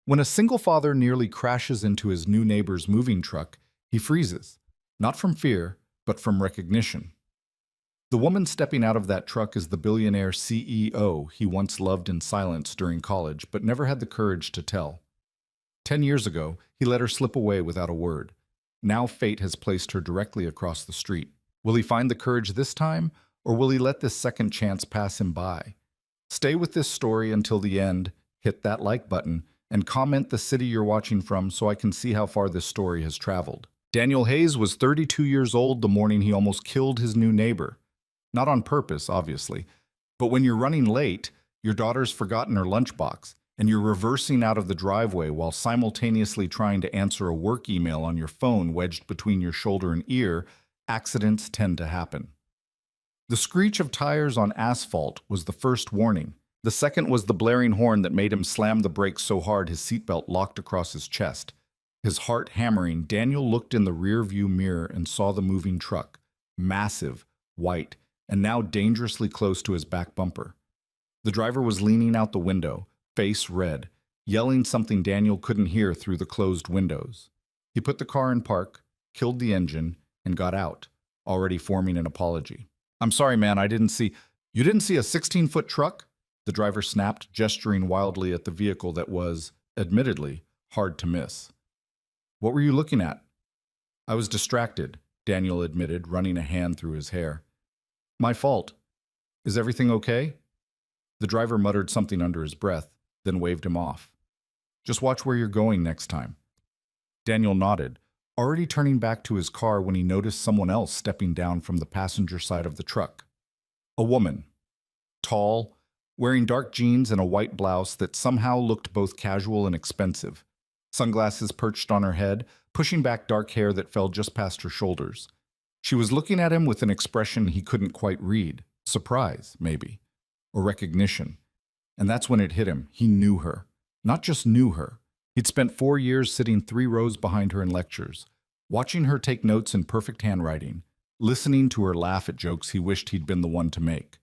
When a single father nearly crashes into his new neighbor's moving truck, he freezes, not from fear, but from recognition. The woman stepping out of that truck is the billionaire CEO he once loved in silence during college, but never had the courage to tell. 10 years ago, he let her slip away without a word. Now fate has placed her directly across the street. Will he find the courage this time, or will he let this second chance pass him by? Stay with this story until the end, hit that like button, and comment the city you're watching from so I can see how far this story has traveled. Daniel Hayes was 32 years old the morning he almost killed his new neighbor. Not on purpose, obviously, but when you're running late, your daughter's forgotten her lunchbox, and you're reversing out of the driveway while simultaneously trying to answer a work email on your phone wedged between your shoulder and ear, accidents tend to happen. The screech of tires on asphalt was the first warning. The second was the blaring horn that made him slam the brakes so hard his seatbelt locked across his chest. His heart hammering, Daniel looked in the rear-view mirror and saw the moving truck, massive, white, and now dangerously close to his back bumper. The driver was leaning out the window, face red, yelling something Daniel couldn't hear through the closed windows. He put the car in park, killed the engine, and got out, already forming an apology. "I'm sorry, man, I didn't see—" "You didn't see a 16-foot truck?" The driver snapped, gesturing wildly at the vehicle that was, admittedly, hard to miss. "What were you looking at?" "I was distracted," Daniel admitted, running a hand through his hair. "My fault. Is everything okay?" The driver muttered something under his breath, then waved him off. "Just watch where you're going next time." Daniel nodded, already turning back to his car when he noticed someone else stepping down from the passenger side of the truck. A woman. Tall, wearing dark jeans and a white blouse that somehow looked both casual and expensive. Sunglasses perched on her head, pushing back dark hair that fell just past her shoulders. She was looking at him with an expression he couldn't quite read. Surprise, maybe. Or recognition. And that's when it hit him. He knew her. Not just knew her. He'd spent 4 years sitting 3 rows behind her in lectures, watching her take notes in perfect handwriting, listening to her laugh at jokes he wished he'd been the one to make.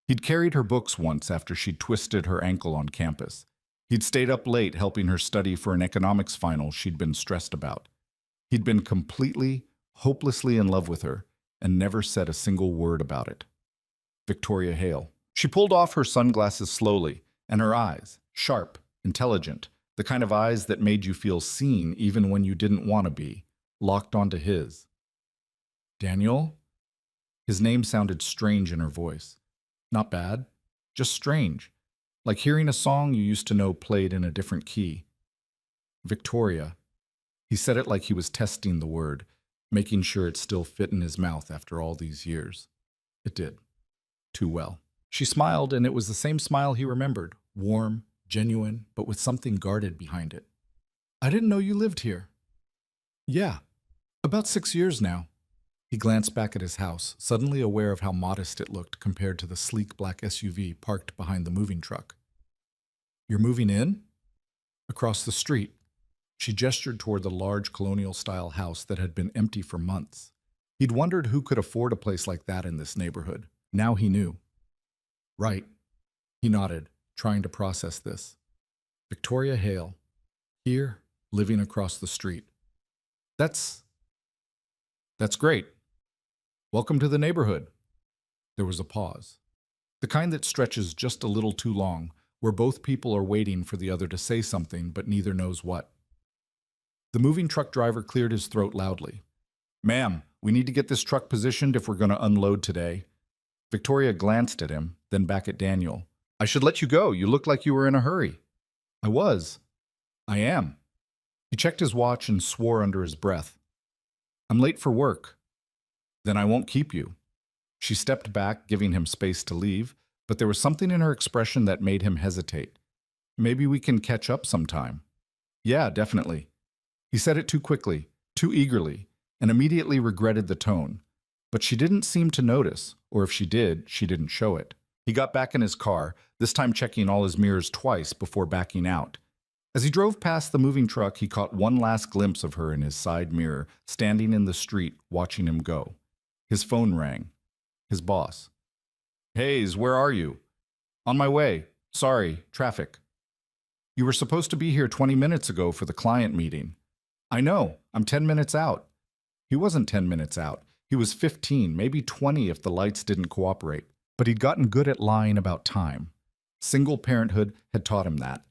He'd carried her books once after she'd twisted her ankle on campus. He'd stayed up late helping her study for an economics final she'd been stressed about. He'd been completely, hopelessly in love with her, and never said a single word about it. Victoria Hale. She pulled off her sunglasses slowly, and her eyes, sharp, intelligent, the kind of eyes that made you feel seen even when you didn't want to be, locked onto his. "Daniel?" His name sounded strange in her voice. Not bad, just strange, like hearing a song you used to know played in a different key. "Victoria." He said it like he was testing the word, making sure it still fit in his mouth after all these years. It did. Too well. She smiled, and it was the same smile he remembered, warm, genuine, but with something guarded behind it. "I didn't know you lived here." "Yeah, about 6 years now." He glanced back at his house, suddenly aware of how modest it looked compared to the sleek black SUV parked behind the moving truck. "You're moving in?" "Across the street." She gestured toward the large colonial-style house that had been empty for months. He'd wondered who could afford a place like that in this neighborhood. Now he knew. "Right." He nodded, trying to process this. Victoria Hale. Here, living across the street. That's great. Welcome to the neighborhood." There was a pause. The kind that stretches just a little too long, where both people are waiting for the other to say something, but neither knows what. The moving truck driver cleared his throat loudly. "Ma'am, we need to get this truck positioned if we're going to unload today." Victoria glanced at him, then back at Daniel. "I should let you go. You looked like you were in a hurry." "I was. I am." He checked his watch and swore under his breath. "I'm late for work." "Then I won't keep you." She stepped back, giving him space to leave, but there was something in her expression that made him hesitate. "Maybe we can catch up sometime." "Yeah, definitely." He said it too quickly, too eagerly, and immediately regretted the tone. But she didn't seem to notice, or if she did, she didn't show it. He got back in his car, this time checking all his mirrors twice before backing out. As he drove past the moving truck, he caught one last glimpse of her in his side mirror, standing in the street, watching him go. His phone rang. His boss. "Hayes, where are you?" "On my way. Sorry, traffic." You were supposed to be here 20 minutes ago for the client meeting. I know, I'm 10 minutes out. He wasn't 10 minutes out. He was 15, maybe 20 if the lights didn't cooperate. But he'd gotten good at lying about time. Single parenthood had taught him that.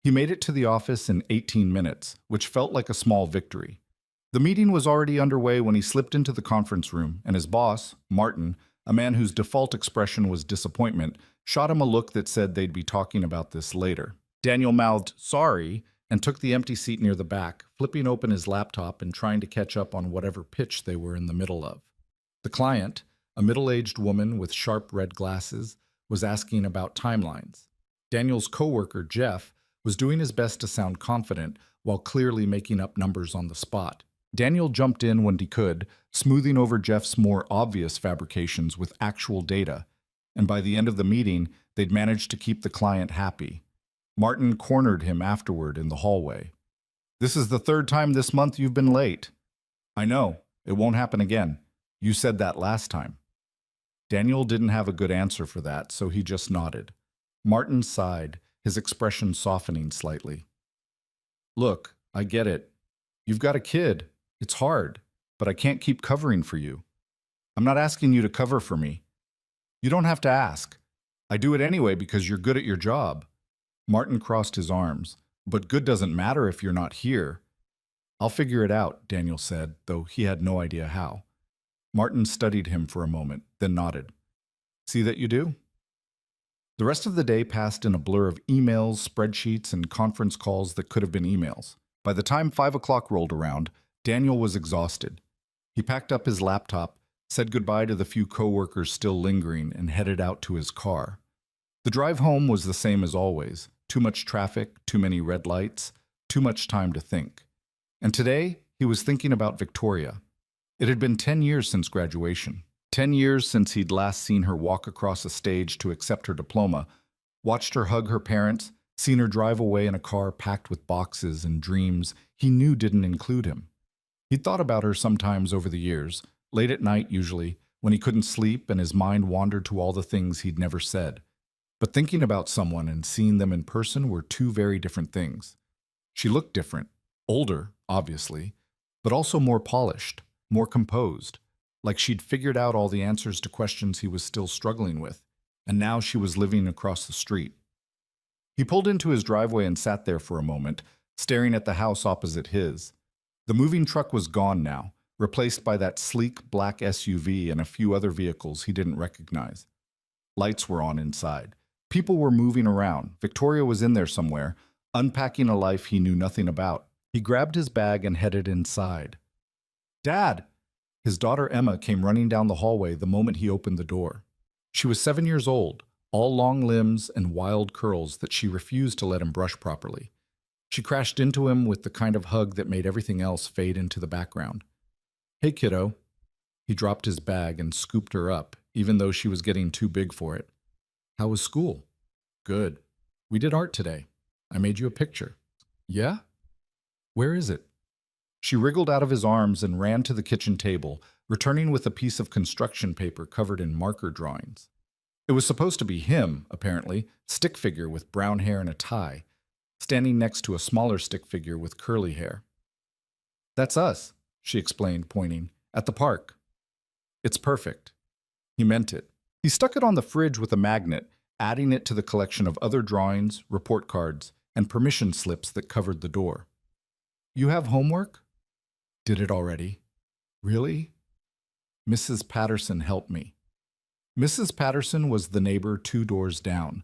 He made it to the office in 18 minutes, which felt like a small victory. The meeting was already underway when he slipped into the conference room, and his boss, Martin, a man whose default expression was disappointment, shot him a look that said they'd be talking about this later. Daniel mouthed, "Sorry," and took the empty seat near the back, flipping open his laptop and trying to catch up on whatever pitch they were in the middle of. The client, a middle-aged woman with sharp red glasses, was asking about timelines. Daniel's coworker, Jeff, was doing his best to sound confident while clearly making up numbers on the spot. Daniel jumped in when he could, smoothing over Jeff's more obvious fabrications with actual data, and by the end of the meeting, they'd managed to keep the client happy. Martin cornered him afterward in the hallway. "This is the third time this month you've been late." "I know. It won't happen again. You said that last time." Daniel didn't have a good answer for that, so he just nodded. Martin sighed, his expression softening slightly. "Look, I get it. You've got a kid. It's hard, but I can't keep covering for you. I'm not asking you to cover for me. You don't have to ask. I do it anyway because you're good at your job." Martin crossed his arms. "But good doesn't matter if you're not here." "I'll figure it out," Daniel said, though he had no idea how. Martin studied him for a moment, then nodded. "See that you do?" The rest of the day passed in a blur of emails, spreadsheets, and conference calls that could have been emails. By the time 5 o'clock rolled around, Daniel was exhausted. He packed up his laptop, said goodbye to the few coworkers still lingering, and headed out to his car. The drive home was the same as always. Too much traffic, too many red lights, too much time to think. And today, he was thinking about Victoria. It had been 10 years since graduation. 10 years since he'd last seen her walk across a stage to accept her diploma, watched her hug her parents, seen her drive away in a car packed with boxes and dreams he knew didn't include him. He'd thought about her sometimes over the years, late at night usually, when he couldn't sleep and his mind wandered to all the things he'd never said. But thinking about someone and seeing them in person were two very different things. She looked different, older, obviously, but also more polished, more composed, like she'd figured out all the answers to questions he was still struggling with, and now she was living across the street. He pulled into his driveway and sat there for a moment, staring at the house opposite his. The moving truck was gone now, replaced by that sleek black SUV and a few other vehicles he didn't recognize. Lights were on inside. People were moving around. Victoria was in there somewhere, unpacking a life he knew nothing about. He grabbed his bag and headed inside. "Dad!" His daughter Emma came running down the hallway the moment he opened the door. She was 7 years old, all long limbs and wild curls that she refused to let him brush properly. She crashed into him with the kind of hug that made everything else fade into the background. "Hey, kiddo." He dropped his bag and scooped her up, even though she was getting too big for it. "How was school?" "Good. We did art today. I made you a picture." "Yeah? Where is it?" She wriggled out of his arms and ran to the kitchen table, returning with a piece of construction paper covered in marker drawings. It was supposed to be him, apparently, stick figure with brown hair and a tie, standing next to a smaller stick figure with curly hair. "That's us," she explained, pointing, "at the park." "It's perfect." He meant it. He stuck it on the fridge with a magnet, adding it to the collection of other drawings, report cards, and permission slips that covered the door. "You have homework?" "Did it already." "Really?" "Mrs. Patterson helped me." Mrs. Patterson was the neighbor 2 doors down,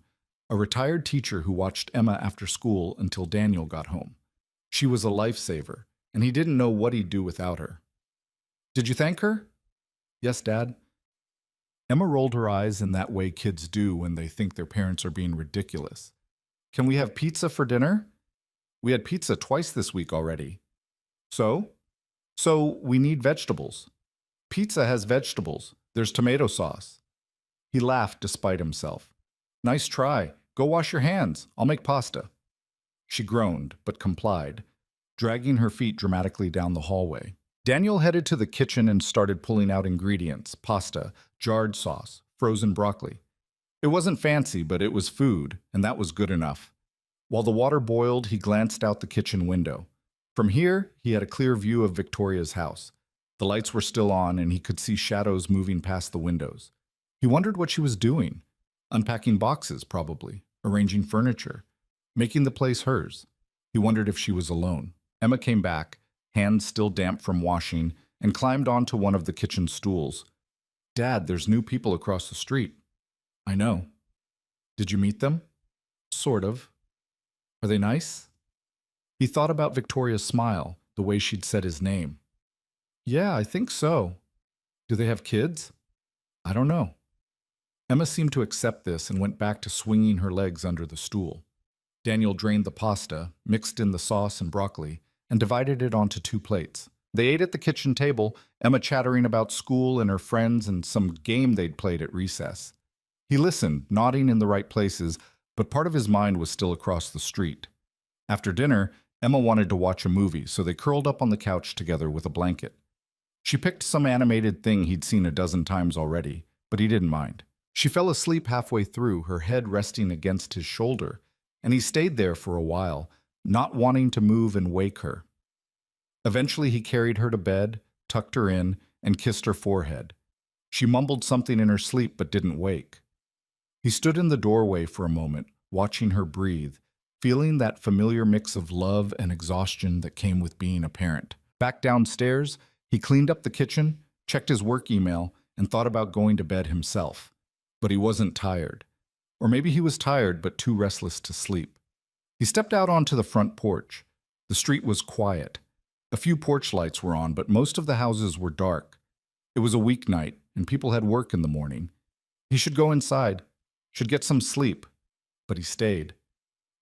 a retired teacher who watched Emma after school until Daniel got home. She was a lifesaver, and he didn't know what he'd do without her. "Did you thank her?" "Yes, Dad." Emma rolled her eyes in that way kids do when they think their parents are being ridiculous. "Can we have pizza for dinner?" "We had pizza twice this week already." "So?" "So we need vegetables." "Pizza has vegetables. There's tomato sauce." He laughed despite himself. "Nice try. Go wash your hands. I'll make pasta." She groaned, but complied, dragging her feet dramatically down the hallway. Daniel headed to the kitchen and started pulling out ingredients: pasta, jarred sauce, frozen broccoli. It wasn't fancy, but it was food, and that was good enough. While the water boiled, he glanced out the kitchen window. From here, he had a clear view of Victoria's house. The lights were still on, and he could see shadows moving past the windows. He wondered what she was doing. Unpacking boxes, probably. Arranging furniture. Making the place hers. He wondered if she was alone. Emma came back, hands still damp from washing, and climbed onto one of the kitchen stools. Dad, there's new people across the street. I know. Did you meet them? Sort of. Are they nice? He thought about Victoria's smile, the way she'd said his name. Yeah, I think so. Do they have kids? I don't know. Emma seemed to accept this and went back to swinging her legs under the stool. Daniel drained the pasta, mixed in the sauce and broccoli, and divided it onto 2 plates. They ate at the kitchen table, Emma chattering about school and her friends and some game they'd played at recess. He listened, nodding in the right places, but part of his mind was still across the street. After dinner, Emma wanted to watch a movie, so they curled up on the couch together with a blanket. She picked some animated thing he'd seen a dozen times already, but he didn't mind. She fell asleep halfway through, her head resting against his shoulder, and he stayed there for a while, not wanting to move and wake her. Eventually he carried her to bed, tucked her in, and kissed her forehead. She mumbled something in her sleep but didn't wake. He stood in the doorway for a moment, watching her breathe, feeling that familiar mix of love and exhaustion that came with being a parent. Back downstairs, he cleaned up the kitchen, checked his work email, and thought about going to bed himself. But he wasn't tired. Or maybe he was tired but too restless to sleep. He stepped out onto the front porch. The street was quiet. A few porch lights were on, but most of the houses were dark. It was a weeknight, and people had work in the morning. He should go inside, should get some sleep. But he stayed.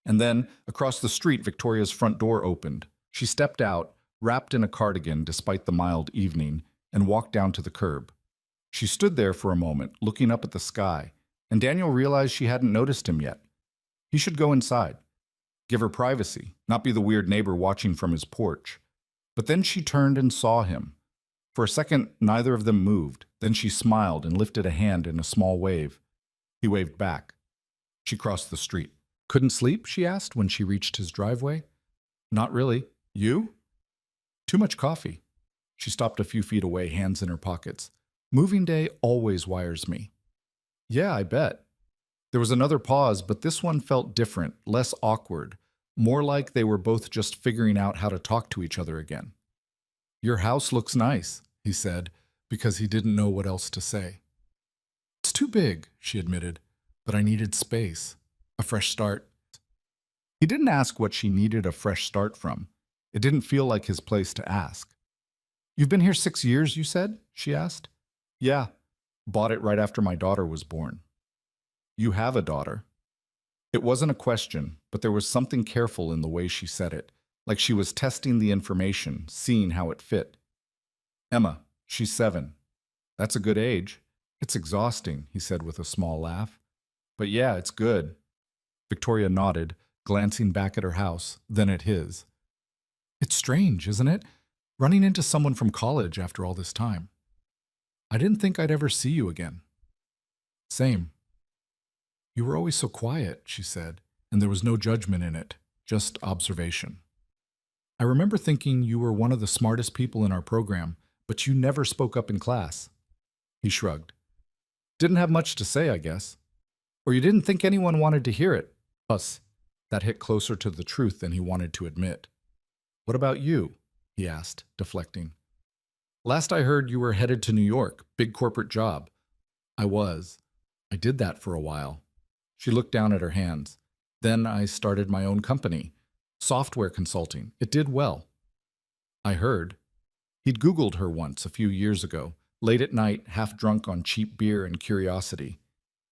And then, across the street, Victoria's front door opened. She stepped out, wrapped in a cardigan despite the mild evening, and walked down to the curb. She stood there for a moment, looking up at the sky, and Daniel realized she hadn't noticed him yet. He should go inside. Give her privacy, not be the weird neighbor watching from his porch. But then she turned and saw him. For a second, neither of them moved. Then she smiled and lifted a hand in a small wave. He waved back. She crossed the street. Couldn't sleep? She asked when she reached his driveway. Not really. You? Too much coffee. She stopped a few feet away, hands in her pockets. Moving day always wires me. Yeah, I bet. There was another pause, but this one felt different, less awkward, more like they were both just figuring out how to talk to each other again. Your house looks nice, he said, because he didn't know what else to say. It's too big, she admitted, but I needed space, a fresh start. He didn't ask what she needed a fresh start from. It didn't feel like his place to ask. You've been here 6 years, you said? She asked. Yeah, bought it right after my daughter was born. You have a daughter. It wasn't a question, but there was something careful in the way she said it, like she was testing the information, seeing how it fit. Emma, she's 7. That's a good age. It's exhausting, he said with a small laugh. But yeah, it's good. Victoria nodded, glancing back at her house, then at his. It's strange, isn't it? Running into someone from college after all this time. I didn't think I'd ever see you again. Same. You were always so quiet, she said, and there was no judgment in it, just observation. I remember thinking you were one of the smartest people in our program, but you never spoke up in class. He shrugged. Didn't have much to say, I guess. Or you didn't think anyone wanted to hear it. Us. That hit closer to the truth than he wanted to admit. What about you? He asked, deflecting. Last I heard you were headed to New York, big corporate job. I was. I did that for a while. She looked down at her hands. Then I started my own company. Software consulting. It did well. I heard. He'd Googled her once a few years ago, late at night, half drunk on cheap beer and curiosity.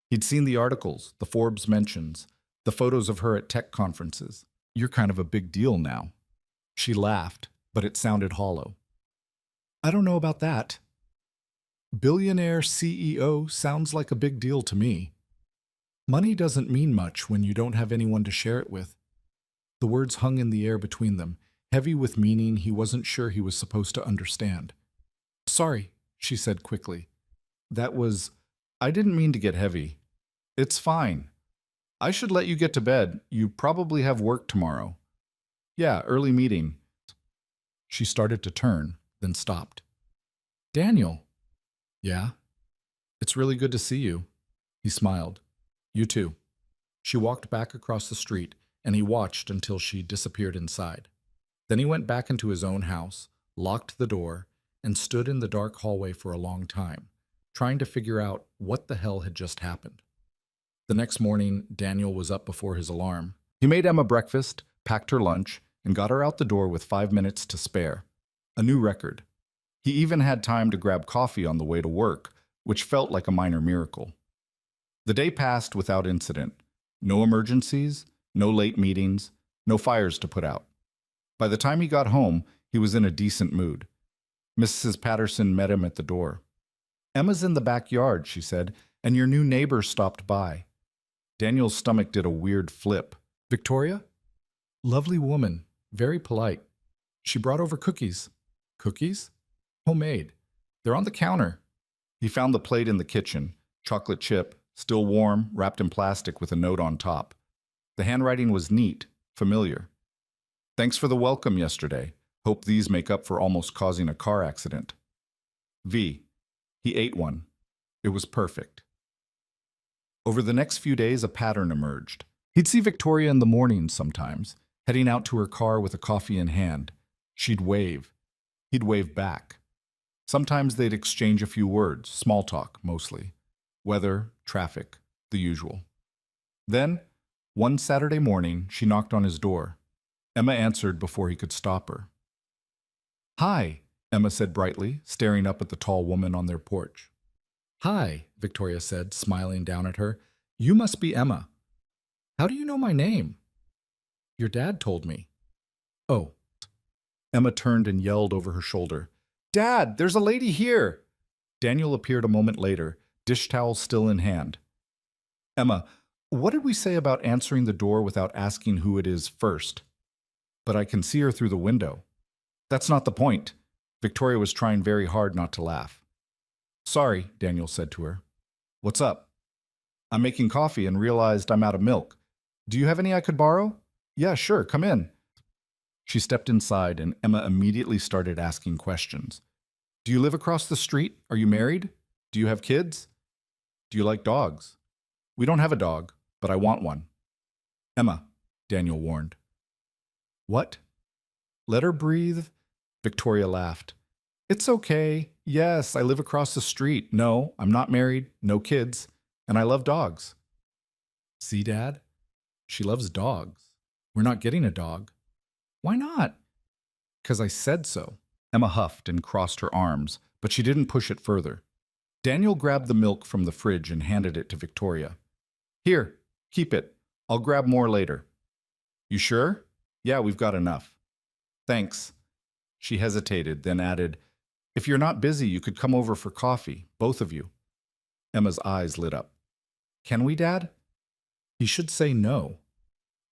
He'd seen the articles, the Forbes mentions, the photos of her at tech conferences. You're kind of a big deal now. She laughed, but it sounded hollow. I don't know about that. Billionaire CEO sounds like a big deal to me. Money doesn't mean much when you don't have anyone to share it with. The words hung in the air between them, heavy with meaning he wasn't sure he was supposed to understand. Sorry, she said quickly. I didn't mean to get heavy. It's fine. I should let you get to bed. You probably have work tomorrow. Yeah, early meeting. She started to turn, then stopped. Daniel. Yeah? It's really good to see you. He smiled. You too. She walked back across the street, and he watched until she disappeared inside. Then he went back into his own house, locked the door, and stood in the dark hallway for a long time, trying to figure out what the hell had just happened. The next morning, Daniel was up before his alarm. He made Emma breakfast, packed her lunch, and got her out the door with 5 minutes to spare. A new record. He even had time to grab coffee on the way to work, which felt like a minor miracle. The day passed without incident. No emergencies, no late meetings, no fires to put out. By the time he got home, he was in a decent mood. Mrs. Patterson met him at the door. Emma's in the backyard, she said, and your new neighbor stopped by. Daniel's stomach did a weird flip. Victoria? Lovely woman, very polite. She brought over cookies. Cookies? Homemade. They're on the counter. He found the plate in the kitchen, chocolate chip, still warm, wrapped in plastic with a note on top. The handwriting was neat, familiar. Thanks for the welcome yesterday. Hope these make up for almost causing a car accident. V. He ate one. It was perfect. Over the next few days, a pattern emerged. He'd see Victoria in the mornings sometimes, heading out to her car with a coffee in hand. She'd wave. He'd wave back. Sometimes they'd exchange a few words, small talk mostly. Weather, traffic, the usual. Then, one Saturday morning, she knocked on his door. Emma answered before he could stop her. Hi, Emma said brightly, staring up at the tall woman on their porch. Hi, Victoria said, smiling down at her. You must be Emma. How do you know my name? Your dad told me. Oh. Emma turned and yelled over her shoulder. Dad, there's a lady here! Daniel appeared a moment later, dish towel still in hand. Emma, what did we say about answering the door without asking who it is first? But I can see her through the window. That's not the point. Victoria was trying very hard not to laugh. Sorry, Daniel said to her. What's up? I'm making coffee and realized I'm out of milk. Do you have any I could borrow? Yeah, sure, come in. She stepped inside and Emma immediately started asking questions. Do you live across the street? Are you married? Do you have kids? Do you like dogs? We don't have a dog, but I want one. Emma, Daniel warned. What? Let her breathe. Victoria laughed. It's okay. Yes, I live across the street. No, I'm not married, no kids, and I love dogs. See, Dad? She loves dogs. We're not getting a dog. Why not? Because I said so. Emma huffed and crossed her arms, but she didn't push it further. Daniel grabbed the milk from the fridge and handed it to Victoria. Here, keep it. I'll grab more later. You sure? Yeah, we've got enough. Thanks. She hesitated, then added, If you're not busy, you could come over for coffee, both of you. Emma's eyes lit up. Can we, Dad? He should say no.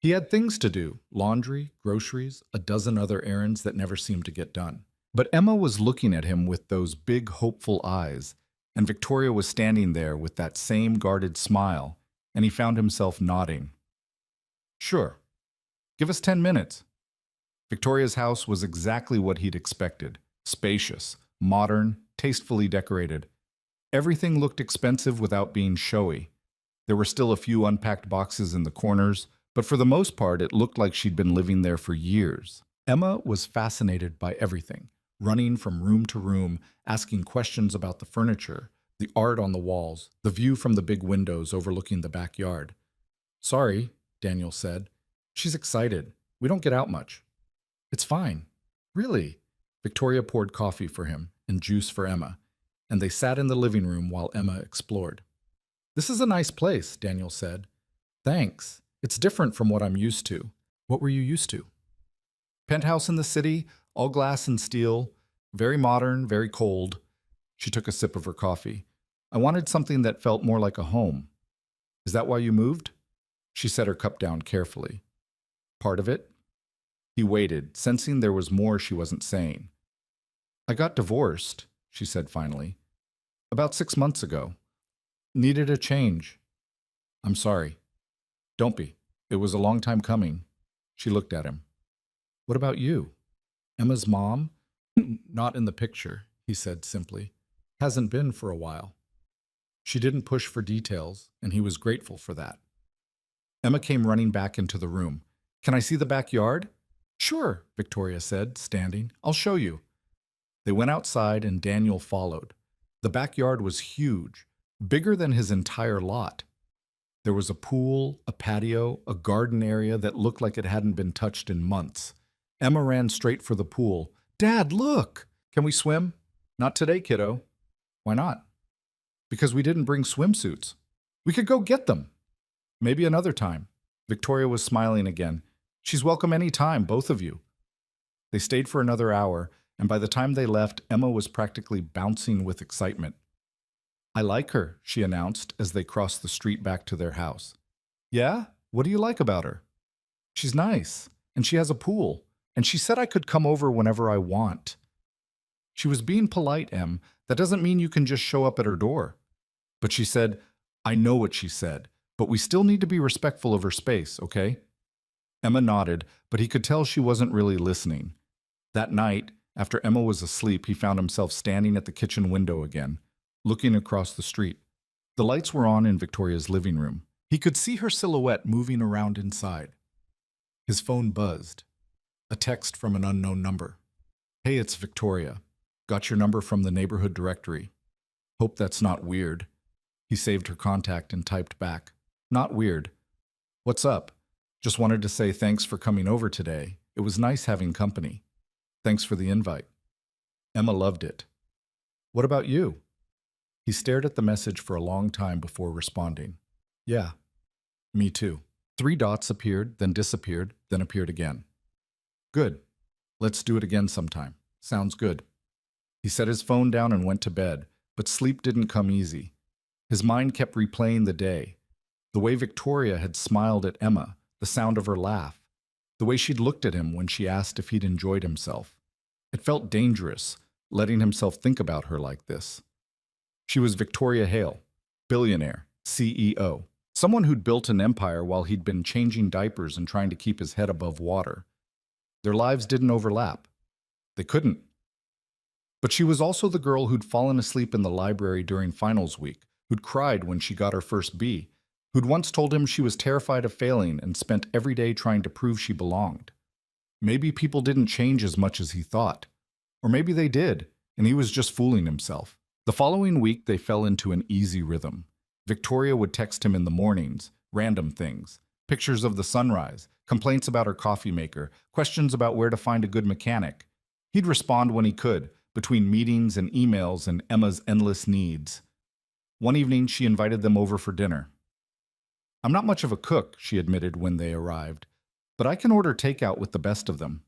He had things to do, laundry, groceries, a dozen other errands that never seemed to get done. But Emma was looking at him with those big, hopeful eyes, and Victoria was standing there with that same guarded smile, and he found himself nodding. Sure. Give us 10 minutes. Victoria's house was exactly what he'd expected. Spacious, modern, tastefully decorated. Everything looked expensive without being showy. There were still a few unpacked boxes in the corners, but for the most part it looked like she'd been living there for years. Emma was fascinated by everything, running from room to room, asking questions about the furniture, the art on the walls, the view from the big windows overlooking the backyard. Sorry, Daniel said. She's excited. We don't get out much. It's fine. Really? Victoria poured coffee for him and juice for Emma, and they sat in the living room while Emma explored. This is a nice place, Daniel said. Thanks. It's different from what I'm used to. What were you used to? Penthouse in the city, all glass and steel, very modern, very cold. She took a sip of her coffee. I wanted something that felt more like a home. Is that why you moved? She set her cup down carefully. Part of it? He waited, sensing there was more she wasn't saying. I got divorced, she said finally. About 6 months ago. Needed a change. I'm sorry. Don't be. It was a long time coming. She looked at him. What about you? Emma's mom? Not in the picture, he said simply. Hasn't been for a while. She didn't push for details, and he was grateful for that. Emma came running back into the room. Can I see the backyard? Sure, Victoria said, standing. I'll show you. They went outside and Daniel followed. The backyard was huge, bigger than his entire lot. There was a pool, a patio, a garden area that looked like it hadn't been touched in months. Emma ran straight for the pool. Dad, look! Can we swim? Not today, kiddo. Why not? Because we didn't bring swimsuits. We could go get them. Maybe another time. Victoria was smiling again. She's welcome any time, both of you. They stayed for another hour, and by the time they left, Emma was practically bouncing with excitement. I like her, she announced as they crossed the street back to their house. Yeah? What do you like about her? She's nice, and she has a pool, and she said I could come over whenever I want. She was being polite, Em. That doesn't mean you can just show up at her door. But she said, I know what she said, but we still need to be respectful of her space, okay? Emma nodded, but he could tell she wasn't really listening. That night, after Emma was asleep, he found himself standing at the kitchen window again, looking across the street. The lights were on in Victoria's living room. He could see her silhouette moving around inside. His phone buzzed. A text from an unknown number. Hey, it's Victoria. Got your number from the neighborhood directory. Hope that's not weird. He saved her contact and typed back. Not weird. What's up? Just wanted to say thanks for coming over today. It was nice having company. Thanks for the invite. Emma loved it. What about you? He stared at the message for a long time before responding. Yeah, me too. 3 dots appeared, then disappeared, then appeared again. Good. Let's do it again sometime. Sounds good. He set his phone down and went to bed, but sleep didn't come easy. His mind kept replaying the day. The way Victoria had smiled at Emma, the sound of her laugh, the way she'd looked at him when she asked if he'd enjoyed himself. It felt dangerous, letting himself think about her like this. She was Victoria Hale, billionaire, CEO, someone who'd built an empire while he'd been changing diapers and trying to keep his head above water. Their lives didn't overlap. They couldn't. But she was also the girl who'd fallen asleep in the library during finals week, who'd cried when she got her first B, who'd once told him she was terrified of failing and spent every day trying to prove she belonged. Maybe people didn't change as much as he thought. Or maybe they did, and he was just fooling himself. The following week, they fell into an easy rhythm. Victoria would text him in the mornings, random things, pictures of the sunrise, complaints about her coffee maker, questions about where to find a good mechanic. He'd respond when he could, between meetings and emails and Emma's endless needs. One evening, she invited them over for dinner. I'm not much of a cook, she admitted when they arrived, but I can order takeout with the best of them.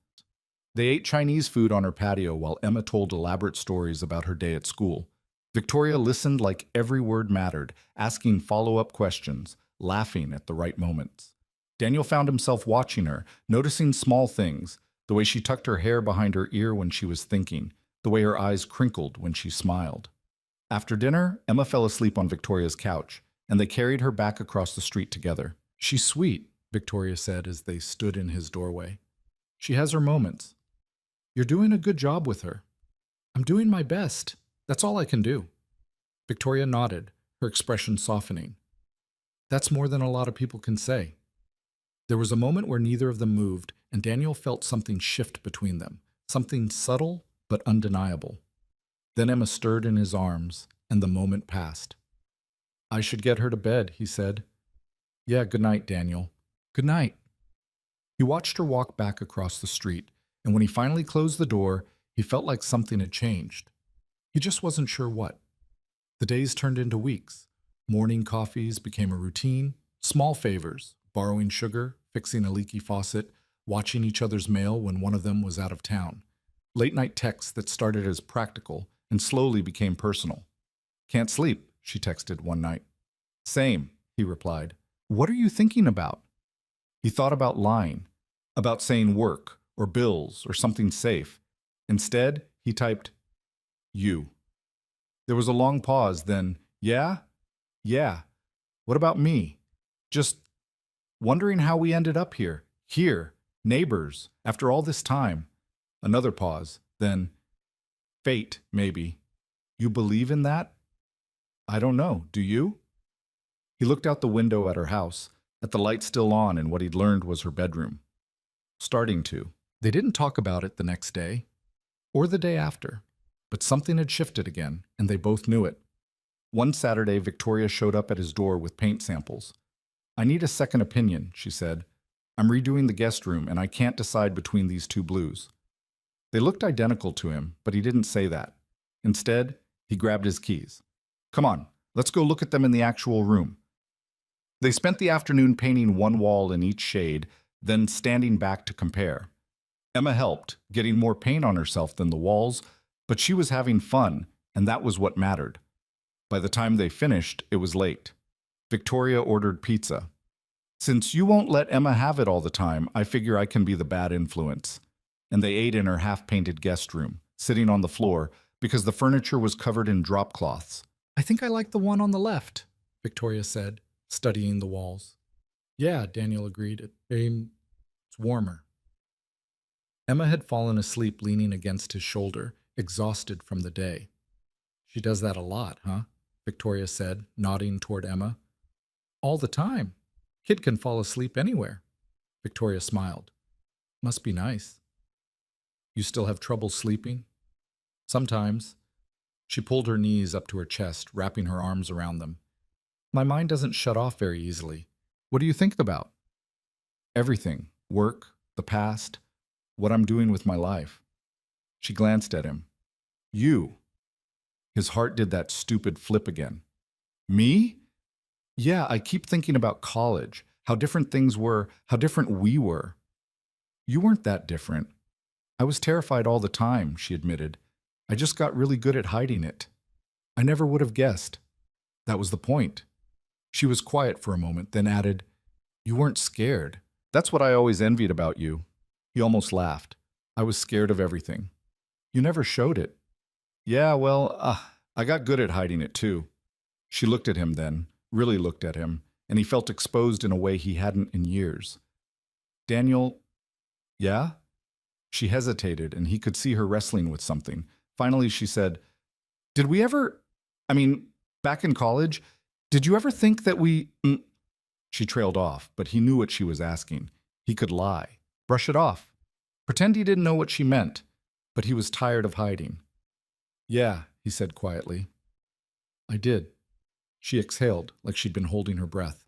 They ate Chinese food on her patio while Emma told elaborate stories about her day at school. Victoria listened like every word mattered, asking follow-up questions, laughing at the right moments. Daniel found himself watching her, noticing small things, the way she tucked her hair behind her ear when she was thinking, the way her eyes crinkled when she smiled. After dinner, Emma fell asleep on Victoria's couch, and they carried her back across the street together. She's sweet, Victoria said as they stood in his doorway. She has her moments. You're doing a good job with her. I'm doing my best. That's all I can do. Victoria nodded, her expression softening. That's more than a lot of people can say. There was a moment where neither of them moved, and Daniel felt something shift between them, something subtle but undeniable. Then Emma stirred in his arms, and the moment passed. I should get her to bed, he said. Yeah, good night, Daniel. Good night. He watched her walk back across the street, and when he finally closed the door, he felt like something had changed. He just wasn't sure what. The days turned into weeks. Morning coffees became a routine, small favors, borrowing sugar, fixing a leaky faucet, watching each other's mail when one of them was out of town. Late-night texts that started as practical and slowly became personal. Can't sleep, she texted one night. Same, he replied. What are you thinking about? He thought about lying, about saying work or bills or something safe. Instead, he typed, you. There was a long pause, then, yeah? Yeah. What about me? Just Wondering how we ended up here. Here, neighbors, after all this time. Another pause. Then, fate, maybe. You believe in that? I don't know. Do you? He looked out the window at her house, at the light still on in what he'd learned was her bedroom. Starting to. They didn't talk about it the next day, or the day after, but something had shifted again, and they both knew it. One Saturday, Victoria showed up at his door with paint samples. I need a second opinion, she said. I'm redoing the guest room, and I can't decide between these two blues. They looked identical to him, but he didn't say that. Instead, he grabbed his keys. Come on, let's go look at them in the actual room. They spent the afternoon painting one wall in each shade, then standing back to compare. Emma helped, getting more paint on herself than the walls, but she was having fun, and that was what mattered. By the time they finished, it was late. Victoria ordered pizza. Since you won't let Emma have it all the time, I figure I can be the bad influence. And they ate in her half-painted guest room, sitting on the floor, because the furniture was covered in drop cloths. I think I like the one on the left, Victoria said, studying the walls. Yeah, Daniel agreed. It's warmer. Emma had fallen asleep leaning against his shoulder, exhausted from the day. She does that a lot, huh? Victoria said, nodding toward Emma. All the time. Kid can fall asleep anywhere. Victoria smiled. Must be nice. You still have trouble sleeping? Sometimes. She pulled her knees up to her chest, wrapping her arms around them. My mind doesn't shut off very easily. What do you think about? Everything. Work, the past, what I'm doing with my life. She glanced at him. You. His heart did that stupid flip again. Me? Yeah, I keep thinking about college, how different things were, how different we were. You weren't that different. I was terrified all the time, she admitted. I just got really good at hiding it. I never would have guessed. That was the point. She was quiet for a moment, then added, You weren't scared. That's what I always envied about you. He almost laughed. I was scared of everything. You never showed it. Yeah, well, I got good at hiding it too. She looked at him then, really looked at him, and he felt exposed in a way he hadn't in years. Daniel, yeah? She hesitated, and he could see her wrestling with something. Finally, she said, Did we ever, back in college, did you ever think that we... She trailed off, but he knew what she was asking. He could lie, brush it off, pretend he didn't know what she meant, but he was tired of hiding. Yeah, he said quietly. I did. She exhaled, like she'd been holding her breath.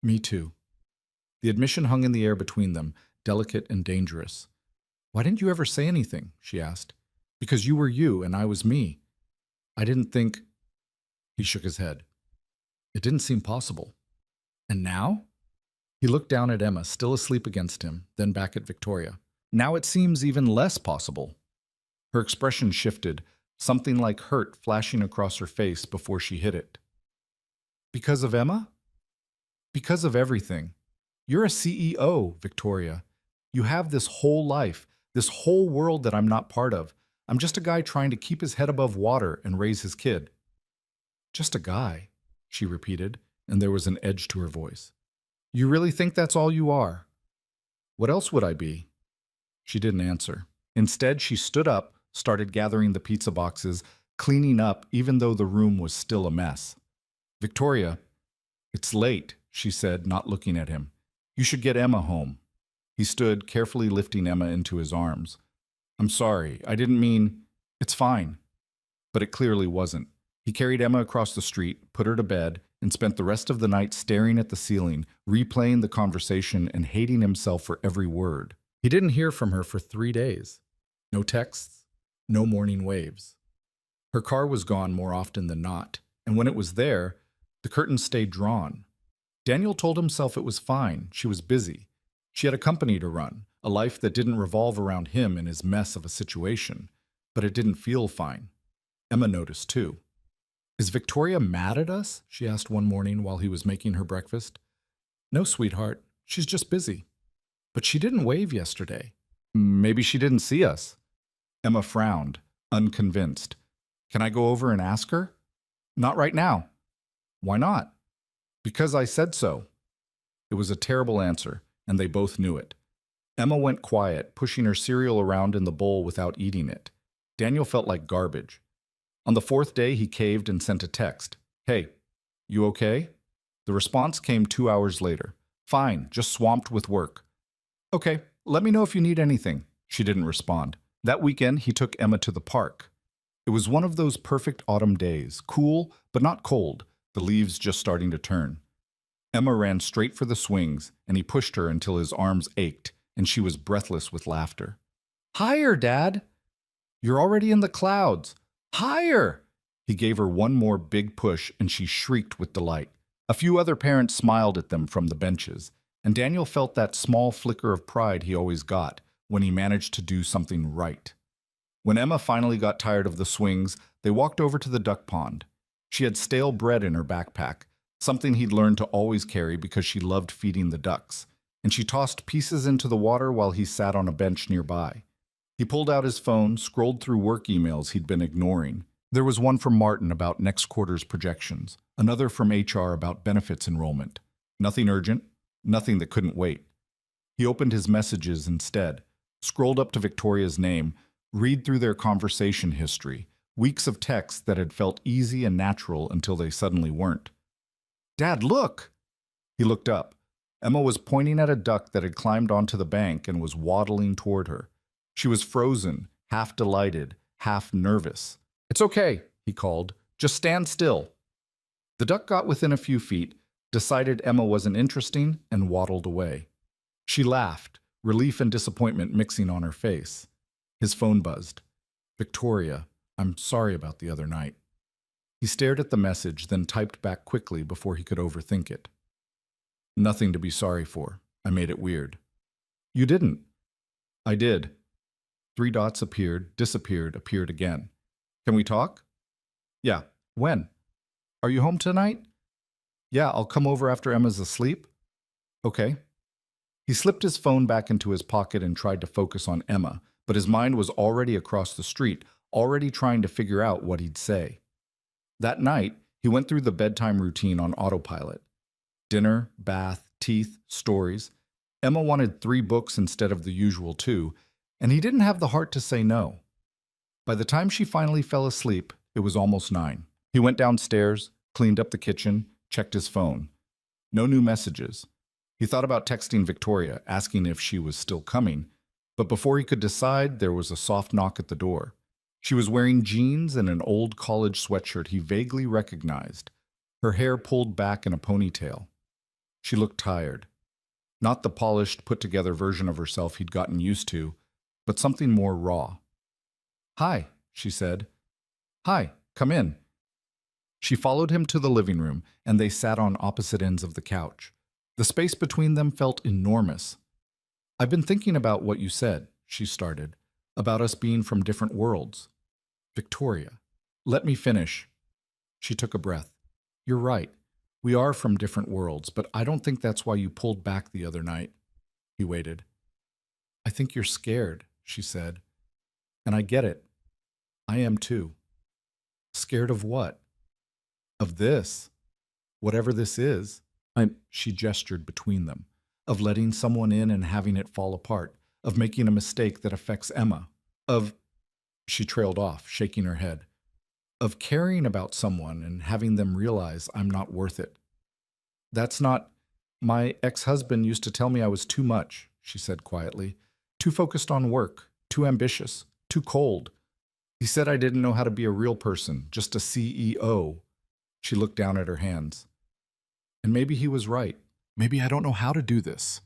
Me too. The admission hung in the air between them, delicate and dangerous. Why didn't you ever say anything? She asked. Because you were you and I was me. I didn't think... He shook his head. It didn't seem possible. And now? He looked down at Emma, still asleep against him, then back at Victoria. Now it seems even less possible. Her expression shifted, something like hurt flashing across her face before she hit it. Because of Emma? Because of everything. You're a CEO, Victoria. You have this whole life, this whole world that I'm not part of. I'm just a guy trying to keep his head above water and raise his kid. Just a guy, she repeated, and there was an edge to her voice. You really think that's all you are? What else would I be? She didn't answer. Instead, she stood up, started gathering the pizza boxes, cleaning up even though the room was still a mess. Victoria, it's late, she said, not looking at him. You should get Emma home. He stood, carefully lifting Emma into his arms. I'm sorry, I didn't mean... It's fine. But it clearly wasn't. He carried Emma across the street, put her to bed, and spent the rest of the night staring at the ceiling, replaying the conversation and hating himself for every word. He didn't hear from her for 3 days. No texts, no morning waves. Her car was gone more often than not, and when it was there, the curtains stayed drawn. Daniel told himself it was fine, she was busy. She had a company to run, a life that didn't revolve around him and his mess of a situation, but it didn't feel fine. Emma noticed too. Is Victoria mad at us? She asked one morning while he was making her breakfast. No, sweetheart, she's just busy. But she didn't wave yesterday. Maybe she didn't see us. Emma frowned, unconvinced. Can I go over and ask her? Not right now. Why not? Because I said so. It was a terrible answer, and they both knew it. Emma went quiet, pushing her cereal around in the bowl without eating it. Daniel felt like garbage. On the fourth day, he caved and sent a text. "Hey, you okay?" The response came 2 hours later. "Fine, just swamped with work." "Okay, let me know if you need anything." She didn't respond. That weekend, he took Emma to the park. It was one of those perfect autumn days, cool but not cold, the leaves just starting to turn. Emma ran straight for the swings, and he pushed her until his arms ached, and she was breathless with laughter. "Higher, Dad! You're already in the clouds! Higher!" He gave her one more big push, and she shrieked with delight. A few other parents smiled at them from the benches, and Daniel felt that small flicker of pride he always got when he managed to do something right. When Emma finally got tired of the swings, they walked over to the duck pond. She had stale bread in her backpack, something he'd learned to always carry because she loved feeding the ducks, and she tossed pieces into the water while he sat on a bench nearby. He pulled out his phone, scrolled through work emails he'd been ignoring. There was one from Martin about next quarter's projections, another from HR about benefits enrollment. Nothing urgent, nothing that couldn't wait. He opened his messages instead, scrolled up to Victoria's name, read through their conversation history, weeks of texts that had felt easy and natural until they suddenly weren't. "Dad, look!" He looked up. Emma was pointing at a duck that had climbed onto the bank and was waddling toward her. She was frozen, half delighted, half nervous. "It's okay," he called. "Just stand still." The duck got within a few feet, decided Emma wasn't interesting, and waddled away. She laughed, relief and disappointment mixing on her face. His phone buzzed. "Victoria, I'm sorry about the other night." He stared at the message, then typed back quickly before he could overthink it. "Nothing to be sorry for. I made it weird." "You didn't." "I did." 3 dots appeared, disappeared, appeared again. "Can we talk?" "Yeah. When?" "Are you home tonight?" "Yeah, I'll come over after Emma's asleep." "Okay." He slipped his phone back into his pocket and tried to focus on Emma, but his mind was already across the street, already trying to figure out what he'd say. That night, he went through the bedtime routine on autopilot. Dinner, bath, teeth, stories. Emma wanted 3 books instead of the usual 2, and he didn't have the heart to say no. By the time she finally fell asleep, it was almost 9. He went downstairs, cleaned up the kitchen, checked his phone. No new messages. He thought about texting Victoria, asking if she was still coming, but before he could decide, there was a soft knock at the door. She was wearing jeans and an old college sweatshirt he vaguely recognized, her hair pulled back in a ponytail. She looked tired. Not the polished, put-together version of herself he'd gotten used to, but something more raw. "Hi," she said. "Hi, come in." She followed him to the living room, and they sat on opposite ends of the couch. The space between them felt enormous. "I've been thinking about what you said," she started, "about us being from different worlds." "Victoria, let me finish." She took a breath. "You're right. We are from different worlds, but I don't think that's why you pulled back the other night." He waited. "I think you're scared," she said. "And I get it. I am too." "Scared of what?" "Of this. Whatever this is." She gestured between them. "Of letting someone in and having it fall apart. Of making a mistake that affects Emma. Of..." She trailed off, shaking her head. "Of caring about someone and having them realize I'm not worth it." "That's not... My ex-husband used to tell me I was too much," she said quietly. "Too focused on work, too ambitious, too cold. He said I didn't know how to be a real person, just a CEO. She looked down at her hands. "And maybe he was right. Maybe I don't know how to do this.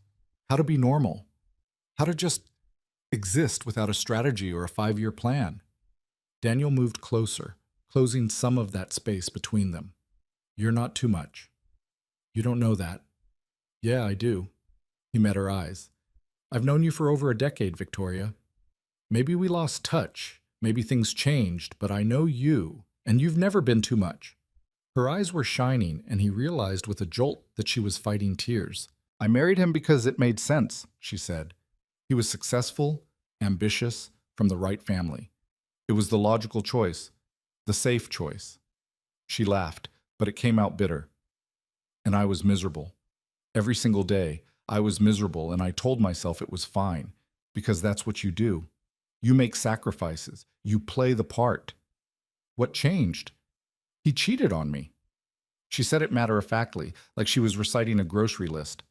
How to be normal. How to just exist without a strategy or a 5-year plan." Daniel moved closer, closing some of that space between them. "You're not too much. You don't know that." "Yeah, I do." He met her eyes. "I've known you for over a decade, Victoria. Maybe we lost touch. Maybe things changed, but I know you, and you've never been too much." Her eyes were shining, and he realized with a jolt that she was fighting tears. "I married him because it made sense," she said. "He was successful, ambitious, from the right family. It was the logical choice, the safe choice." She laughed, but it came out bitter. "And I was miserable. Every single day, I was miserable and I told myself it was fine, because that's what you do. You make sacrifices. You play the part. What changed? He cheated on me. She said it matter-of-factly, like she was reciting a grocery list.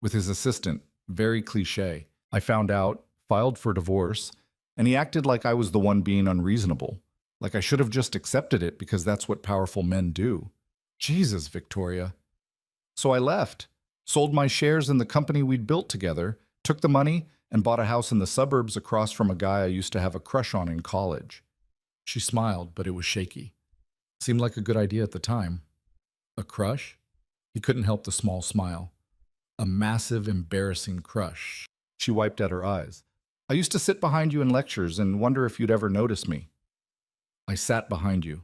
With his assistant, very cliché. I found out, filed for divorce, and he acted like I was the one being unreasonable. Like I should have just accepted it because that's what powerful men do. Jesus, Victoria. So I left, sold my shares in the company we'd built together, took the money, and bought a house in the suburbs across from a guy I used to have a crush on in college. She smiled, but it was shaky. Seemed like a good idea at the time. A crush? He couldn't help the small smile. A massive, embarrassing crush. She wiped at her eyes. I used to sit behind you in lectures and wonder if you'd ever notice me. I sat behind you.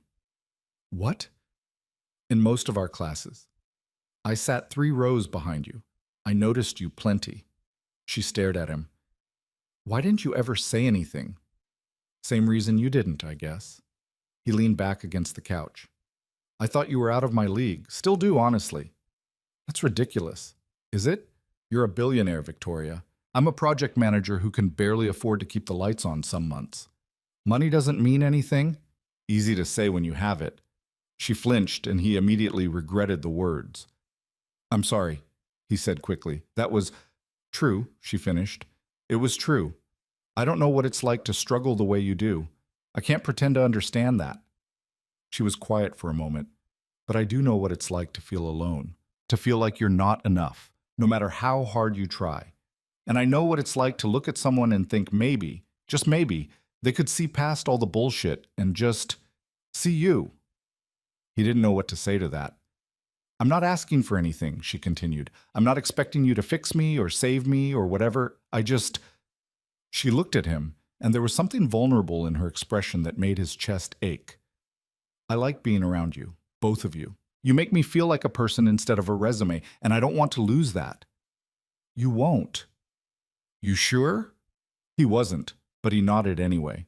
What? In most of our classes. I sat 3 rows behind you. I noticed you plenty. She stared at him. Why didn't you ever say anything? Same reason you didn't, I guess. He leaned back against the couch. I thought you were out of my league. Still do, honestly. That's ridiculous. Is it? You're a billionaire, Victoria. I'm a project manager who can barely afford to keep the lights on some months. Money doesn't mean anything? Easy to say when you have it. She flinched, and he immediately regretted the words. I'm sorry, he said quickly. That was true, she finished. It was true. I don't know what it's like to struggle the way you do. I can't pretend to understand that. She was quiet for a moment. But I do know what it's like to feel alone, to feel like you're not enough, no matter how hard you try. And I know what it's like to look at someone and think maybe, just maybe, they could see past all the bullshit and just see you. He didn't know what to say to that. I'm not asking for anything, she continued. I'm not expecting you to fix me or save me or whatever. She looked at him, and there was something vulnerable in her expression that made his chest ache. I like being around you, both of you. You make me feel like a person instead of a resume, and I don't want to lose that. You won't. You sure? He wasn't, but he nodded anyway.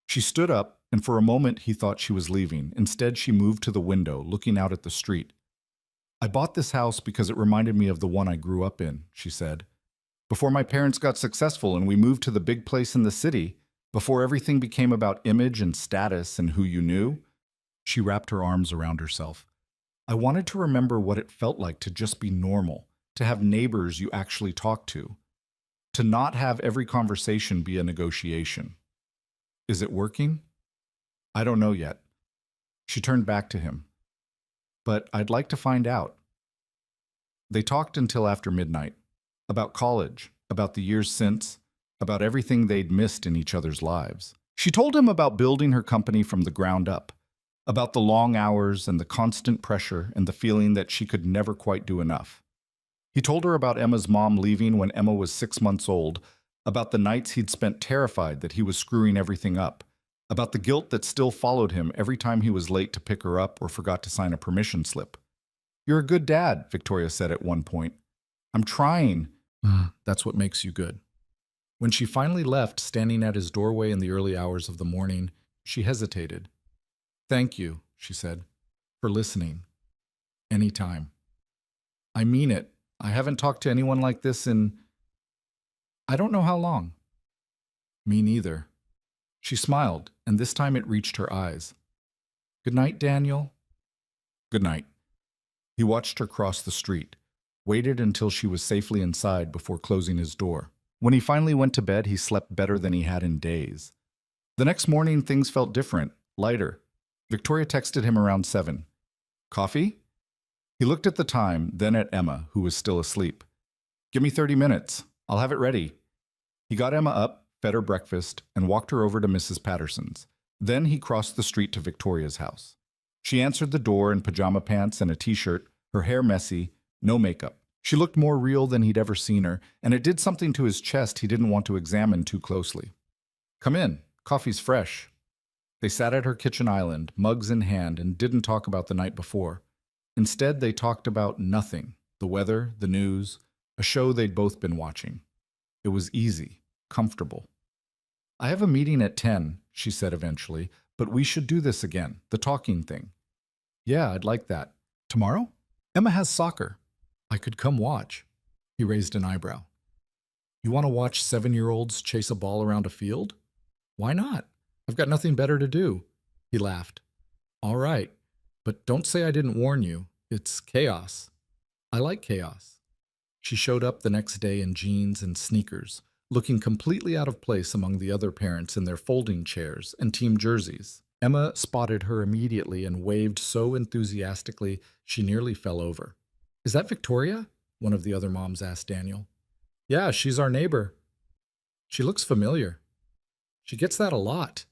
She stood up, and for a moment he thought she was leaving. Instead, she moved to the window, looking out at the street. I bought this house because it reminded me of the one I grew up in, she said. Before my parents got successful and we moved to the big place in the city, before everything became about image and status and who you knew, she wrapped her arms around herself. I wanted to remember what it felt like to just be normal, to have neighbors you actually talk to not have every conversation be a negotiation. Is it working? I don't know yet. She turned back to him. But I'd like to find out. They talked until after midnight. About college, about the years since, about everything they'd missed in each other's lives. She told him about building her company from the ground up, about the long hours and the constant pressure and the feeling that she could never quite do enough. He told her about Emma's mom leaving when Emma was 6 months old, about the nights he'd spent terrified that he was screwing everything up, about the guilt that still followed him every time he was late to pick her up or forgot to sign a permission slip. You're a good dad, Victoria said at one point. I'm trying. That's what makes you good. When she finally left, standing at his doorway in the early hours of the morning, she hesitated. Thank you, she said, for listening. Anytime. I mean it. I haven't talked to anyone like this in... I don't know how long. Me neither. She smiled, and this time it reached her eyes. Good night, Daniel. Good night. He watched her cross the street, waited until she was safely inside before closing his door. When he finally went to bed, he slept better than he had in days. The next morning, things felt different, lighter. Victoria texted him around 7. Coffee? He looked at the time, then at Emma, who was still asleep. Give me 30 minutes. I'll have it ready. He got Emma up, fed her breakfast, and walked her over to Mrs. Patterson's. Then he crossed the street to Victoria's house. She answered the door in pajama pants and a t-shirt, her hair messy, no makeup. She looked more real than he'd ever seen her, and it did something to his chest he didn't want to examine too closely. Come in. Coffee's fresh. They sat at her kitchen island, mugs in hand, and didn't talk about the night before. Instead, they talked about nothing. The weather, the news, a show they'd both been watching. It was easy, comfortable. I have a meeting at 10, she said eventually, but we should do this again, the talking thing. Yeah, I'd like that. Tomorrow? Emma has soccer. I could come watch. He raised an eyebrow. You want to watch 7-year-olds chase a ball around a field? Why not? I've got nothing better to do. He laughed. All right, but don't say I didn't warn you. It's chaos. I like chaos. She showed up the next day in jeans and sneakers, looking completely out of place among the other parents in their folding chairs and team jerseys. Emma spotted her immediately and waved so enthusiastically she nearly fell over. Is that Victoria? One of the other moms asked Daniel. Yeah, she's our neighbor. She looks familiar. She gets that a lot.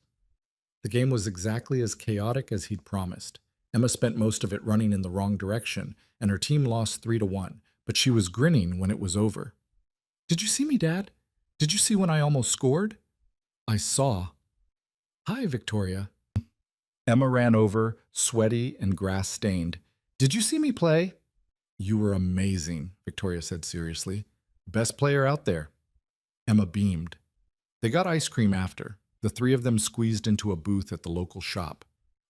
The game was exactly as chaotic as he'd promised. Emma spent most of it running in the wrong direction, and her team lost 3-1, but she was grinning when it was over. Did you see me, Dad? Did you see when I almost scored? I saw. Hi, Victoria. Emma ran over, sweaty and grass-stained. Did you see me play? You were amazing, Victoria said seriously. Best player out there. Emma beamed. They got ice cream after. The three of them squeezed into a booth at the local shop.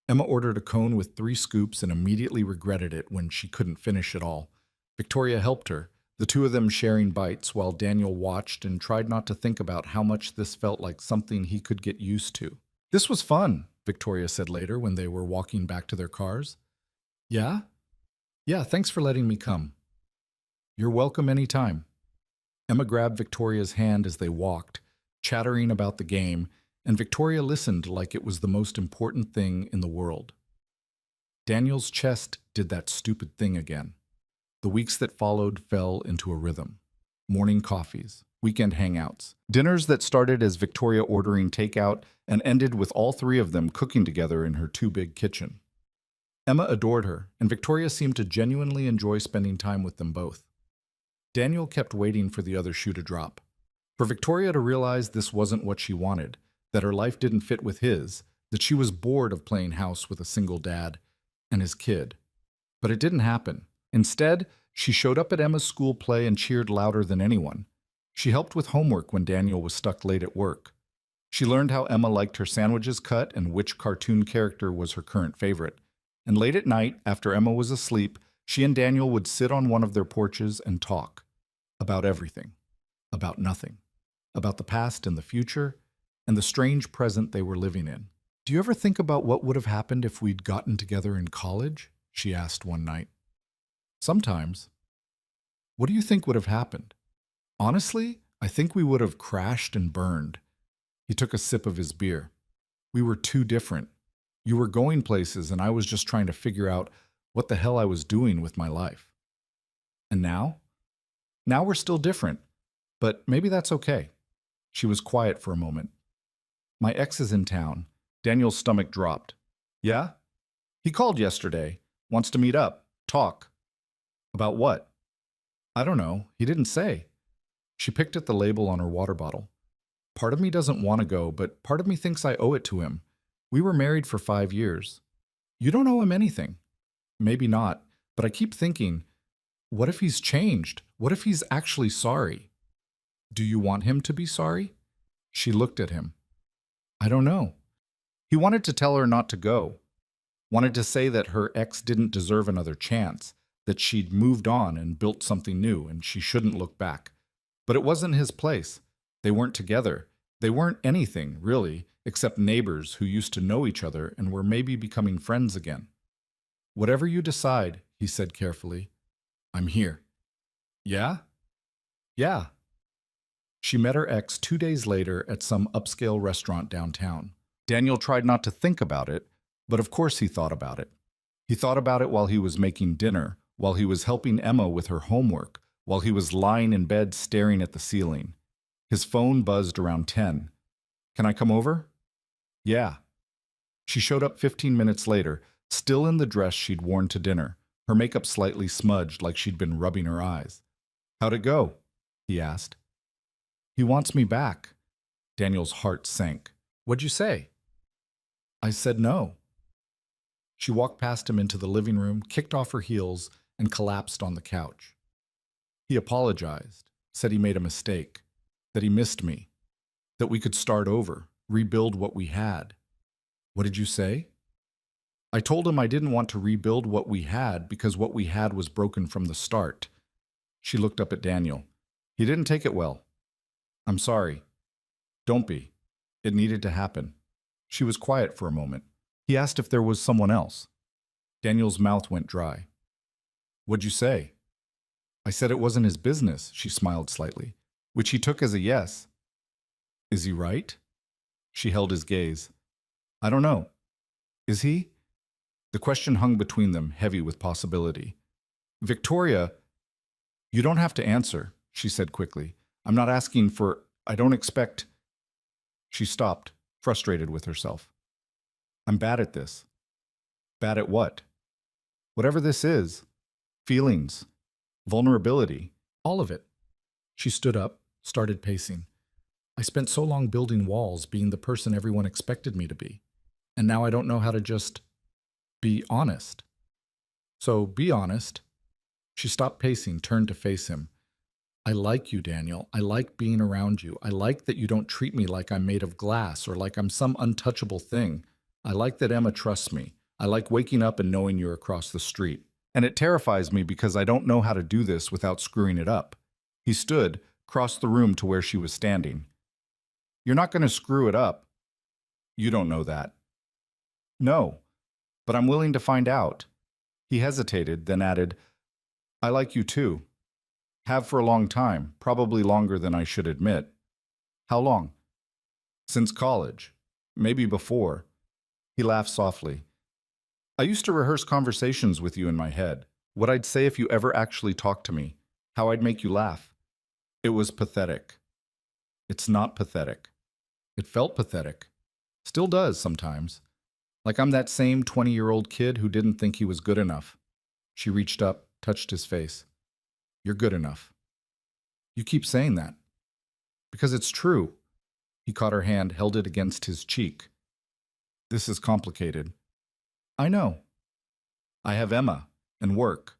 Emma ordered a cone with 3 scoops and immediately regretted it when she couldn't finish it all. Victoria helped her, the two of them sharing bites while Daniel watched and tried not to think about how much this felt like something he could get used to. This was fun, Victoria said later when they were walking back to their cars. Yeah? Yeah, thanks for letting me come. You're welcome anytime. Emma grabbed Victoria's hand as they walked, chattering about the game, and Victoria listened like it was the most important thing in the world. Daniel's chest did that stupid thing again. The weeks that followed fell into a rhythm. Morning coffees, weekend hangouts, dinners that started as Victoria ordering takeout and ended with all 3 of them cooking together in her too-big kitchen. Emma adored her, and Victoria seemed to genuinely enjoy spending time with them both. Daniel kept waiting for the other shoe to drop. For Victoria to realize this wasn't what she wanted, that her life didn't fit with his, that she was bored of playing house with a single dad and his kid. But it didn't happen. Instead, she showed up at Emma's school play and cheered louder than anyone. She helped with homework when Daniel was stuck late at work. She learned how Emma liked her sandwiches cut and which cartoon character was her current favorite. And late at night, after Emma was asleep, she and Daniel would sit on one of their porches and talk. About everything. About nothing. About the past and the future, and the strange present they were living in. Do you ever think about what would have happened if we'd gotten together in college? She asked one night. Sometimes. What do you think would have happened? Honestly, I think we would have crashed and burned. He took a sip of his beer. We were too different. You were going places, and I was just trying to figure out what the hell I was doing with my life. And now? Now we're still different, but maybe that's okay. She was quiet for a moment. My ex is in town. Daniel's stomach dropped. Yeah? He called yesterday. Wants to meet up. Talk. About what? I don't know. He didn't say. She picked at the label on her water bottle. Part of me doesn't want to go, but part of me thinks I owe it to him. We were married for 5 years. You don't owe him anything. Maybe not, but I keep thinking, what if he's changed? What if he's actually sorry? Do you want him to be sorry? She looked at him. I don't know. He wanted to tell her not to go. Wanted to say that her ex didn't deserve another chance, that she'd moved on and built something new and she shouldn't look back. But it wasn't his place. They weren't together. They weren't anything, really, except neighbors who used to know each other and were maybe becoming friends again. Whatever you decide, he said carefully, I'm here. Yeah? Yeah. She met her ex 2 days later at some upscale restaurant downtown. Daniel tried not to think about it, but of course he thought about it. He thought about it while he was making dinner, while he was helping Emma with her homework, while he was lying in bed staring at the ceiling. His phone buzzed around 10. Can I come over? Yeah. She showed up 15 minutes later, still in the dress she'd worn to dinner, her makeup slightly smudged like she'd been rubbing her eyes. How'd it go? He asked. He wants me back. Daniel's heart sank. What'd you say? I said no. She walked past him into the living room, kicked off her heels, and collapsed on the couch. He apologized, said he made a mistake, that he missed me, that we could start over, rebuild what we had. What did you say? I told him I didn't want to rebuild what we had because what we had was broken from the start. She looked up at Daniel. He didn't take it well. I'm sorry. Don't be. It needed to happen. She was quiet for a moment. He asked if there was someone else. Daniel's mouth went dry. What'd you say? I said it wasn't his business, she smiled slightly, which he took as a yes. Is he right? She held his gaze. I don't know. Is he? The question hung between them, heavy with possibility. Victoria, you don't have to answer, she said quickly. I'm not asking for, I don't expect. She stopped, frustrated with herself. I'm bad at this. Bad at what? Whatever this is. Feelings. Vulnerability. All of it. She stood up, started pacing. I spent so long building walls, being the person everyone expected me to be. And now I don't know how to just be honest. So be honest. She stopped pacing, turned to face him. I like you, Daniel. I like being around you. I like that you don't treat me like I'm made of glass or like I'm some untouchable thing. I like that Emma trusts me. I like waking up and knowing you're across the street. And it terrifies me because I don't know how to do this without screwing it up. He stood, crossed the room to where she was standing. You're not going to screw it up. You don't know that. No, but I'm willing to find out. He hesitated, then added, I like you too. Have for a long time, probably longer than I should admit. How long? Since college. Maybe before. He laughed softly. I used to rehearse conversations with you in my head. What I'd say if you ever actually talked to me. How I'd make you laugh. It was pathetic. It's not pathetic. It felt pathetic. Still does sometimes. Like I'm that same 20-year-old kid who didn't think he was good enough. She reached up, touched his face. You're good enough. You keep saying that. Because it's true. He caught her hand, held it against his cheek. This is complicated. I know. I have Emma and work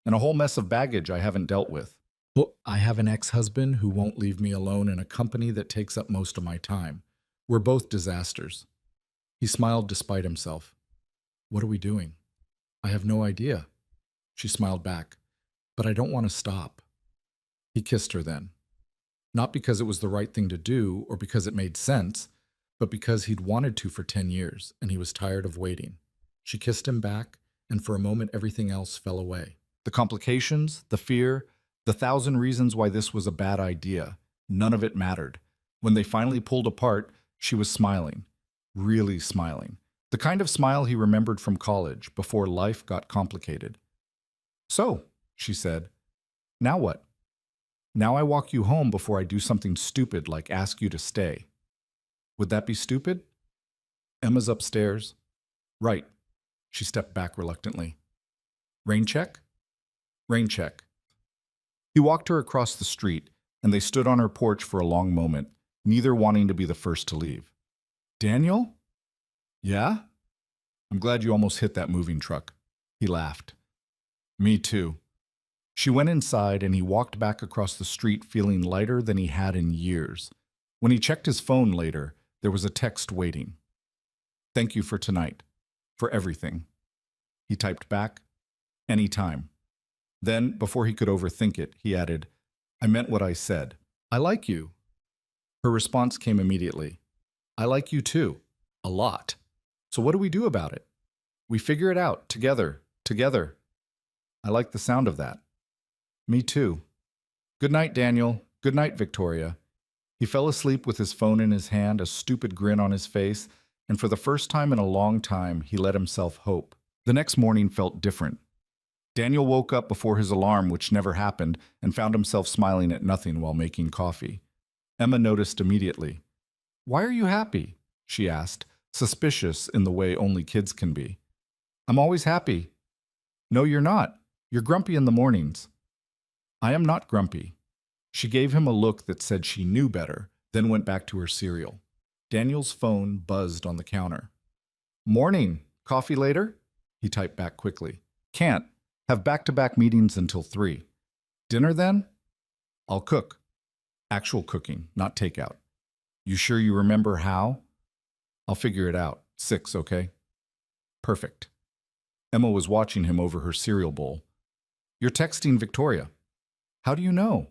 and a whole mess of baggage I haven't dealt with. Well, I have an ex-husband who won't leave me alone in a company that takes up most of my time. We're both disasters. He smiled despite himself. What are we doing? I have no idea. She smiled back. But I don't want to stop. He kissed her then. Not because it was the right thing to do or because it made sense, but because he'd wanted to for 10 years and he was tired of waiting. She kissed him back, and for a moment everything else fell away. The complications, the fear, the 1,000 reasons why this was a bad idea, none of it mattered. When they finally pulled apart, she was smiling. Really smiling. The kind of smile he remembered from college, before life got complicated. So, she said, now what? Now I walk you home before I do something stupid like ask you to stay. Would that be stupid? Emma's upstairs. Right. She stepped back reluctantly. Rain check? Rain check. He walked her across the street, and they stood on her porch for a long moment, neither wanting to be the first to leave. Daniel? Yeah? I'm glad you almost hit that moving truck. He laughed. Me too. She went inside, and he walked back across the street feeling lighter than he had in years. When he checked his phone later, there was a text waiting. Thank you for tonight. For everything. He typed back, anytime. Then, before he could overthink it, he added, I meant what I said. I like you. Her response came immediately. I like you too. A lot. So what do we do about it? We figure it out, together. I like the sound of that. Me too. Good night, Daniel. Good night, Victoria. He fell asleep with his phone in his hand, a stupid grin on his face, and for the first time in a long time, he let himself hope. The next morning felt different. Daniel woke up before his alarm, which never happened, and found himself smiling at nothing while making coffee. Emma noticed immediately. Why are you happy? She asked, suspicious in the way only kids can be. I'm always happy. No, you're not. You're grumpy in the mornings. I am not grumpy. She gave him a look that said she knew better, then went back to her cereal. Daniel's phone buzzed on the counter. Morning. Coffee later? He typed back quickly. Can't. Have back-to-back meetings until 3. Dinner then? I'll cook. Actual cooking, not takeout. You sure you remember how? I'll figure it out. 6, okay? Perfect. Emma was watching him over her cereal bowl. You're texting Victoria. How do you know?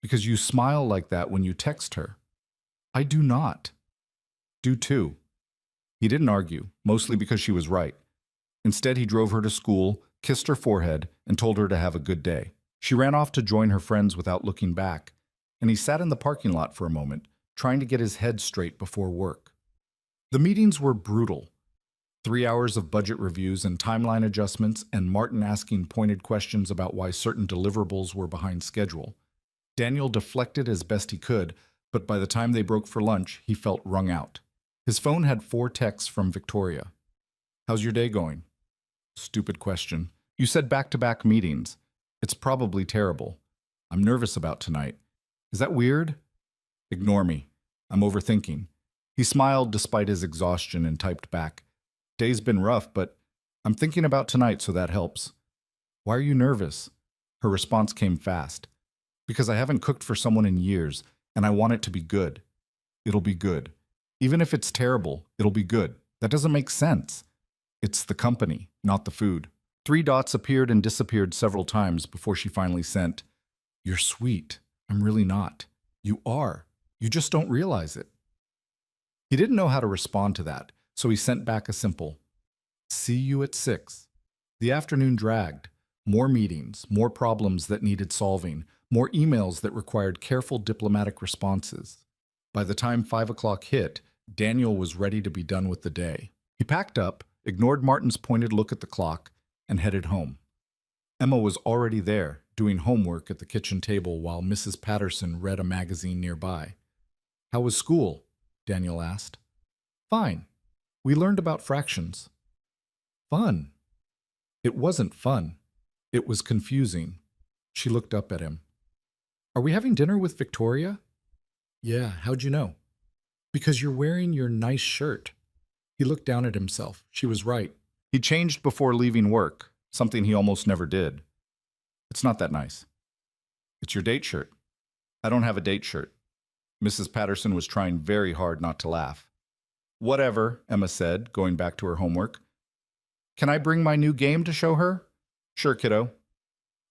Because you smile like that when you text her. I do not. Do too. He didn't argue, mostly because she was right. Instead, he drove her to school, kissed her forehead, and told her to have a good day. She ran off to join her friends without looking back, and he sat in the parking lot for a moment, trying to get his head straight before work. The meetings were brutal. 3 hours of budget reviews and timeline adjustments, and Martin asking pointed questions about why certain deliverables were behind schedule. Daniel deflected as best he could, but by the time they broke for lunch, he felt wrung out. His phone had 4 texts from Victoria. How's your day going? Stupid question. You said back-to-back meetings. It's probably terrible. I'm nervous about tonight. Is that weird? Ignore me. I'm overthinking. He smiled despite his exhaustion and typed back. Day's been rough, but I'm thinking about tonight, so that helps. Why are you nervous? Her response came fast. Because I haven't cooked for someone in years, and I want it to be good. It'll be good. Even if it's terrible, it'll be good. That doesn't make sense. It's the company, not the food. 3 dots appeared and disappeared several times before she finally sent, You're sweet. I'm really not. You are. You just don't realize it. He didn't know how to respond to that, so he sent back a simple, See you at 6. The afternoon dragged. More meetings, more problems that needed solving, more emails that required careful diplomatic responses. By the time 5 o'clock hit, Daniel was ready to be done with the day. He packed up, ignored Martin's pointed look at the clock, and headed home. Emma was already there, doing homework at the kitchen table while Mrs. Patterson read a magazine nearby. How was school? Daniel asked. Fine. We learned about fractions. Fun. It wasn't fun. It was confusing. She looked up at him. Are we having dinner with Victoria? Yeah, how'd you know? Because you're wearing your nice shirt. He looked down at himself. She was right. He changed before leaving work, something he almost never did. It's not that nice. It's your date shirt. I don't have a date shirt. Mrs. Patterson was trying very hard not to laugh. Whatever, Emma said, going back to her homework. Can I bring my new game to show her? Sure, kiddo.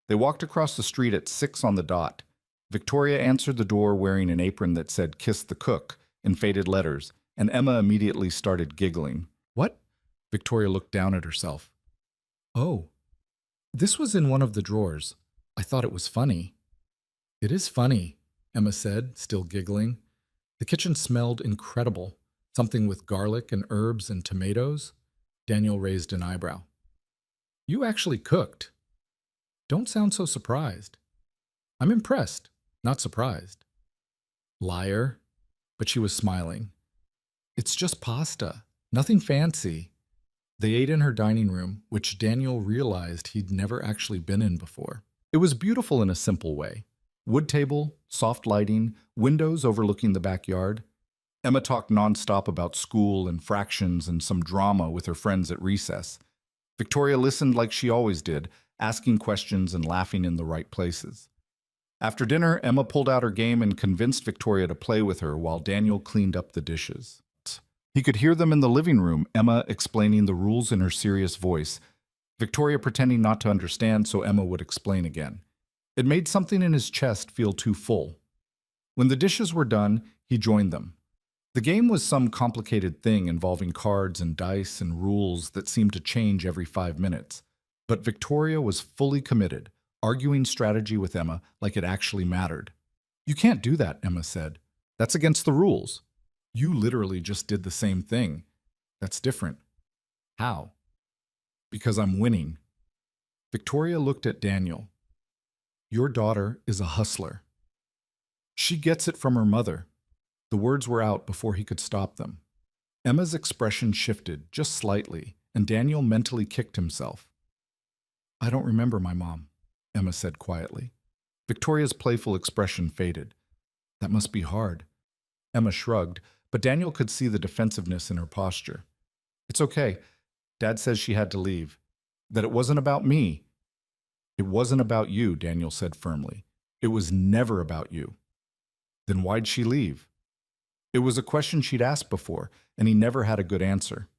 They walked across the street at 6 on the dot. Victoria answered the door wearing an apron that said Kiss the Cook in faded letters, and Emma immediately started giggling. What? Victoria looked down at herself. Oh, this was in one of the drawers. I thought it was funny. It is funny, Emma said, still giggling. The kitchen smelled incredible, something with garlic and herbs and tomatoes. Daniel raised an eyebrow. You actually cooked. Don't sound so surprised. I'm impressed, not surprised. Liar. But she was smiling. It's just pasta, nothing fancy. They ate in her dining room, which Daniel realized he'd never actually been in before. It was beautiful in a simple way. Wood table, soft lighting, windows overlooking the backyard. Emma talked nonstop about school and fractions and some drama with her friends at recess. Victoria listened like she always did, asking questions and laughing in the right places. After dinner, Emma pulled out her game and convinced Victoria to play with her while Daniel cleaned up the dishes. He could hear them in the living room, Emma explaining the rules in her serious voice, Victoria pretending not to understand so Emma would explain again. It made something in his chest feel too full. When the dishes were done, he joined them. The game was some complicated thing involving cards and dice and rules that seemed to change every 5 minutes. But Victoria was fully committed, arguing strategy with Emma like it actually mattered. You can't do that, Emma said. That's against the rules. You literally just did the same thing. That's different. How? Because I'm winning. Victoria looked at Daniel. Your daughter is a hustler. She gets it from her mother. The words were out before he could stop them. Emma's expression shifted just slightly, and Daniel mentally kicked himself. I don't remember my mom, Emma said quietly. Victoria's playful expression faded. That must be hard. Emma shrugged, but Daniel could see the defensiveness in her posture. It's okay. Dad says she had to leave. That it wasn't about me. It wasn't about you, Daniel said firmly. It was never about you. Then why'd she leave? It was a question she'd asked before, and he never had a good answer.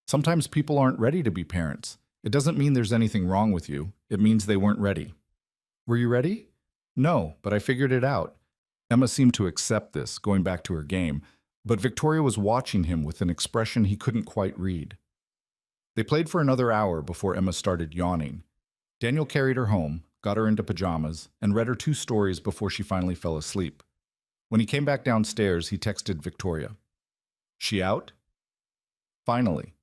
Sometimes people aren't ready to be parents. It doesn't mean there's anything wrong with you. It means they weren't ready. Were you ready? No, but I figured it out. Emma seemed to accept this, going back to her game, but Victoria was watching him with an expression he couldn't quite read. They played for another hour before Emma started yawning. Daniel carried her home, got her into pajamas, and read her 2 stories before she finally fell asleep. When he came back downstairs, he texted Victoria. She out? Finally.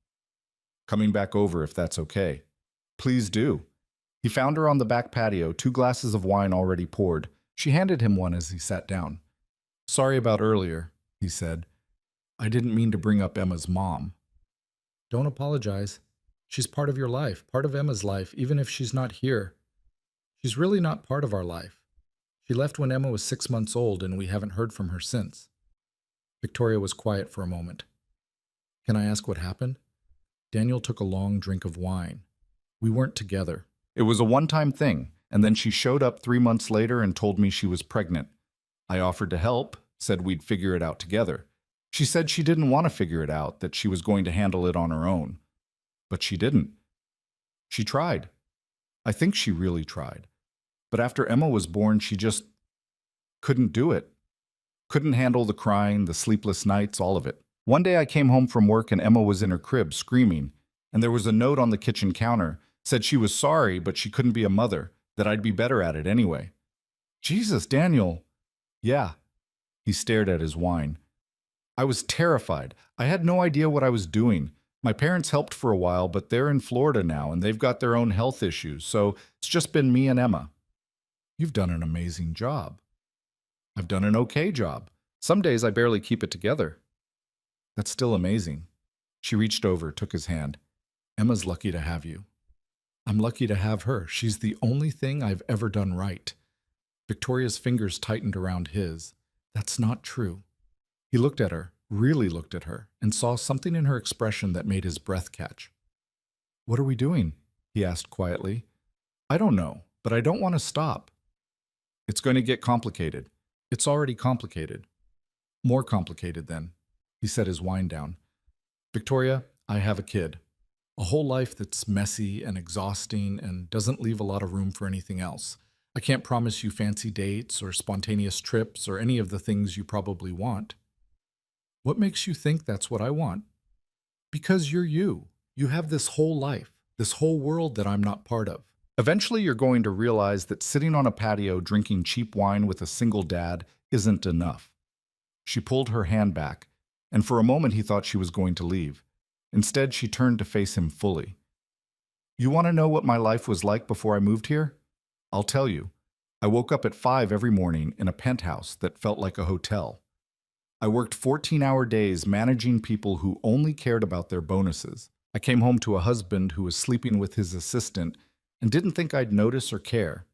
Coming back over if that's okay. Please do. He found her on the back patio, 2 glasses of wine already poured. She handed him one as he sat down. Sorry about earlier, he said. I didn't mean to bring up Emma's mom. Don't apologize. She's part of your life, part of Emma's life, even if she's not here. She's really not part of our life. She left when Emma was 6 months old, and we haven't heard from her since. Victoria was quiet for a moment. Can I ask what happened? Daniel took a long drink of wine. We weren't together. It was a one-time thing, and then she showed up 3 months later and told me she was pregnant. I offered to help, said we'd figure it out together. She said she didn't want to figure it out, that she was going to handle it on her own. But she didn't. She tried. I think she really tried. But after Emma was born, she just couldn't do it. Couldn't handle the crying, the sleepless nights, all of it. One day I came home from work and Emma was in her crib screaming, and there was a note on the kitchen counter, said she was sorry but she couldn't be a mother, that I'd be better at it anyway. Jesus, Daniel. Yeah. He stared at his wine. I was terrified. I had no idea what I was doing. My parents helped for a while, but they're in Florida now and they've got their own health issues, so it's just been me and Emma. You've done an amazing job. I've done an okay job. Some days I barely keep it together. That's still amazing. She reached over, took his hand. Emma's lucky to have you. I'm lucky to have her. She's the only thing I've ever done right. Victoria's fingers tightened around his. That's not true. He looked at her, really looked at her, and saw something in her expression that made his breath catch. What are we doing? He asked quietly. I don't know, but I don't want to stop. It's going to get complicated. It's already complicated. More complicated then. He set his wine down. Victoria, I have a kid. A whole life that's messy and exhausting and doesn't leave a lot of room for anything else. I can't promise you fancy dates or spontaneous trips or any of the things you probably want. What makes you think that's what I want? Because you're you. You have this whole life, this whole world that I'm not part of. Eventually, you're going to realize that sitting on a patio drinking cheap wine with a single dad isn't enough. She pulled her hand back, and for a moment he thought she was going to leave. Instead, she turned to face him fully. You want to know what my life was like before I moved here? I'll tell you. I woke up at 5 every morning in a penthouse that felt like a hotel. I worked 14-hour days managing people who only cared about their bonuses. I came home to a husband who was sleeping with his assistant and didn't think I'd notice or care.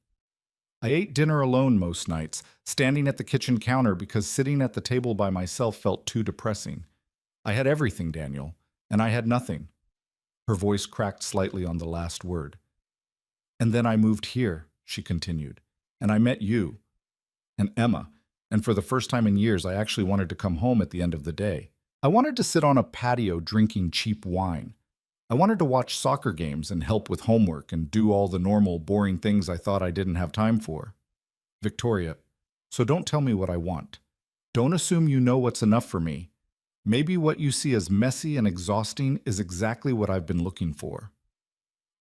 I ate dinner alone most nights, standing at the kitchen counter because sitting at the table by myself felt too depressing. I had everything, Daniel, and I had nothing. Her voice cracked slightly on the last word. And then I moved here, she continued, and I met you and Emma, and for the first time in years I actually wanted to come home at the end of the day. I wanted to sit on a patio drinking cheap wine. I wanted to watch soccer games and help with homework and do all the normal, boring things I thought I didn't have time for. Victoria, so don't tell me what I want. Don't assume you know what's enough for me. Maybe what you see as messy and exhausting is exactly what I've been looking for.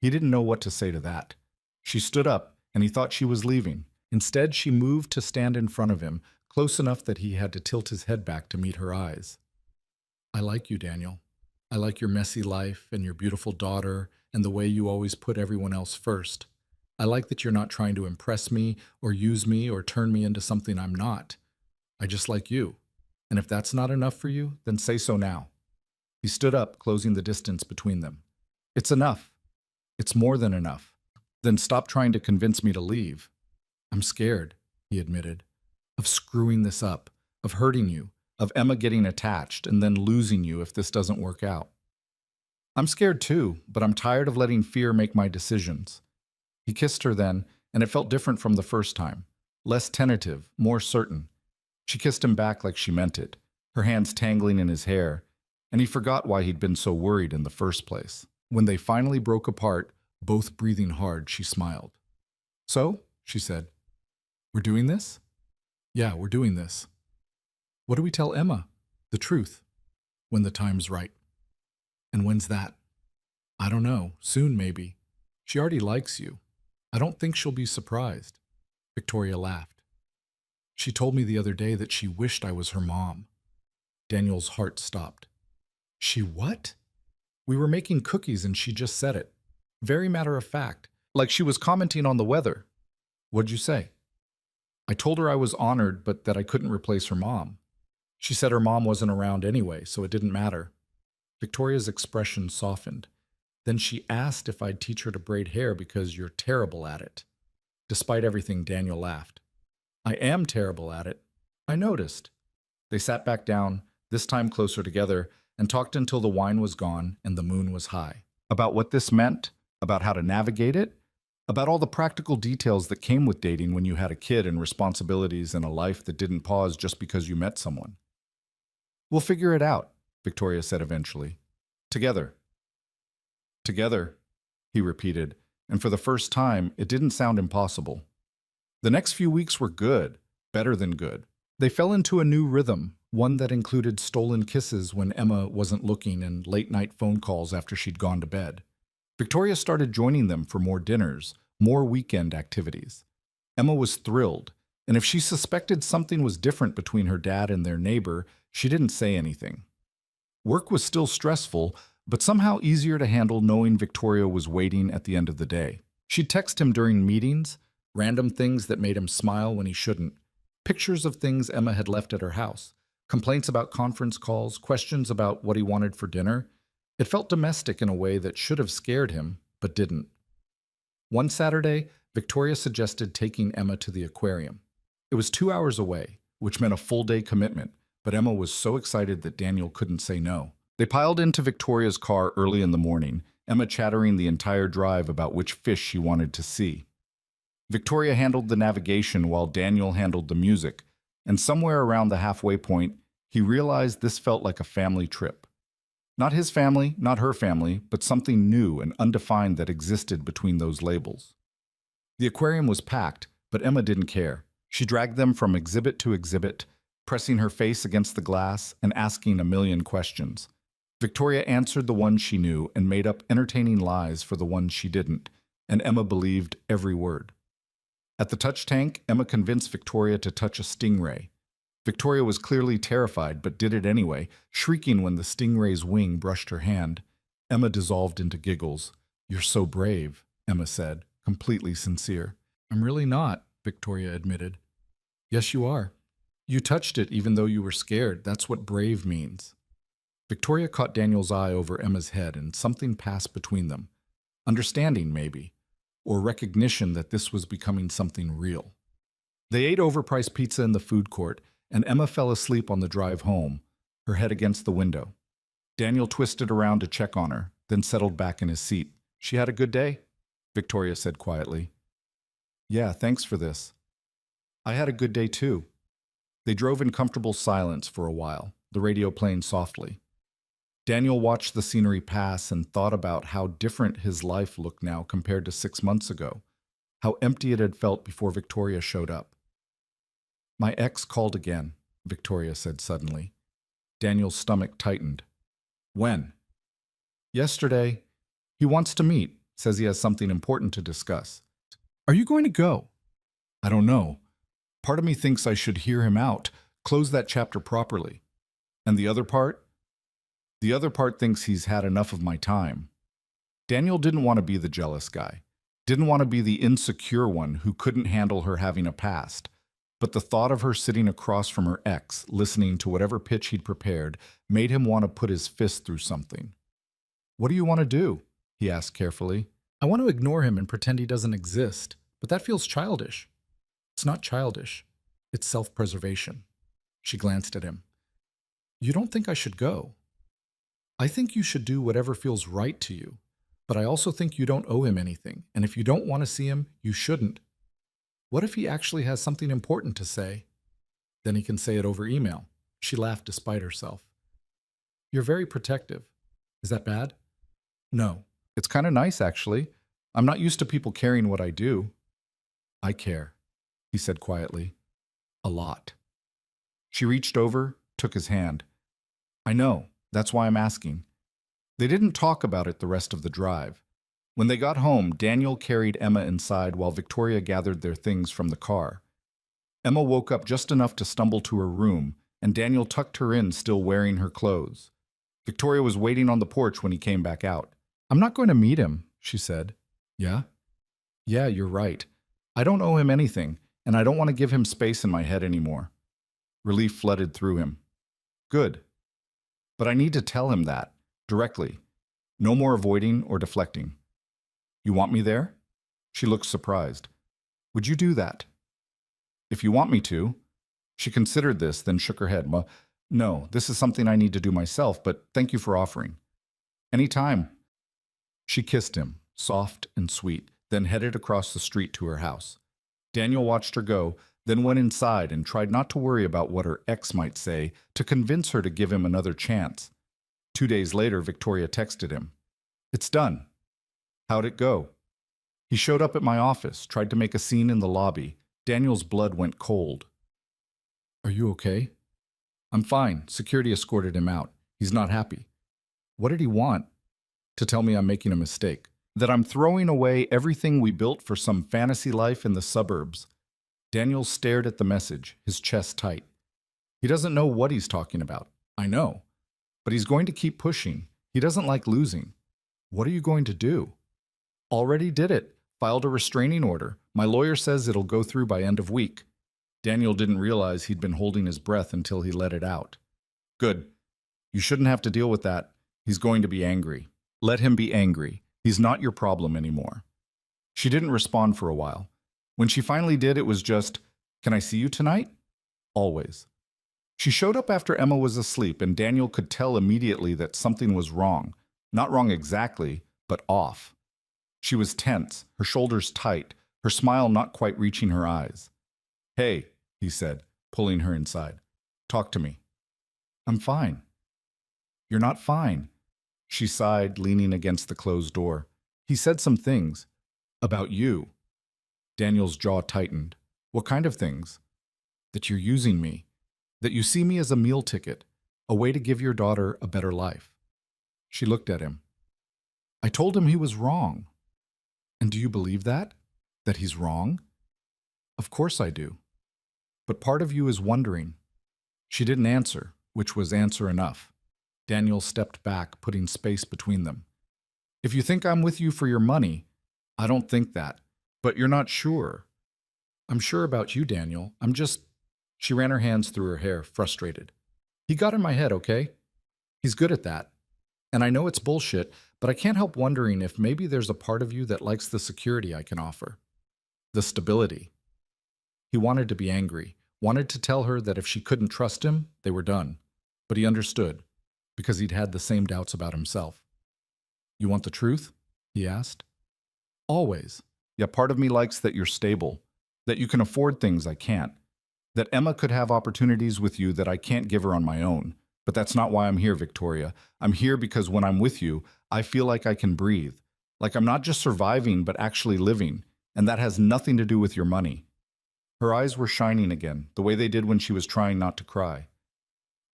He didn't know what to say to that. She stood up, and he thought she was leaving. Instead, she moved to stand in front of him, close enough that he had to tilt his head back to meet her eyes. I like you, Daniel. I like your messy life and your beautiful daughter and the way you always put everyone else first. I like that you're not trying to impress me or use me or turn me into something I'm not. I just like you. And if that's not enough for you, then say so now. He stood up, closing the distance between them. It's enough. It's more than enough. Then stop trying to convince me to leave. I'm scared, he admitted, of screwing this up, of hurting you, of Emma getting attached and then losing you if this doesn't work out. I'm scared too, but I'm tired of letting fear make my decisions. He kissed her then, and it felt different from the first time. Less tentative, more certain. She kissed him back like she meant it, her hands tangling in his hair, and he forgot why he'd been so worried in the first place. When they finally broke apart, both breathing hard, she smiled. So, she said, We're doing this? Yeah, we're doing this. What do we tell Emma? The truth. When the time's right. And when's that? I don't know. Soon, maybe. She already likes you. I don't think she'll be surprised. Victoria laughed. She told me the other day that she wished I was her mom. Daniel's heart stopped. She what? We were making cookies and she just said it. Very matter of fact, like she was commenting on the weather. What'd you say? I told her I was honored, but that I couldn't replace her mom. She said her mom wasn't around anyway, so it didn't matter. Victoria's expression softened. Then she asked if I'd teach her to braid hair because you're terrible at it. Despite everything, Daniel laughed. I am terrible at it. I noticed. They sat back down, this time closer together, and talked until the wine was gone and the moon was high. About what this meant, about how to navigate it, about all the practical details that came with dating when you had a kid and responsibilities and a life that didn't pause just because you met someone. We'll figure it out, Victoria said eventually. Together. Together, he repeated, and for the first time, it didn't sound impossible. The next few weeks were good, better than good. They fell into a new rhythm, one that included stolen kisses when Emma wasn't looking and late-night phone calls after she'd gone to bed. Victoria started joining them for more dinners, more weekend activities. Emma was thrilled, and if she suspected something was different between her dad and their neighbor, she didn't say anything. Work was still stressful, but somehow easier to handle knowing Victoria was waiting at the end of the day. She'd text him during meetings, random things that made him smile when he shouldn't, pictures of things Emma had left at her house, complaints about conference calls, questions about what he wanted for dinner. It felt domestic in a way that should have scared him, but didn't. One Saturday, Victoria suggested taking Emma to the aquarium. It was 2 hours away, which meant a full-day commitment, but Emma was so excited that Daniel couldn't say no. They piled into Victoria's car early in the morning, Emma chattering the entire drive about which fish she wanted to see. Victoria handled the navigation while Daniel handled the music, and somewhere around the halfway point, he realized this felt like a family trip. Not his family, not her family, but something new and undefined that existed between those labels. The aquarium was packed, but Emma didn't care. She dragged them from exhibit to exhibit, pressing her face against the glass and asking a million questions. Victoria answered the ones she knew and made up entertaining lies for the ones she didn't, and Emma believed every word. At the touch tank, Emma convinced Victoria to touch a stingray. Victoria was clearly terrified, but did it anyway, shrieking when the stingray's wing brushed her hand. Emma dissolved into giggles. "You're so brave," Emma said, completely sincere. "I'm really not," Victoria admitted. "Yes, you are. You touched it even though you were scared. That's what brave means." Victoria caught Daniel's eye over Emma's head, and something passed between them. Understanding, maybe, or recognition that this was becoming something real. They ate overpriced pizza in the food court, and Emma fell asleep on the drive home, her head against the window. Daniel twisted around to check on her, then settled back in his seat. "She had a good day?" Victoria said quietly. "Yeah, thanks for this." "I had a good day too." They drove in comfortable silence for a while, the radio playing softly. Daniel watched the scenery pass and thought about how different his life looked now compared to 6 months ago, how empty it had felt before Victoria showed up. "My ex called again," Victoria said suddenly. Daniel's stomach tightened. "When?" "Yesterday. He wants to meet, says he has something important to discuss." "Are you going to go?" "I don't know. Part of me thinks I should hear him out, close that chapter properly. And the other part? The other part thinks he's had enough of my time." Daniel didn't want to be the jealous guy, didn't want to be the insecure one who couldn't handle her having a past. But the thought of her sitting across from her ex, listening to whatever pitch he'd prepared, made him want to put his fist through something. "What do you want to do?" he asked carefully. "I want to ignore him and pretend he doesn't exist, but that feels childish." "It's not childish. It's self-preservation." She glanced at him. "You don't think I should go?" "I think you should do whatever feels right to you, but I also think you don't owe him anything, and if you don't want to see him, you shouldn't. What if he actually has something important to say? Then he can say it over email." She laughed despite herself. "You're very protective. Is that bad?" "No. It's kind of nice, actually. I'm not used to people caring what I do." "I care." he said quietly. A lot. She reached over, took his hand. I know, that's why I'm asking. They didn't talk about it the rest of the drive. When they got home, Daniel carried Emma inside while Victoria gathered their things from the car. Emma woke up just enough to stumble to her room, and Daniel tucked her in, still wearing her clothes. Victoria was waiting on the porch when he came back out. I'm not going to meet him, she said. Yeah? Yeah, you're right. I don't owe him anything, and I don't want to give him space in my head anymore. Relief flooded through him. Good. But I need to tell him that, directly. No more avoiding or deflecting. You want me there? She looked surprised. Would you do that? If you want me to. She considered this, then shook her head. Well, no, this is something I need to do myself, but thank you for offering. Any time. She kissed him, soft and sweet, then headed across the street to her house. Daniel watched her go, then went inside and tried not to worry about what her ex might say to convince her to give him another chance. 2 days later, Victoria texted him. It's done. How'd it go? He showed up at my office, tried to make a scene in the lobby. Daniel's blood went cold. Are you okay? I'm fine. Security escorted him out. He's not happy. What did he want? To tell me I'm making a mistake. That I'm throwing away everything we built for some fantasy life in the suburbs. Daniel stared at the message, his chest tight. He doesn't know what he's talking about. I know. But he's going to keep pushing. He doesn't like losing. What are you going to do? Already did it. Filed a restraining order. My lawyer says it'll go through by end of week. Daniel didn't realize he'd been holding his breath until he let it out. Good. You shouldn't have to deal with that. He's going to be angry. Let him be angry. He's not your problem anymore. She didn't respond for a while. When she finally did, it was just, can I see you tonight? Always. She showed up after Emma was asleep, and Daniel could tell immediately that something was wrong. Not wrong exactly, but off. She was tense, her shoulders tight, her smile not quite reaching her eyes. Hey, he said, pulling her inside. Talk to me. I'm fine. You're not fine. She sighed, leaning against the closed door. He said some things. About you. Daniel's jaw tightened. What kind of things? That you're using me. That you see me as a meal ticket, a way to give your daughter a better life. She looked at him. I told him he was wrong. And do you believe that? That he's wrong? Of course I do. But part of you is wondering. She didn't answer, which was answer enough. Daniel stepped back, putting space between them. If you think I'm with you for your money, I don't think that. But you're not sure. I'm sure about you, Daniel. I'm just... She ran her hands through her hair, frustrated. He got in my head, okay? He's good at that. And I know it's bullshit, but I can't help wondering if maybe there's a part of you that likes the security I can offer. The stability. He wanted to be angry, wanted to tell her that if she couldn't trust him, they were done. But he understood, because he'd had the same doubts about himself. You want the truth? He asked. Always. Yeah, part of me likes that you're stable, that you can afford things I can't, that Emma could have opportunities with you that I can't give her on my own. But that's not why I'm here, Victoria. I'm here because when I'm with you, I feel like I can breathe, like I'm not just surviving, but actually living, and that has nothing to do with your money. Her eyes were shining again, the way they did when she was trying not to cry.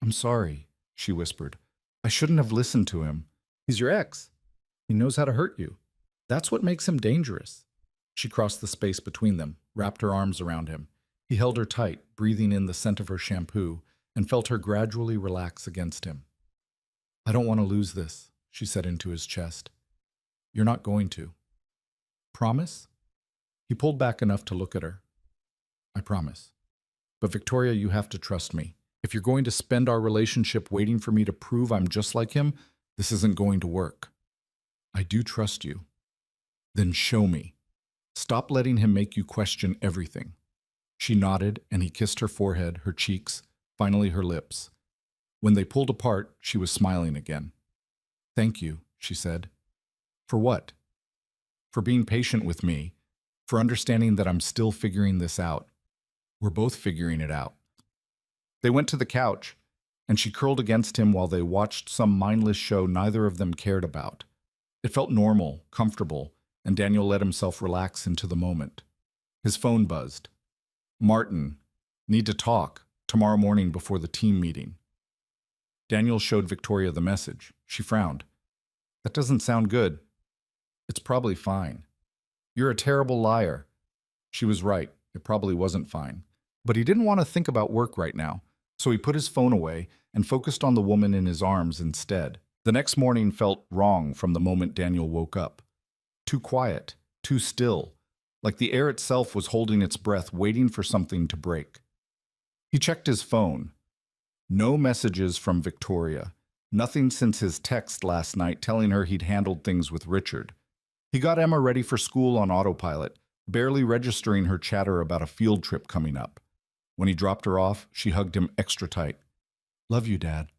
I'm sorry, she whispered. I shouldn't have listened to him. He's your ex. He knows how to hurt you. That's what makes him dangerous. She crossed the space between them, wrapped her arms around him. He held her tight, breathing in the scent of her shampoo, and felt her gradually relax against him. I don't want to lose this, she said into his chest. You're not going to. Promise? He pulled back enough to look at her. I promise. But Victoria, you have to trust me. If you're going to spend our relationship waiting for me to prove I'm just like him, this isn't going to work. I do trust you. Then show me. Stop letting him make you question everything. She nodded, and he kissed her forehead, her cheeks, finally her lips. When they pulled apart, she was smiling again. Thank you, she said. For what? For being patient with me, for understanding that I'm still figuring this out. We're both figuring it out. They went to the couch, and she curled against him while they watched some mindless show neither of them cared about. It felt normal, comfortable, and Daniel let himself relax into the moment. His phone buzzed. Martin, need to talk tomorrow morning before the team meeting. Daniel showed Victoria the message. She frowned. That doesn't sound good. It's probably fine. You're a terrible liar. She was right. It probably wasn't fine. But he didn't want to think about work right now, so he put his phone away and focused on the woman in his arms instead. The next morning felt wrong from the moment Daniel woke up. Too quiet, too still, like the air itself was holding its breath, waiting for something to break. He checked his phone. No messages from Victoria. Nothing since his text last night telling her he'd handled things with Richard. He got Emma ready for school on autopilot, barely registering her chatter about a field trip coming up. When he dropped her off, she hugged him extra tight. Love you, Dad.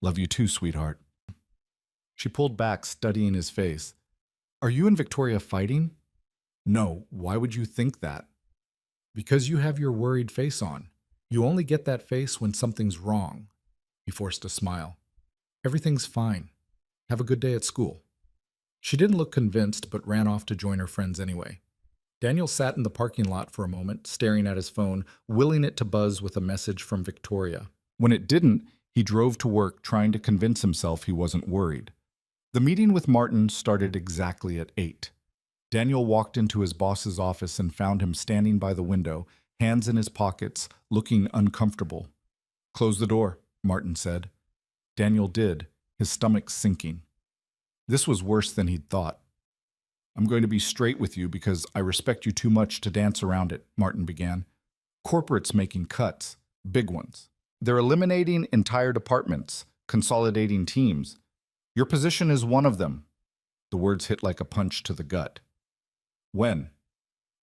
Love you too, sweetheart. She pulled back, studying his face. Are you and Victoria fighting? No, why would you think that? Because you have your worried face on. You only get that face when something's wrong. He forced a smile. Everything's fine. Have a good day at school. She didn't look convinced, but ran off to join her friends anyway. Daniel sat in the parking lot for a moment, staring at his phone, willing it to buzz with a message from Victoria. When it didn't, he drove to work, trying to convince himself he wasn't worried. The meeting with Martin started exactly at 8. Daniel walked into his boss's office and found him standing by the window, hands in his pockets, looking uncomfortable. Close the door, Martin said. Daniel did, his stomach sinking. This was worse than he'd thought. I'm going to be straight with you because I respect you too much to dance around it, Martin began. Corporate's making cuts, big ones. They're eliminating entire departments, consolidating teams. Your position is one of them. The words hit like a punch to the gut. When?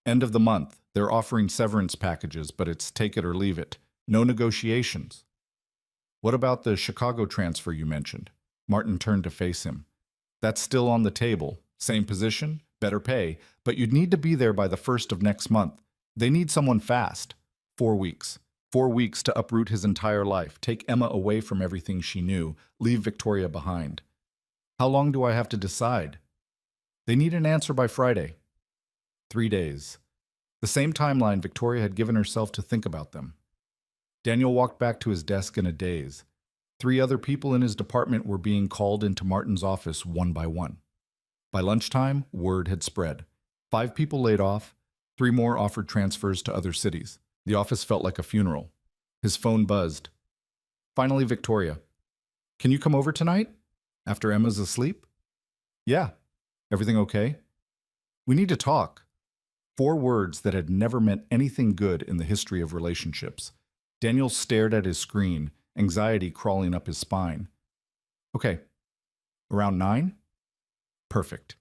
End of the month. They're offering severance packages, but it's take it or leave it. No negotiations. What about the Chicago transfer you mentioned? Martin turned to face him. That's still on the table. Same position, better pay, but you'd need to be there by the 1st of next month. They need someone fast. 4 weeks. 4 weeks to uproot his entire life, take Emma away from everything she knew, leave Victoria behind. How long do I have to decide? They need an answer by Friday. 3 days. The same timeline Victoria had given herself to think about them. Daniel walked back to his desk in a daze. 3 other people in his department were being called into Martin's office one by one. By lunchtime, word had spread. 5 people laid off, 3 more offered transfers to other cities. The office felt like a funeral. His phone buzzed. Finally, Victoria. Can you come over tonight? After Emma's asleep? Yeah. Everything okay? We need to talk. 4 words that had never meant anything good in the history of relationships. Daniel stared at his screen, anxiety crawling up his spine. Okay. Around 9? Perfect.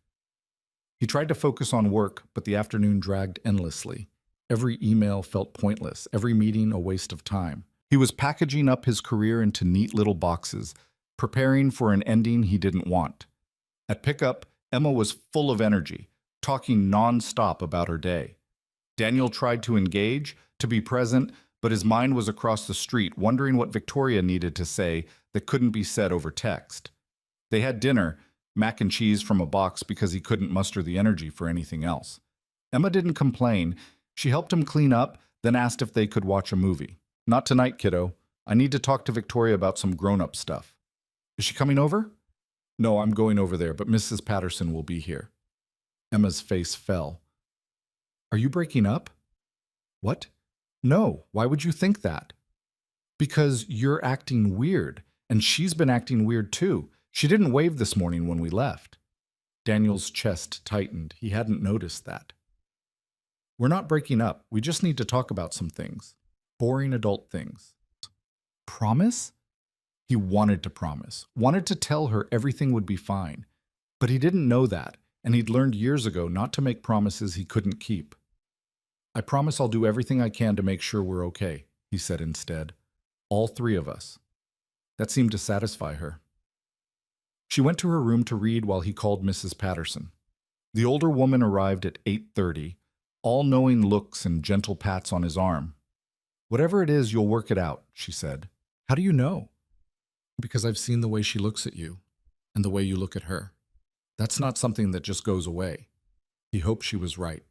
He tried to focus on work, but the afternoon dragged endlessly. Every email felt pointless, every meeting a waste of time. He was packaging up his career into neat little boxes, preparing for an ending he didn't want. At pickup, Emma was full of energy, talking non-stop about her day. Daniel tried to engage, to be present, but his mind was across the street, wondering what Victoria needed to say that couldn't be said over text. They had dinner, mac and cheese from a box because he couldn't muster the energy for anything else. Emma didn't complain. She helped him clean up, then asked if they could watch a movie. Not tonight, kiddo. I need to talk to Victoria about some grown-up stuff. Is she coming over? No, I'm going over there, but Mrs. Patterson will be here. Emma's face fell. Are you breaking up? What? No, why would you think that? Because you're acting weird, and she's been acting weird too. She didn't wave this morning when we left. Daniel's chest tightened. He hadn't noticed that. We're not breaking up. We just need to talk about some things. Boring adult things. Promise? He wanted to promise, wanted to tell her everything would be fine. But he didn't know that, and he'd learned years ago not to make promises he couldn't keep. I promise I'll do everything I can to make sure we're okay, he said instead. All 3 of us. That seemed to satisfy her. She went to her room to read while he called Mrs. Patterson. The older woman arrived at 8:30, all-knowing looks and gentle pats on his arm. Whatever it is, you'll work it out, she said. How do you know? Because I've seen the way she looks at you, and the way you look at her. That's not something that just goes away. He hoped she was right.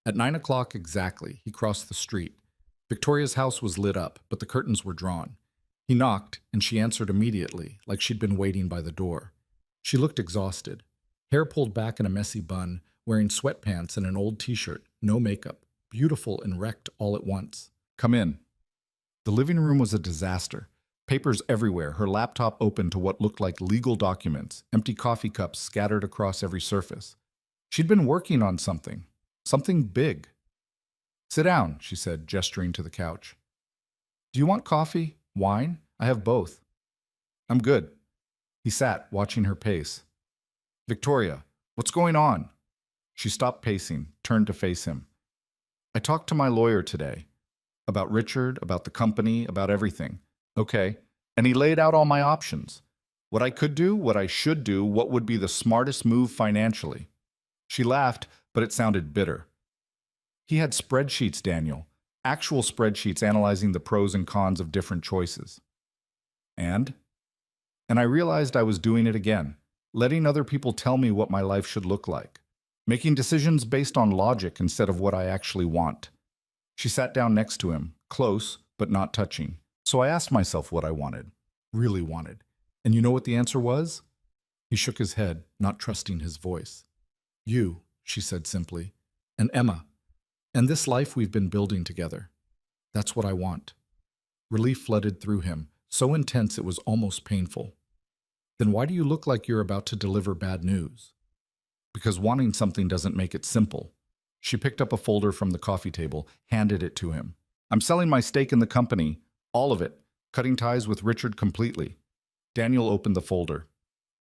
At 9 o'clock exactly, he crossed the street. Victoria's house was lit up, but the curtains were drawn. He knocked, and she answered immediately, like she'd been waiting by the door. She looked exhausted. Hair pulled back in a messy bun, wearing sweatpants and an old t-shirt, no makeup, beautiful and wrecked all at once. "Come in." The living room was a disaster. Papers everywhere, her laptop open to what looked like legal documents, empty coffee cups scattered across every surface. She'd been working on something big. "Sit down," she said, gesturing to the couch. "Do you want coffee? Wine? I have both." "I'm good." He sat, watching her pace. "Victoria, what's going on?" She stopped pacing, turned to face him. "I talked to my lawyer today. About Richard, about the company, about everything." "Okay." And he laid out all my options. What I could do, what I should do, what would be the smartest move financially. She laughed, but it sounded bitter. He had spreadsheets, Daniel. Actual spreadsheets analyzing the pros and cons of different choices. And I realized I was doing it again, letting other people tell me what my life should look like, making decisions based on logic instead of what I actually want. She sat down next to him, close, but not touching. So I asked myself what I wanted, really wanted. And you know what the answer was? He shook his head, not trusting his voice. "You," she said simply, "and Emma, and this life we've been building together. That's what I want." Relief flooded through him, so intense it was almost painful. "Then why do you look like you're about to deliver bad news?" "Because wanting something doesn't make it simple." She picked up a folder from the coffee table, handed it to him. "I'm selling my stake in the company, all of it, cutting ties with Richard completely." Daniel opened the folder.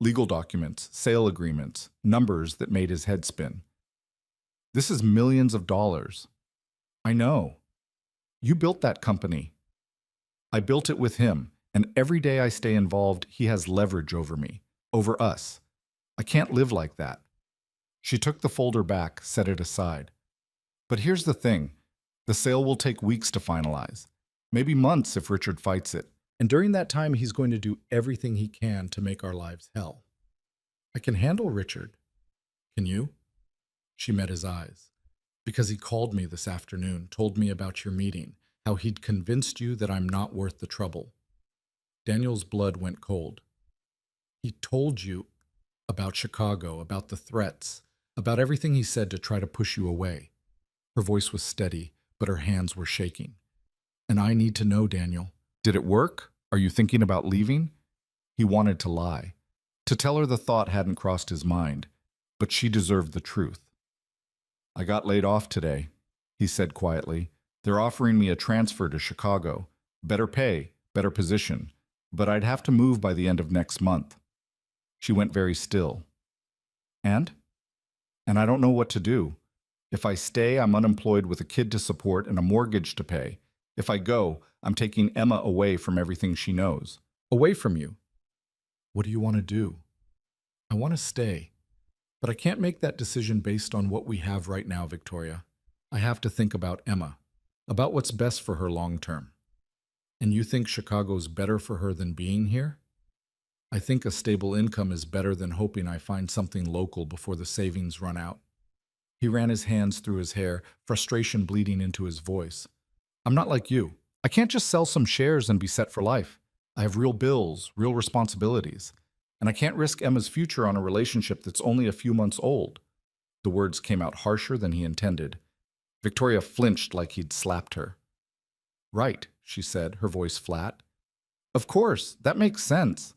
Legal documents, sale agreements, numbers that made his head spin. "This is millions of dollars." "I know. You built that company." "I built it with him, and every day I stay involved, he has leverage over me, over us. I can't live like that." She took the folder back, set it aside. "But here's the thing. The sale will take weeks to finalize. Maybe months if Richard fights it. And during that time, he's going to do everything he can to make our lives hell. I can handle Richard. Can you?" She met his eyes. "Because he called me this afternoon, told me about your meeting, how he'd convinced you that I'm not worth the trouble." Daniel's blood went cold. "He told you about Chicago, about the threats, about everything he said to try to push you away." Her voice was steady, but her hands were shaking. "And I need to know, Daniel. Did it work? Are you thinking about leaving?" He wanted to lie, to tell her the thought hadn't crossed his mind, but she deserved the truth. "I got laid off today," he said quietly. "They're offering me a transfer to Chicago. Better pay, better position, but I'd have to move by the end of next month." She went very still. And I don't know what to do. If I stay, I'm unemployed with a kid to support and a mortgage to pay. If I go, I'm taking Emma away from everything she knows. Away from you. What do you want to do? I want to stay. But I can't make that decision based on what we have right now, Victoria. I have to think about Emma, about what's best for her long term. And you think Chicago's better for her than being here? I think a stable income is better than hoping I find something local before the savings run out. He ran his hands through his hair, frustration bleeding into his voice. "I'm not like you. I can't just sell some shares and be set for life. I have real bills, real responsibilities. And I can't risk Emma's future on a relationship that's only a few months old." The words came out harsher than he intended. Victoria flinched like he'd slapped her. "Right," she said, her voice flat. "Of course, that makes sense."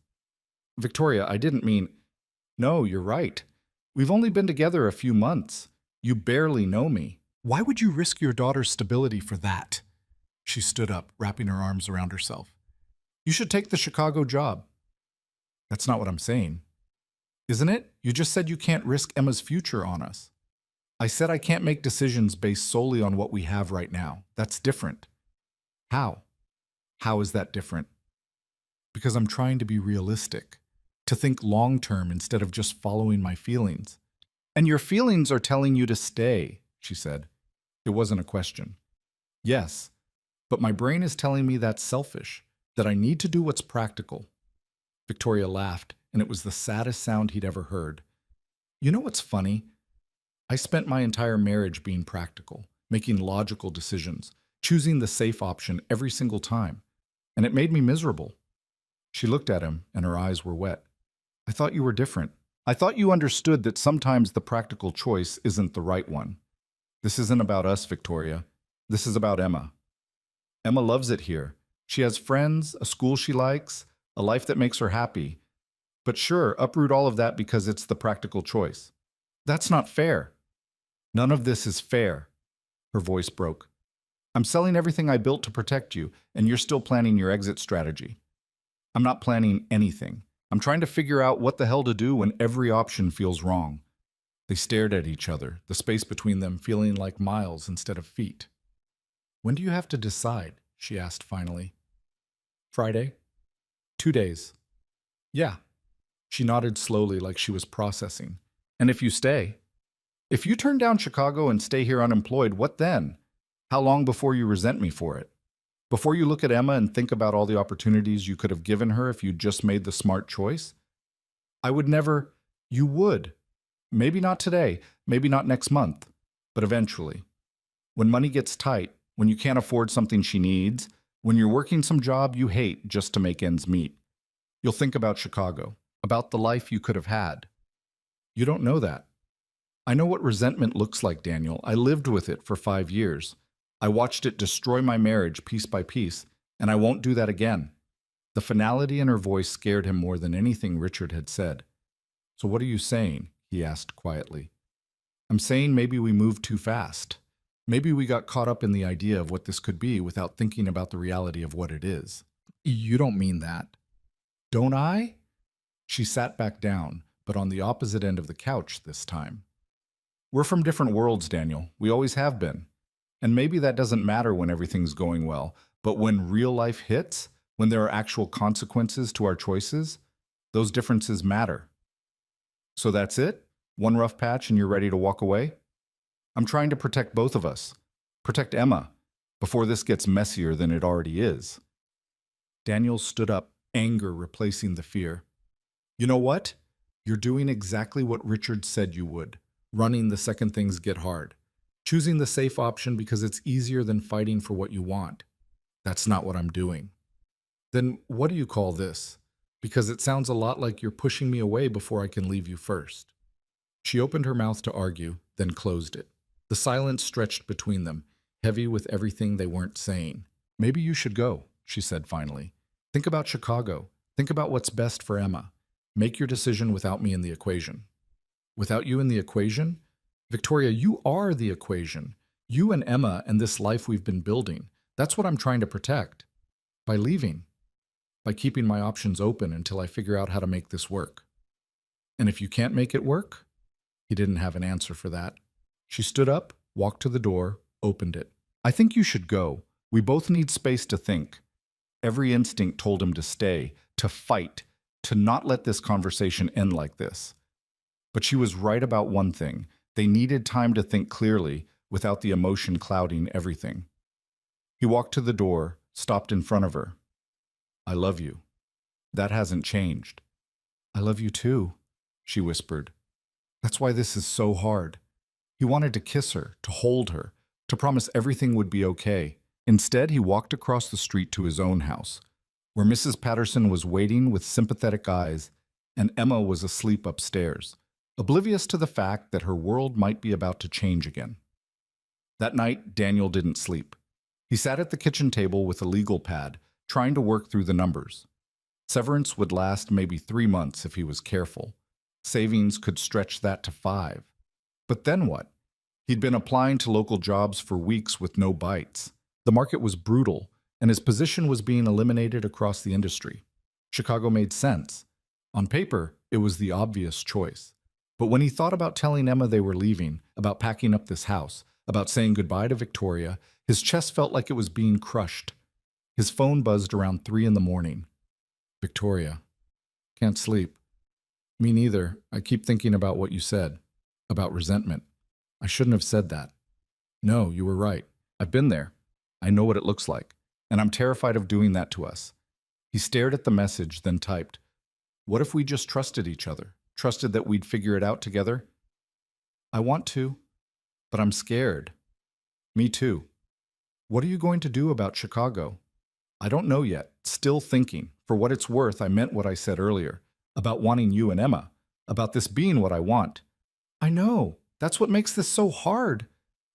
"Victoria, I didn't mean—" "No, you're right. We've only been together a few months. You barely know me. Why would you risk your daughter's stability for that?" She stood up, wrapping her arms around herself. "You should take the Chicago job." "That's not what I'm saying." "Isn't it? You just said you can't risk Emma's future on us." "I said I can't make decisions based solely on what we have right now. That's different." "How? How is that different?" "Because I'm trying to be realistic, to think long-term instead of just following my feelings." "And your feelings are telling you to stay," she said. It wasn't a question. "Yes, but my brain is telling me that's selfish, that I need to do what's practical." Victoria laughed, and it was the saddest sound he'd ever heard. "You know what's funny? I spent my entire marriage being practical, making logical decisions, choosing the safe option every single time, and it made me miserable. She looked at him, and her eyes were wet. I thought you were different. I thought you understood that sometimes the practical choice isn't the right one. This isn't about us, Victoria. This is about Emma. Emma loves it here. She has friends, a school she likes, a life that makes her happy. But sure, uproot all of that because it's the practical choice. That's not fair. None of this is fair. Her voice broke. I'm selling everything I built to protect you, and you're still planning your exit strategy. I'm not planning anything. I'm trying to figure out what the hell to do when every option feels wrong. They stared at each other, the space between them feeling like miles instead of feet. When do you have to decide? She asked finally. Friday? 2 days. Yeah. She nodded slowly like she was processing. And if you stay? If you turn down Chicago and stay here unemployed, what then? How long before you resent me for it? Before you look at Emma and think about all the opportunities you could have given her if you'd just made the smart choice? I would never. You would. Maybe not today, maybe not next month, but eventually. When money gets tight, when you can't afford something she needs, when you're working some job you hate just to make ends meet, you'll think about Chicago, about the life you could have had. You don't know that. I know what resentment looks like, Daniel. I lived with it for 5 years. I watched it destroy my marriage piece by piece, and I won't do that again. The finality in her voice scared him more than anything Richard had said. So what are you saying? He asked quietly. I'm saying maybe we moved too fast. Maybe we got caught up in the idea of what this could be without thinking about the reality of what it is. You don't mean that. Don't I? She sat back down, but on the opposite end of the couch this time. We're from different worlds, Daniel. We always have been. And maybe that doesn't matter when everything's going well, but when real life hits, when there are actual consequences to our choices, those differences matter. So that's it? One rough patch and you're ready to walk away? I'm trying to protect both of us. Protect Emma, before this gets messier than it already is. Daniel stood up, anger replacing the fear. You know what? You're doing exactly what Richard said you would, running the second things get hard. Choosing the safe option because it's easier than fighting for what you want. That's not what I'm doing. Then what do you call this? Because it sounds a lot like you're pushing me away before I can leave you first. She opened her mouth to argue, then closed it. The silence stretched between them, heavy with everything they weren't saying. Maybe you should go, she said finally. Think about Chicago. Think about what's best for Emma. Make your decision without me in the equation. Without you in the equation? Victoria, you are the equation. You and Emma and this life we've been building. That's what I'm trying to protect. By leaving. By keeping my options open until I figure out how to make this work. And if you can't make it work? He didn't have an answer for that. She stood up, walked to the door, opened it. I think you should go. We both need space to think. Every instinct told him to stay, to fight, to not let this conversation end like this. But she was right about one thing. They needed time to think clearly without the emotion clouding everything. He walked to the door, stopped in front of her. I love you. That hasn't changed. I love you too, she whispered. That's why this is so hard. He wanted to kiss her, to hold her, to promise everything would be okay. Instead, he walked across the street to his own house, where Mrs. Patterson was waiting with sympathetic eyes, and Emma was asleep upstairs, oblivious to the fact that her world might be about to change again. That night, Daniel didn't sleep. He sat at the kitchen table with a legal pad, trying to work through the numbers. Severance would last maybe 3 months if he was careful. Savings could stretch that to 5. But then what? He'd been applying to local jobs for weeks with no bites. The market was brutal, and his position was being eliminated across the industry. Chicago made sense. On paper, it was the obvious choice. But when he thought about telling Emma they were leaving, about packing up this house, about saying goodbye to Victoria, his chest felt like it was being crushed. His phone buzzed around 3 in the morning. Victoria. Can't sleep. Me neither. I keep thinking about what you said. About resentment. I shouldn't have said that. No, you were right. I've been there. I know what it looks like. And I'm terrified of doing that to us. He stared at the message, then typed, what if we just trusted each other? Trusted that we'd figure it out together? I want to, but I'm scared. Me too. What are you going to do about Chicago? I don't know yet. Still thinking. For what it's worth, I meant what I said earlier about wanting you and Emma, about this being what I want. I know. That's what makes this so hard.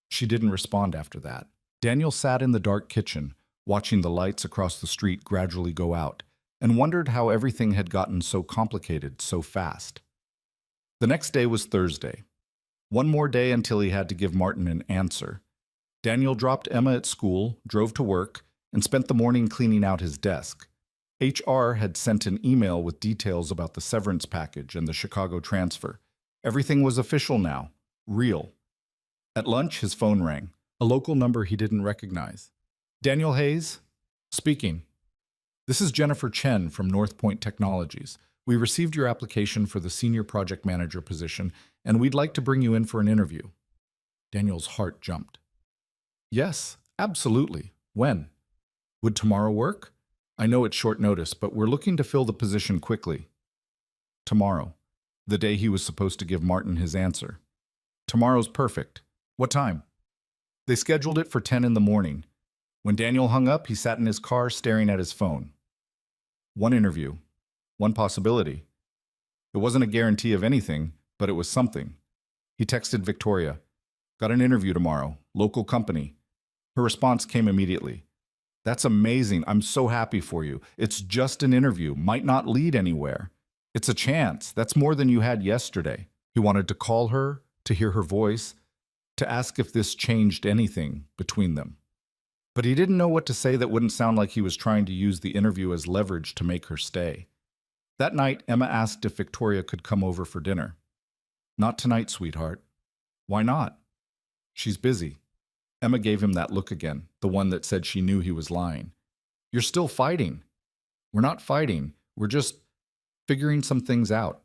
She didn't respond after that. Daniel sat in the dark kitchen, watching the lights across the street gradually go out, and wondered how everything had gotten so complicated so fast. The next day was Thursday. One more day until he had to give Martin an answer. Daniel dropped Emma at school, drove to work, and spent the morning cleaning out his desk. HR had sent an email with details about the severance package and the Chicago transfer. Everything was official now, real. At lunch, his phone rang, a local number he didn't recognize. Daniel Hayes? Speaking. This is Jennifer Chen from North Point Technologies. We received your application for the senior project manager position, and we'd like to bring you in for an interview. Daniel's heart jumped. Yes, absolutely. When? Would tomorrow work? I know it's short notice, but we're looking to fill the position quickly. Tomorrow, the day he was supposed to give Martin his answer. Tomorrow's perfect. What time? They scheduled it for 10 in the morning. When Daniel hung up, he sat in his car staring at his phone. One interview. One possibility. It wasn't a guarantee of anything, but it was something. He texted Victoria. Got an interview tomorrow. Local company. Her response came immediately. That's amazing. I'm so happy for you. It's just an interview. Might not lead anywhere. It's a chance. That's more than you had yesterday. He wanted to call her, to hear her voice, to ask if this changed anything between them. But he didn't know what to say that wouldn't sound like he was trying to use the interview as leverage to make her stay. That night, Emma asked if Victoria could come over for dinner. Not tonight, sweetheart. Why not? She's busy. Emma gave him that look again, the one that said she knew he was lying. You're still fighting. We're not fighting. We're just figuring some things out.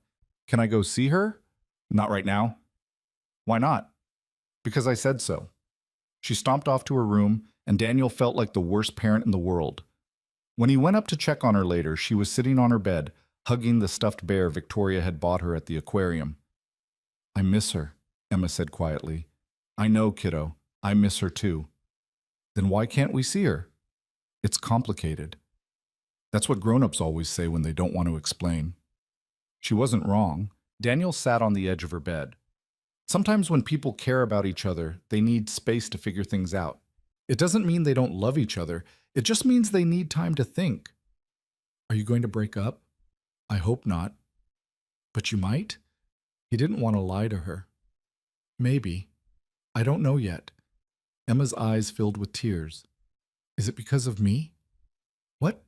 Can I go see her? Not right now. Why not? Because I said so. She stomped off to her room, and Daniel felt like the worst parent in the world. When he went up to check on her later, she was sitting on her bed, hugging the stuffed bear Victoria had bought her at the aquarium. I miss her, Emma said quietly. I know, kiddo. I miss her too. Then why can't we see her? It's complicated. That's what grown-ups always say when they don't want to explain. She wasn't wrong. Daniel sat on the edge of her bed. Sometimes when people care about each other, they need space to figure things out. It doesn't mean they don't love each other. It just means they need time to think. Are you going to break up? I hope not. But you might? He didn't want to lie to her. Maybe. I don't know yet. Emma's eyes filled with tears. Is it because of me? What?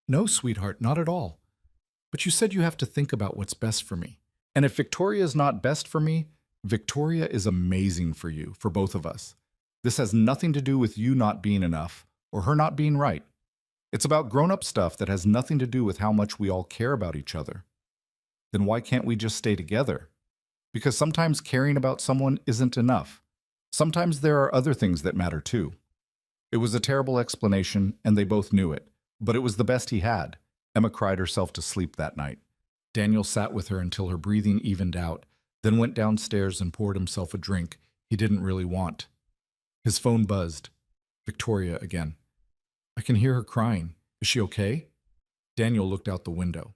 No, sweetheart, not at all. But you said you have to think about what's best for me. And if Victoria is not best for me, Victoria is amazing for you, for both of us. This has nothing to do with you not being enough or her not being right. It's about grown-up stuff that has nothing to do with how much we all care about each other. Then why can't we just stay together? Because sometimes caring about someone isn't enough. Sometimes there are other things that matter too. It was a terrible explanation, and they both knew it, but it was the best he had. Emma cried herself to sleep that night. Daniel sat with her until her breathing evened out, then went downstairs and poured himself a drink he didn't really want. His phone buzzed. Victoria again. I can hear her crying. Is she okay? Daniel looked out the window.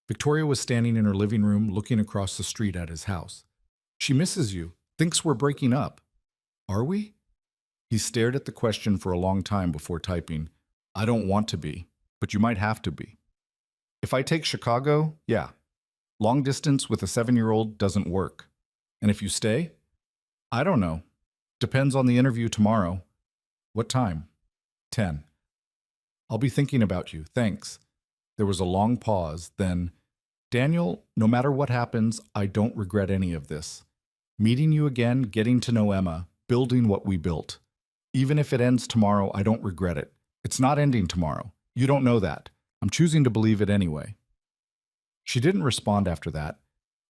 Victoria was standing in her living room looking across the street at his house. She misses you, thinks we're breaking up. Are we? He stared at the question for a long time before typing, I don't want to be, but you might have to be. If I take Chicago, yeah. Long distance with a 7-year-old doesn't work. And if you stay? I don't know. Depends on the interview tomorrow. What time? 10. I'll be thinking about you, thanks. There was a long pause, then, Daniel, no matter what happens, I don't regret any of this. Meeting you again, getting to know Emma, building what we built. Even if it ends tomorrow, I don't regret it. It's not ending tomorrow. You don't know that. I'm choosing to believe it anyway. She didn't respond after that,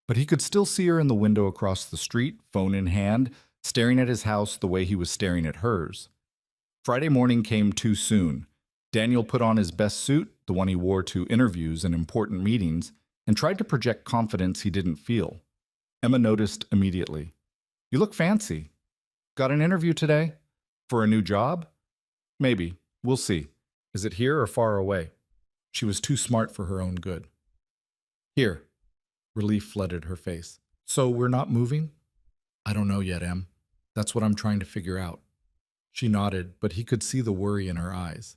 but he could still see her in the window across the street, phone in hand, staring at his house the way he was staring at hers. Friday morning came too soon. Daniel put on his best suit, the one he wore to interviews and important meetings, and tried to project confidence he didn't feel. Emma noticed immediately. You look fancy. Got an interview today? For a new job? Maybe. We'll see. Is it here or far away? She was too smart for her own good. Here. Relief flooded her face. So we're not moving? I don't know yet, Em. That's what I'm trying to figure out. She nodded, but he could see the worry in her eyes.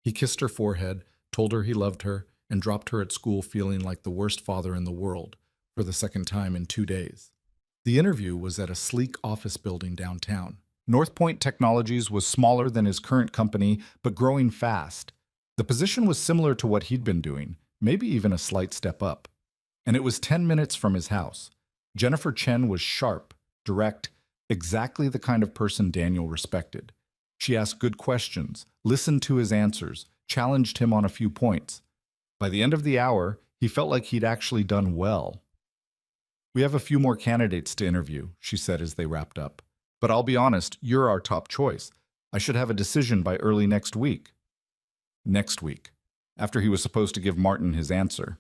He kissed her forehead, told her he loved her, and dropped her at school feeling like the worst father in the world for the second time in 2 days. The interview was at a sleek office building downtown. North Point Technologies was smaller than his current company, but growing fast. The position was similar to what he'd been doing, maybe even a slight step up. And it was 10 minutes from his house. Jennifer Chen was sharp, direct, exactly the kind of person Daniel respected. She asked good questions, listened to his answers, challenged him on a few points. By the end of the hour, he felt like he'd actually done well. We have a few more candidates to interview, she said as they wrapped up. But I'll be honest, you're our top choice. I should have a decision by early next week. Next week, after he was supposed to give Martin his answer.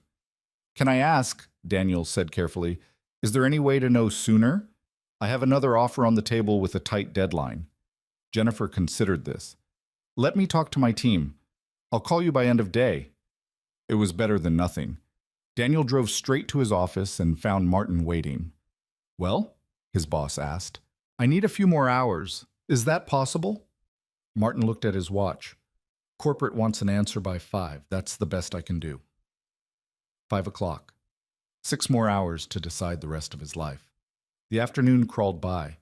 Can I ask, Daniel said carefully, is there any way to know sooner? I have another offer on the table with a tight deadline. Jennifer considered this. Let me talk to my team. I'll call you by end of day. It was better than nothing. Daniel drove straight to his office and found Martin waiting. Well, his boss asked, I need a few more hours. Is that possible? Martin looked at his watch. Corporate wants an answer by 5. That's the best I can do. 5 o'clock. 6 more hours to decide the rest of his life. The afternoon crawled by.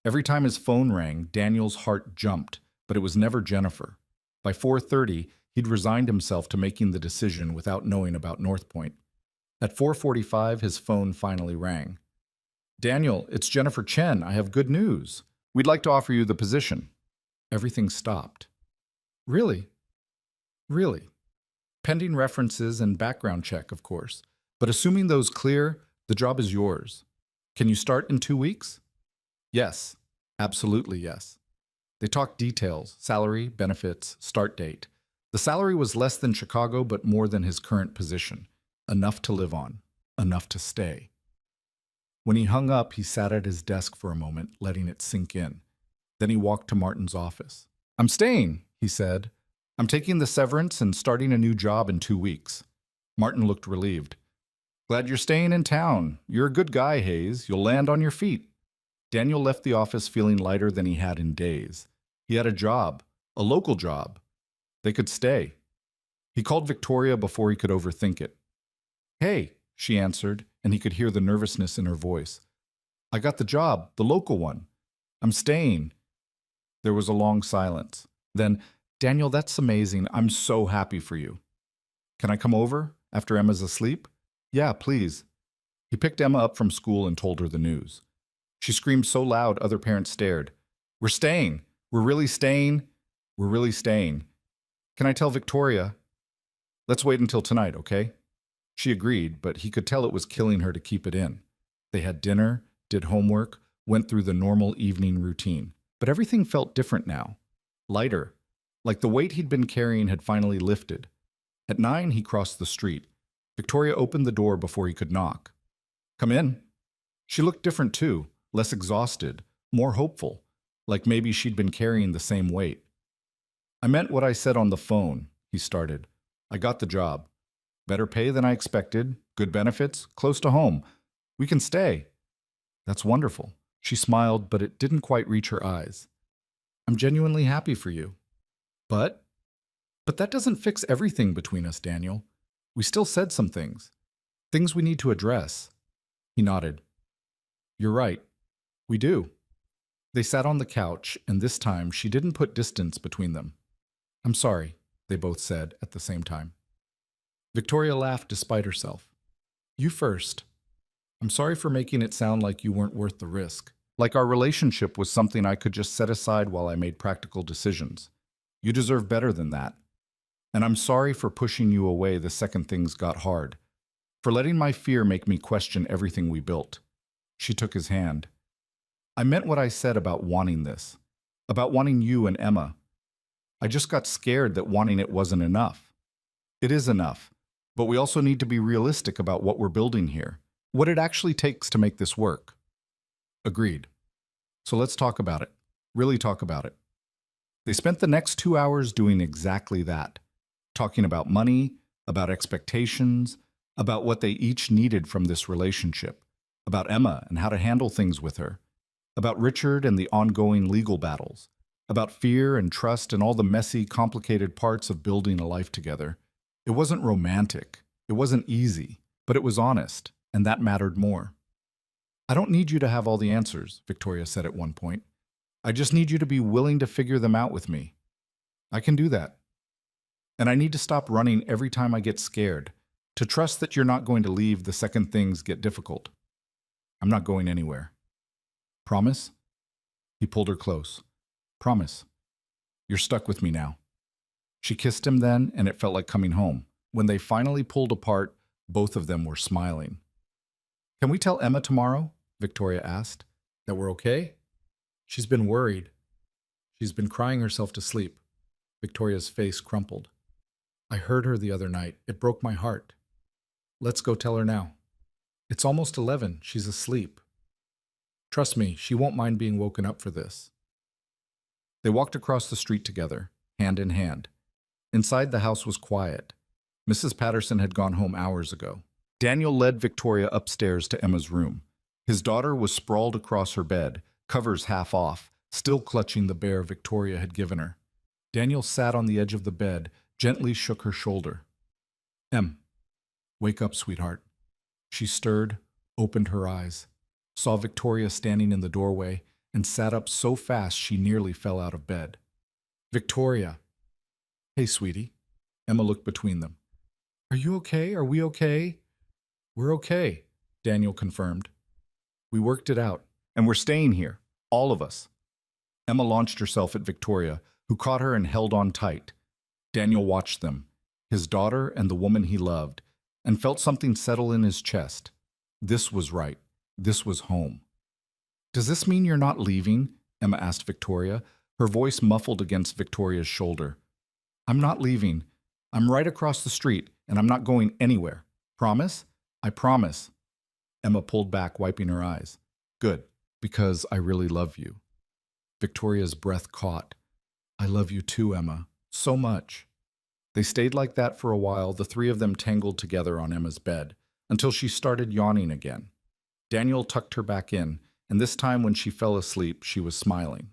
Every time his phone rang, Daniel's heart jumped, but it was never Jennifer. By 4:30, he'd resigned himself to making the decision without knowing about North Point. At 4:45, his phone finally rang. Daniel, it's Jennifer Chen. I have good news. We'd like to offer you the position. Everything stopped. Really? Really? Pending references and background check, of course. But assuming those clear, the job is yours. Can you start in 2 weeks? Yes. Absolutely yes. They talked details, salary, benefits, start date. The salary was less than Chicago, but more than his current position. Enough to live on. Enough to stay. When he hung up, he sat at his desk for a moment, letting it sink in. Then he walked to Martin's office. I'm staying, he said. I'm taking the severance and starting a new job in 2 weeks. Martin looked relieved. Glad you're staying in town. You're a good guy, Hayes. You'll land on your feet. Daniel left the office feeling lighter than he had in days. He had a job, a local job. They could stay. He called Victoria before he could overthink it. Hey, she answered, and he could hear the nervousness in her voice. I got the job, the local one. I'm staying. There was a long silence. Then, Daniel, that's amazing. I'm so happy for you. Can I come over after Emma's asleep? Yeah, please. He picked Emma up from school and told her the news. She screamed so loud other parents stared. We're staying. We're really staying. We're really staying. Can I tell Victoria? Let's wait until tonight, okay? She agreed, but he could tell it was killing her to keep it in. They had dinner, did homework, went through the normal evening routine. But everything felt different now. Lighter. Like the weight he'd been carrying had finally lifted. At 9, he crossed the street. Victoria opened the door before he could knock. Come in. She looked different too, less exhausted, more hopeful, like maybe she'd been carrying the same weight. I meant what I said on the phone, he started. I got the job. Better pay than I expected, good benefits, close to home. We can stay. That's wonderful. She smiled, but it didn't quite reach her eyes. I'm genuinely happy for you. But that doesn't fix everything between us, Daniel. We still said some things. Things we need to address. He nodded. You're right. We do. They sat on the couch, and this time she didn't put distance between them. I'm sorry, they both said at the same time. Victoria laughed despite herself. You first. I'm sorry for making it sound like you weren't worth the risk. Like our relationship was something I could just set aside while I made practical decisions. You deserve better than that. And I'm sorry for pushing you away the second things got hard. For letting my fear make me question everything we built. She took his hand. I meant what I said about wanting this. About wanting you and Emma. I just got scared that wanting it wasn't enough. It is enough. But we also need to be realistic about what we're building here. What it actually takes to make this work. Agreed. So let's talk about it. Really talk about it. They spent the next 2 hours doing exactly that, talking about money, about expectations, about what they each needed from this relationship, about Emma and how to handle things with her, about Richard and the ongoing legal battles, about fear and trust and all the messy, complicated parts of building a life together. It wasn't romantic, it wasn't easy, but it was honest, and that mattered more. I don't need you to have all the answers, Victoria said at one point. I just need you to be willing to figure them out with me. I can do that. And I need to stop running every time I get scared, to trust that you're not going to leave the second things get difficult. I'm not going anywhere. Promise? He pulled her close. Promise. You're stuck with me now. She kissed him then, and it felt like coming home. When they finally pulled apart, both of them were smiling. Can we tell Emma tomorrow? Victoria asked. That we're okay? She's been worried. She's been crying herself to sleep. Victoria's face crumpled. I heard her the other night. It broke my heart. Let's go tell her now. It's almost 11. She's asleep. Trust me, she won't mind being woken up for this. They walked across the street together, hand in hand. Inside, the house was quiet. Mrs. Patterson had gone home hours ago. Daniel led Victoria upstairs to Emma's room. His daughter was sprawled across her bed, covers half off, still clutching the bear Victoria had given her. Daniel sat on the edge of the bed, gently shook her shoulder. Em, wake up, sweetheart. She stirred, opened her eyes, saw Victoria standing in the doorway, and sat up so fast she nearly fell out of bed. Victoria. Hey, sweetie. Emma looked between them. Are you okay? Are we okay? We're okay, Daniel confirmed. We worked it out, and we're staying here, all of us. Emma launched herself at Victoria, who caught her and held on tight. Daniel watched them, his daughter and the woman he loved, and felt something settle in his chest. This was right. This was home. Does this mean you're not leaving? Emma asked Victoria, her voice muffled against Victoria's shoulder. I'm not leaving. I'm right across the street, and I'm not going anywhere. Promise? I promise. Emma pulled back, wiping her eyes. Good, because I really love you. Victoria's breath caught. I love you too, Emma. So much. They stayed like that for a while, the three of them tangled together on Emma's bed, until she started yawning again. Daniel tucked her back in, and this time when she fell asleep, she was smiling.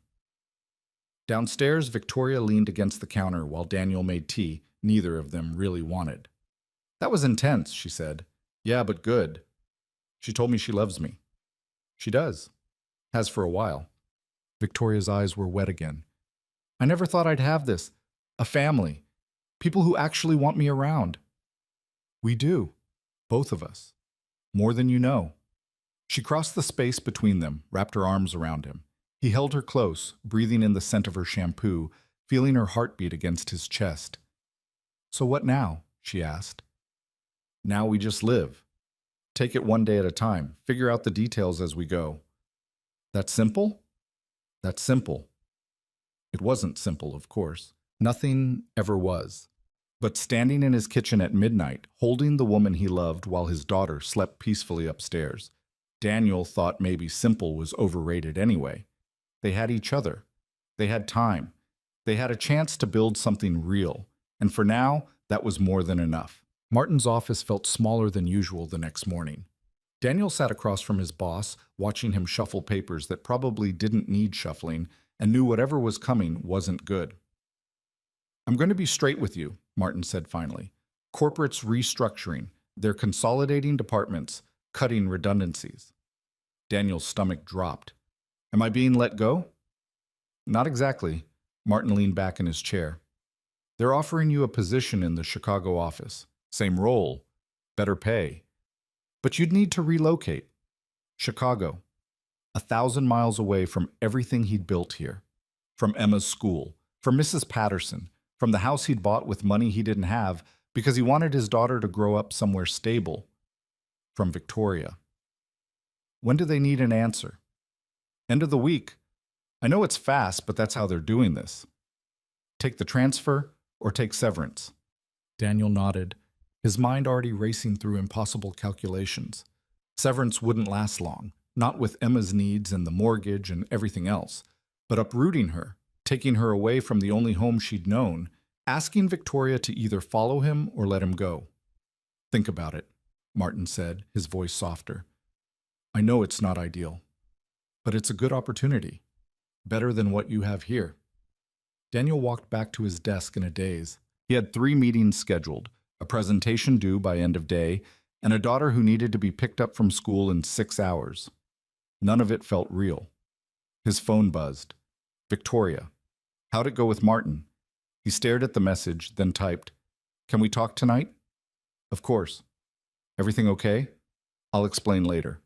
Downstairs, Victoria leaned against the counter while Daniel made tea neither of them really wanted. That was intense, she said. Yeah, but good. She told me she loves me. She does. Has for a while. Victoria's eyes were wet again. I never thought I'd have this. A family. People who actually want me around. We do. Both of us. More than you know. She crossed the space between them, wrapped her arms around him. He held her close, breathing in the scent of her shampoo, feeling her heartbeat against his chest. So what now? She asked. Now we just live. Take it one day at a time. Figure out the details as we go. That's simple? That's simple. It wasn't simple, of course. Nothing ever was. But standing in his kitchen at midnight, holding the woman he loved while his daughter slept peacefully upstairs, Daniel thought maybe simple was overrated anyway. They had each other. They had time. They had a chance to build something real. And for now, that was more than enough. Martin's office felt smaller than usual the next morning. Daniel sat across from his boss, watching him shuffle papers that probably didn't need shuffling, and knew whatever was coming wasn't good. I'm going to be straight with you, Martin said finally. Corporate's restructuring. They're consolidating departments, cutting redundancies. Daniel's stomach dropped. Am I being let go? Not exactly. Martin leaned back in his chair. They're offering you a position in the Chicago office. Same role, better pay. But you'd need to relocate. Chicago, 1,000 miles away from everything he'd built here. From Emma's school, from Mrs. Patterson, from the house he'd bought with money he didn't have because he wanted his daughter to grow up somewhere stable. From Victoria. When do they need an answer? End of the week. I know it's fast, but that's how they're doing this. Take the transfer or take severance. Daniel nodded, his mind already racing through impossible calculations. Severance wouldn't last long. Not with Emma's needs and the mortgage and everything else, but uprooting her, taking her away from the only home she'd known, asking Victoria to either follow him or let him go. Think about it, Martin said, his voice softer. I know it's not ideal, but it's a good opportunity. Better than what you have here. Daniel walked back to his desk in a daze. He had 3 meetings scheduled, a presentation due by end of day, and a daughter who needed to be picked up from school in 6 hours. None of it felt real. His phone buzzed. Victoria. How'd it go with Martin? He stared at the message, then typed, Can we talk tonight? Of course. Everything okay? I'll explain later.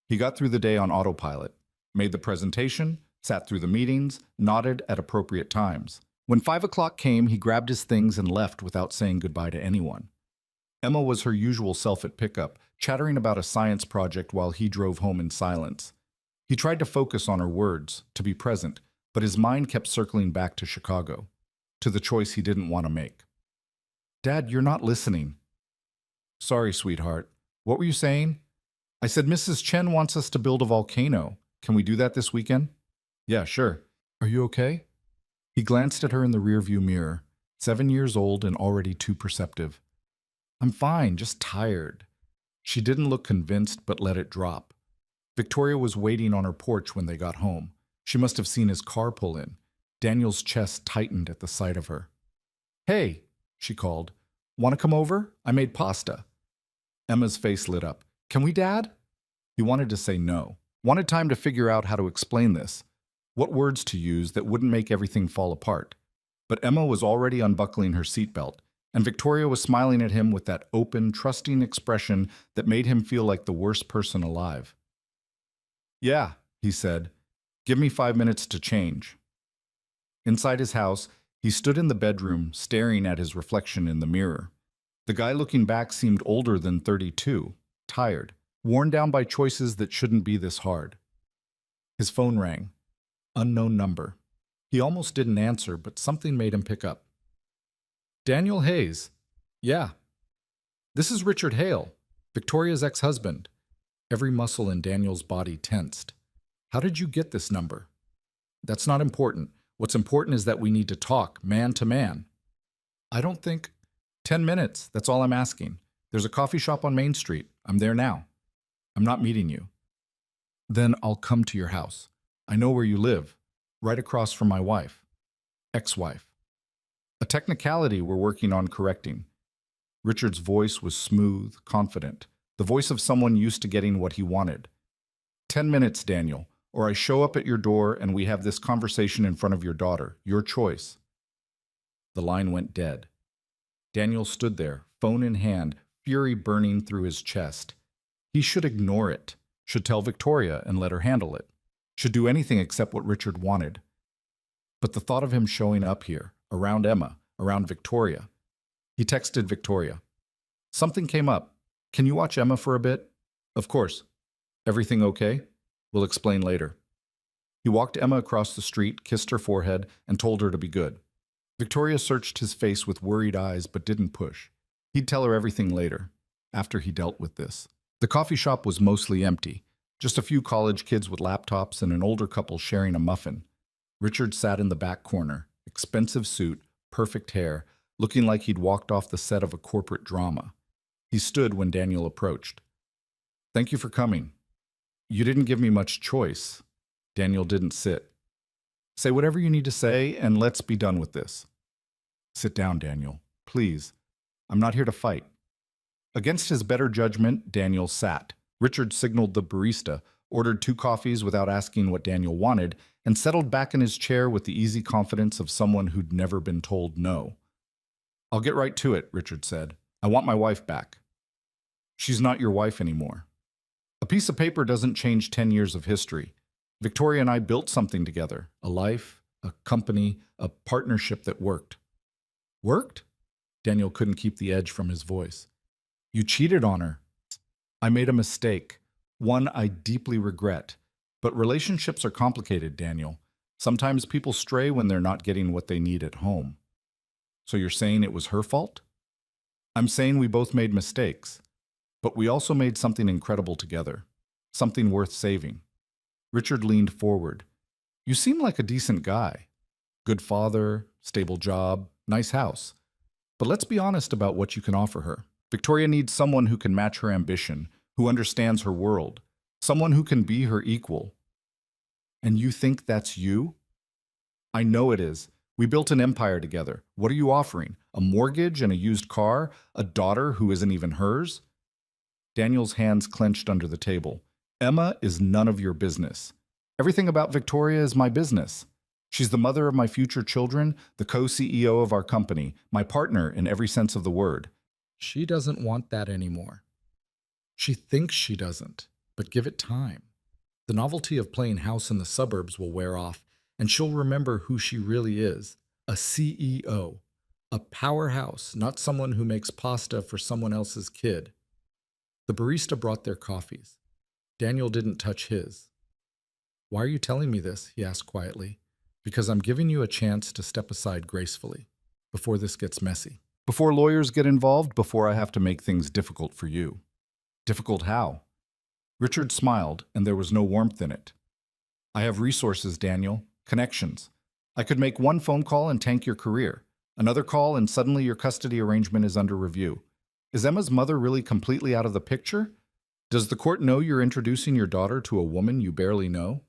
He got through the day on autopilot, made the presentation, sat through the meetings, nodded at appropriate times. When 5 o'clock came, he grabbed his things and left without saying goodbye to anyone. Emma was her usual self at pickup, chattering about a science project while he drove home in silence. He tried to focus on her words, to be present, but his mind kept circling back to Chicago, to the choice he didn't want to make. Dad, you're not listening. Sorry, sweetheart. What were you saying? I said Mrs. Chen wants us to build a volcano. Can we do that this weekend? Yeah, sure. Are you okay? He glanced at her in the rearview mirror, 7 years old and already too perceptive. I'm fine, just tired. She didn't look convinced, but let it drop. Victoria was waiting on her porch when they got home. She must have seen his car pull in. Daniel's chest tightened at the sight of her. Hey, she called. Want to come over? I made pasta. Emma's face lit up. Can we, Dad? He wanted to say no. Wanted time to figure out how to explain this. What words to use that wouldn't make everything fall apart. But Emma was already unbuckling her seatbelt, and Victoria was smiling at him with that open, trusting expression that made him feel like the worst person alive. Yeah, he said. Give me 5 minutes to change. Inside his house, he stood in the bedroom, staring at his reflection in the mirror. The guy looking back seemed older than 32, tired, worn down by choices that shouldn't be this hard. His phone rang. Unknown number. He almost didn't answer, but something made him pick up. Daniel Hayes. Yeah. This is Richard Hale, Victoria's ex-husband. Every muscle in Daniel's body tensed. How did you get this number? That's not important. What's important is that we need to talk, man to man. I don't think... 10 minutes, that's all I'm asking. There's a coffee shop on Main Street. I'm there now. I'm not meeting you. Then I'll come to your house. I know where you live, right across from my wife. Ex-wife. A technicality we're working on correcting. Richard's voice was smooth, confident, the voice of someone used to getting what he wanted. 10 minutes, Daniel, or I show up at your door and we have this conversation in front of your daughter. Your choice. The line went dead. Daniel stood there, phone in hand, fury burning through his chest. He should ignore it, should tell Victoria and let her handle it, should do anything except what Richard wanted. But the thought of him showing up here, around Emma, around Victoria. He texted Victoria. Something came up. Can you watch Emma for a bit? Of course. Everything okay? We'll explain later. He walked Emma across the street, kissed her forehead, and told her to be good. Victoria searched his face with worried eyes but didn't push. He'd tell her everything later, after he dealt with this. The coffee shop was mostly empty, just a few college kids with laptops and an older couple sharing a muffin. Richard sat in the back corner, expensive suit, perfect hair, looking like he'd walked off the set of a corporate drama. He stood when Daniel approached. Thank you for coming. You didn't give me much choice. Daniel didn't sit. Say whatever you need to say, and let's be done with this. Sit down, Daniel. Please. I'm not here to fight. Against his better judgment, Daniel sat. Richard signaled the barista, ordered 2 coffees without asking what Daniel wanted, and settled back in his chair with the easy confidence of someone who'd never been told no. I'll get right to it, Richard said. I want my wife back. She's not your wife anymore. A piece of paper doesn't change 10 years of history. Victoria and I built something together, a life, a company, a partnership that worked. Worked? Daniel couldn't keep the edge from his voice. You cheated on her. I made a mistake, one I deeply regret. But relationships are complicated, Daniel. Sometimes people stray when they're not getting what they need at home. So you're saying it was her fault? I'm saying we both made mistakes, but we also made something incredible together. something worth saving. Richard leaned forward. You seem like a decent guy. Good father, stable job, nice house. But let's be honest about what you can offer her. Victoria needs someone who can match her ambition, who understands her world, someone who can be her equal. And you think that's you? I know it is. We built an empire together. What are you offering? A mortgage and a used car? A daughter who isn't even hers? Daniel's hands clenched under the table. Emma is none of your business. Everything about Victoria is my business. She's the mother of my future children, the co-CEO of our company, my partner in every sense of the word. She doesn't want that anymore. She thinks she doesn't, but give it time. The novelty of playing house in the suburbs will wear off, and she'll remember who she really is, a CEO, a powerhouse, not someone who makes pasta for someone else's kid. The barista brought their coffees. Daniel didn't touch his. Why are you telling me this? He asked quietly. Because I'm giving you a chance to step aside gracefully, before this gets messy. Before lawyers get involved, before I have to make things difficult for you. Difficult how? Richard smiled, and there was no warmth in it. I have resources, Daniel. Connections. I could make one phone call and tank your career. Another call and suddenly your custody arrangement is under review. Is Emma's mother really completely out of the picture? Does the court know you're introducing your daughter to a woman you barely know?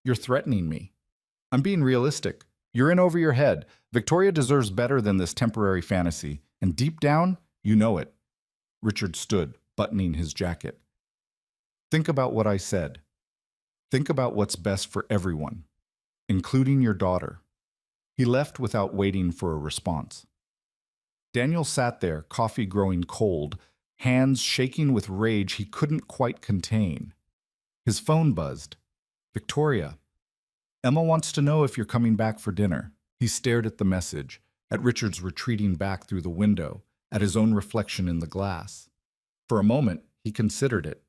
You're threatening me. I'm being realistic. You're in over your head. Victoria deserves better than this temporary fantasy, and deep down, you know it. Richard stood, buttoning his jacket. Think about what I said. Think about what's best for everyone, including your daughter. He left without waiting for a response. Daniel sat there, coffee growing cold, hands shaking with rage he couldn't quite contain. His phone buzzed. Victoria. Emma wants to know if you're coming back for dinner. He stared at the message, at Richard's retreating back through the window, at his own reflection in the glass. For a moment, he considered it.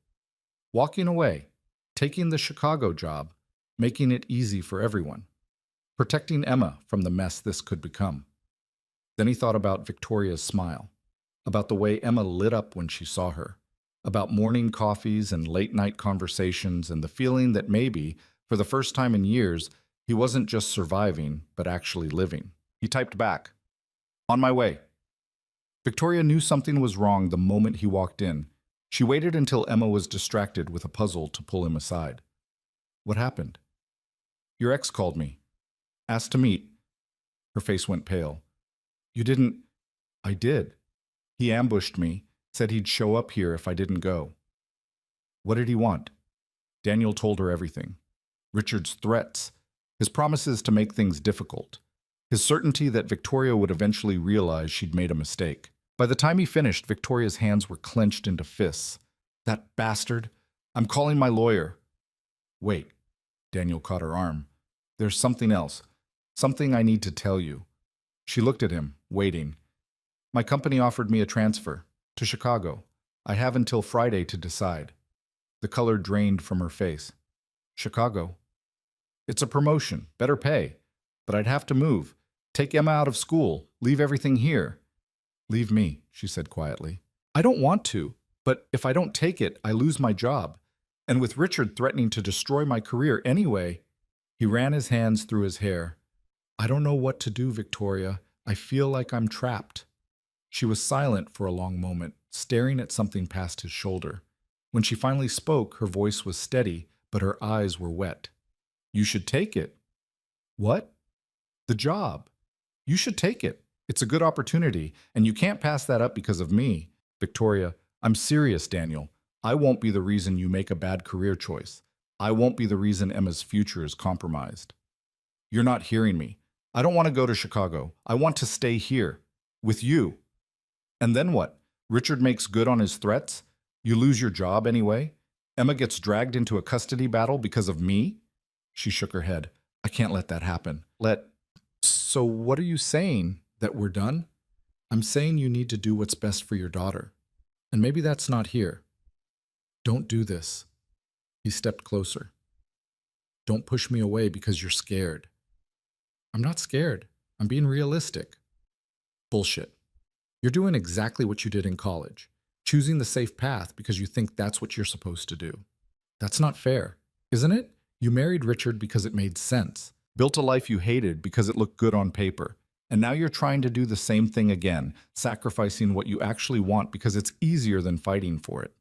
Walking away, taking the Chicago job, making it easy for everyone. Protecting Emma from the mess this could become. Then he thought about Victoria's smile, about the way Emma lit up when she saw her, about morning coffees and late-night conversations and the feeling that maybe, for the first time in years, he wasn't just surviving, but actually living. He typed back, On my way. Victoria knew something was wrong the moment he walked in. She waited until Emma was distracted with a puzzle to pull him aside. What happened? Your ex called me. Asked to meet. Her face went pale. You didn't... I did. He ambushed me, said he'd show up here if I didn't go. What did he want? Daniel told her everything. Richard's threats, his promises to make things difficult, his certainty that Victoria would eventually realize she'd made a mistake. By the time he finished, Victoria's hands were clenched into fists. That bastard! I'm calling my lawyer. Wait. Daniel caught her arm. There's something else. Something I need to tell you. She looked at him, waiting. My company offered me a transfer to Chicago. I have until Friday to decide. The color drained from her face. Chicago. It's a promotion, better pay. But I'd have to move. Take Emma out of school. Leave everything here. Leave me, she said quietly. I don't want to, but if I don't take it, I lose my job. And with Richard threatening to destroy my career anyway, he ran his hands through his hair. I don't know what to do, Victoria. I feel like I'm trapped. She was silent for a long moment, staring at something past his shoulder. When she finally spoke, her voice was steady, but her eyes were wet. You should take it. What? The job. You should take it. It's a good opportunity, and you can't pass that up because of me. Victoria, I'm serious, Daniel. I won't be the reason you make a bad career choice. I won't be the reason Emma's future is compromised. You're not hearing me. I don't want to go to Chicago. I want to stay here. With you. And then what? Richard makes good on his threats? You lose your job anyway? Emma gets dragged into a custody battle because of me? She shook her head. I can't let that happen. So what are you saying? That we're done? I'm saying you need to do what's best for your daughter. And maybe that's not here. Don't do this. He stepped closer. Don't push me away because you're scared. I'm not scared. I'm being realistic. Bullshit. You're doing exactly what you did in college, choosing the safe path because you think that's what you're supposed to do. That's not fair, isn't it? You married Richard because it made sense, built a life you hated because it looked good on paper, and now you're trying to do the same thing again, sacrificing what you actually want because it's easier than fighting for it.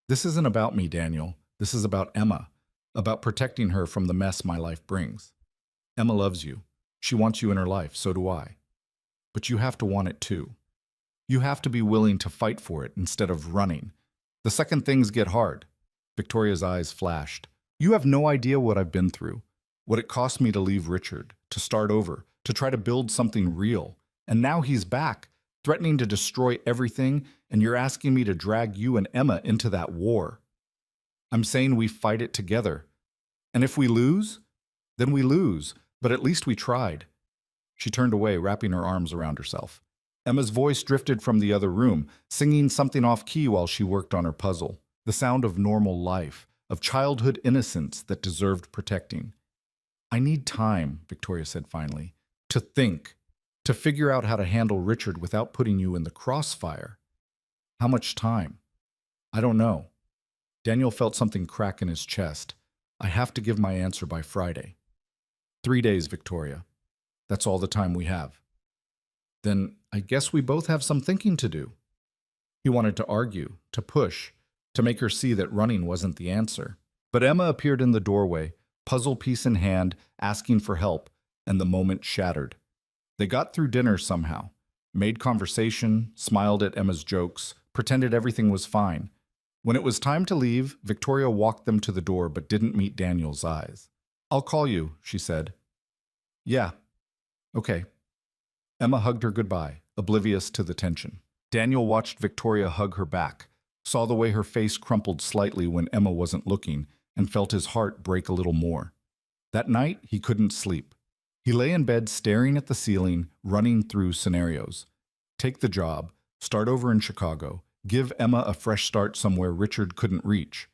This isn't about me, Daniel. This is about Emma, about protecting her from the mess my life brings. Emma loves you. She wants you in her life, so do I. But you have to want it too. You have to be willing to fight for it instead of running. The second things get hard. Victoria's eyes flashed. You have no idea what I've been through, what it cost me to leave Richard, to start over, to try to build something real. And now he's back, threatening to destroy everything, and you're asking me to drag you and Emma into that war. I'm saying we fight it together. And if we lose, then we lose, but at least we tried. She turned away, wrapping her arms around herself. Emma's voice drifted from the other room, singing something off-key while she worked on her puzzle. The sound of normal life, of childhood innocence that deserved protecting. I need time, Victoria said finally, to think, to figure out how to handle Richard without putting you in the crossfire. How much time? I don't know. Daniel felt something crack in his chest. I have to give my answer by Friday. 3 days, Victoria. That's all the time we have. Then I guess we both have some thinking to do. He wanted to argue, to push, to make her see that running wasn't the answer. But Emma appeared in the doorway, puzzle piece in hand, asking for help, and the moment shattered. They got through dinner somehow, made conversation, smiled at Emma's jokes, pretended everything was fine. When it was time to leave, Victoria walked them to the door but didn't meet Daniel's eyes. I'll call you, she said. Yeah. Okay. Emma hugged her goodbye, oblivious to the tension. Daniel watched Victoria hug her back, saw the way her face crumpled slightly when Emma wasn't looking, and felt his heart break a little more. That night, he couldn't sleep. He lay in bed staring at the ceiling, running through scenarios. Take the job, start over in Chicago, give Emma a fresh start somewhere Richard couldn't reach.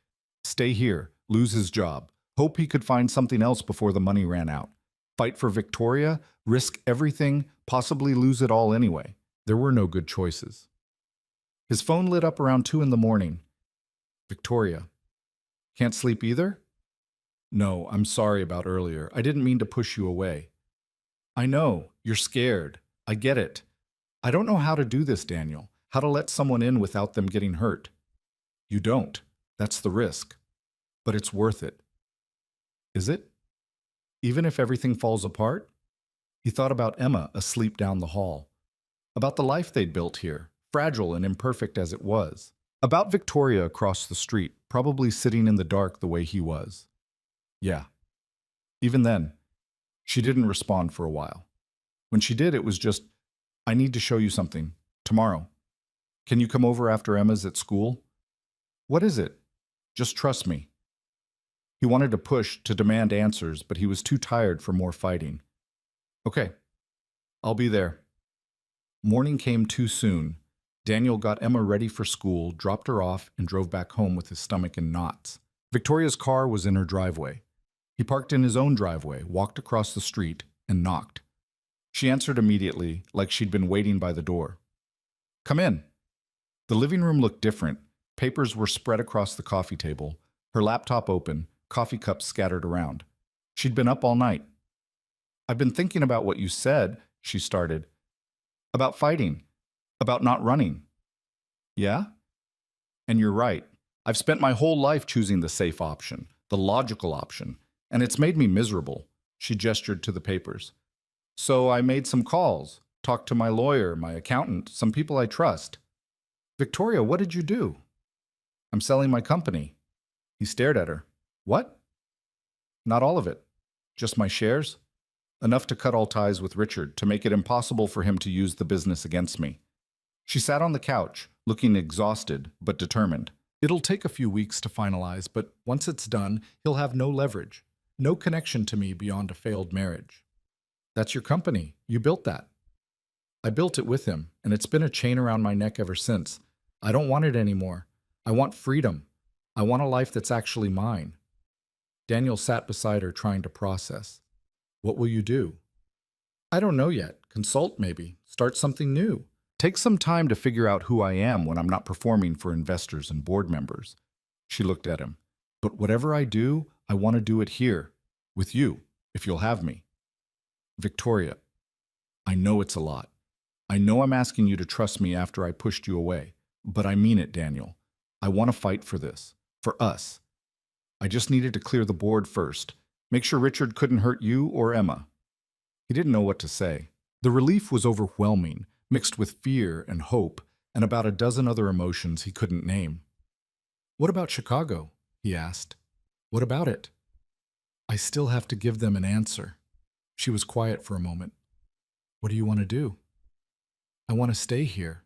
Stay here, lose his job, hope he could find something else before the money ran out. Fight for Victoria, risk everything, possibly lose it all anyway. There were no good choices. His phone lit up around 2 a.m. Victoria. Can't sleep either? No, I'm sorry about earlier. I didn't mean to push you away. I know, you're scared. I get it. I don't know how to do this, Daniel. How to let someone in without them getting hurt. You don't. That's the risk. But it's worth it. Is it? Even if everything falls apart? He thought about Emma asleep down the hall. About the life they'd built here, fragile and imperfect as it was. About Victoria across the street, probably sitting in the dark the way he was. Yeah. Even then, she didn't respond for a while. When she did, it was just, I need to show you something. Tomorrow. Can you come over after Emma's at school? What is it? Just trust me. He wanted to push, to demand answers, but he was too tired for more fighting. Okay. I'll be there. Morning came too soon. Daniel got Emma ready for school, dropped her off, and drove back home with his stomach in knots. Victoria's car was in her driveway. He parked in his own driveway, walked across the street, and knocked. She answered immediately, like she'd been waiting by the door. Come in. The living room looked different. Papers were spread across the coffee table, her laptop open, coffee cups scattered around. She'd been up all night. I've been thinking about what you said, she started. About fighting. About not running. Yeah? And you're right. I've spent my whole life choosing the safe option, the logical option, and it's made me miserable. She gestured to the papers. So I made some calls, talked to my lawyer, my accountant, some people I trust. Victoria, what did you do? I'm selling my company. He stared at her. What? Not all of it. Just my shares? Enough to cut all ties with Richard, to make it impossible for him to use the business against me. She sat on the couch, looking exhausted but determined. It'll take a few weeks to finalize, but once it's done, he'll have no leverage, no connection to me beyond a failed marriage. That's your company. You built that. I built it with him, and it's been a chain around my neck ever since. I don't want it anymore. I want freedom. I want a life that's actually mine. Daniel sat beside her, trying to process. What will you do? I don't know yet. Consult, maybe. Start something new. Take some time to figure out who I am when I'm not performing for investors and board members. She looked at him. But whatever I do, I want to do it here, with you, if you'll have me. Victoria, I know it's a lot. I know I'm asking you to trust me after I pushed you away, but I mean it, Daniel. I want to fight for this, for us. I just needed to clear the board first, make sure Richard couldn't hurt you or Emma. He didn't know what to say. The relief was overwhelming, mixed with fear and hope, and about a dozen other emotions he couldn't name. What about Chicago? He asked. What about it? I still have to give them an answer. She was quiet for a moment. What do you want to do? I want to stay here,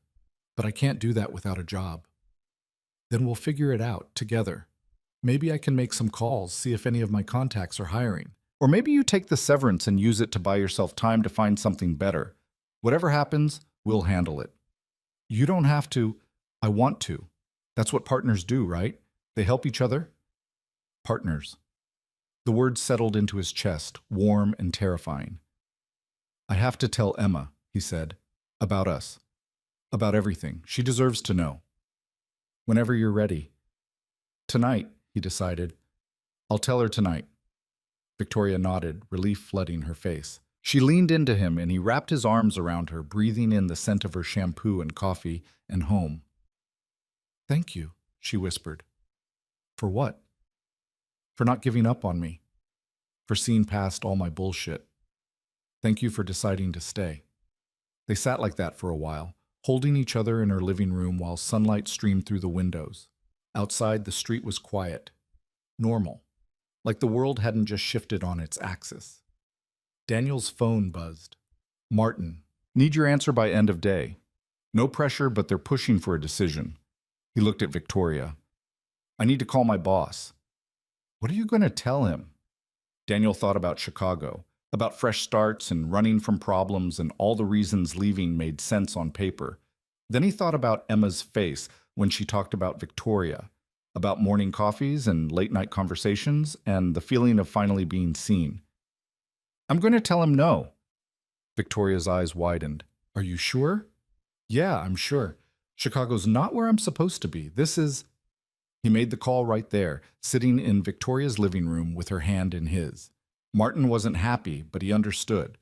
but I can't do that without a job. Then we'll figure it out together. Maybe I can make some calls, see if any of my contacts are hiring. Or maybe you take the severance and use it to buy yourself time to find something better. Whatever happens, we'll handle it. You don't have to. I want to. That's what partners do, right? They help each other. Partners. The words settled into his chest, warm and terrifying. I have to tell Emma, he said, about us. About everything. She deserves to know. Whenever you're ready. Tonight, he decided. I'll tell her tonight. Victoria nodded, relief flooding her face. She leaned into him and he wrapped his arms around her, breathing in the scent of her shampoo and coffee and home. Thank you, she whispered. For what? For not giving up on me. For seeing past all my bullshit. Thank you for deciding to stay. They sat like that for a while, holding each other in her living room while sunlight streamed through the windows. Outside, the street was quiet. Normal. Like the world hadn't just shifted on its axis. Daniel's phone buzzed. Martin, need your answer by end of day. No pressure, but they're pushing for a decision. He looked at Victoria. I need to call my boss. What are you going to tell him? Daniel thought about Chicago, about fresh starts and running from problems and all the reasons leaving made sense on paper. Then he thought about Emma's face when she talked about Victoria, about morning coffees and late-night conversations and the feeling of finally being seen. I'm going to tell him no. Victoria's eyes widened. Are you sure? Yeah, I'm sure. Chicago's not where I'm supposed to be. This is... He made the call right there, sitting in Victoria's living room with her hand in his. Martin wasn't happy, but he understood.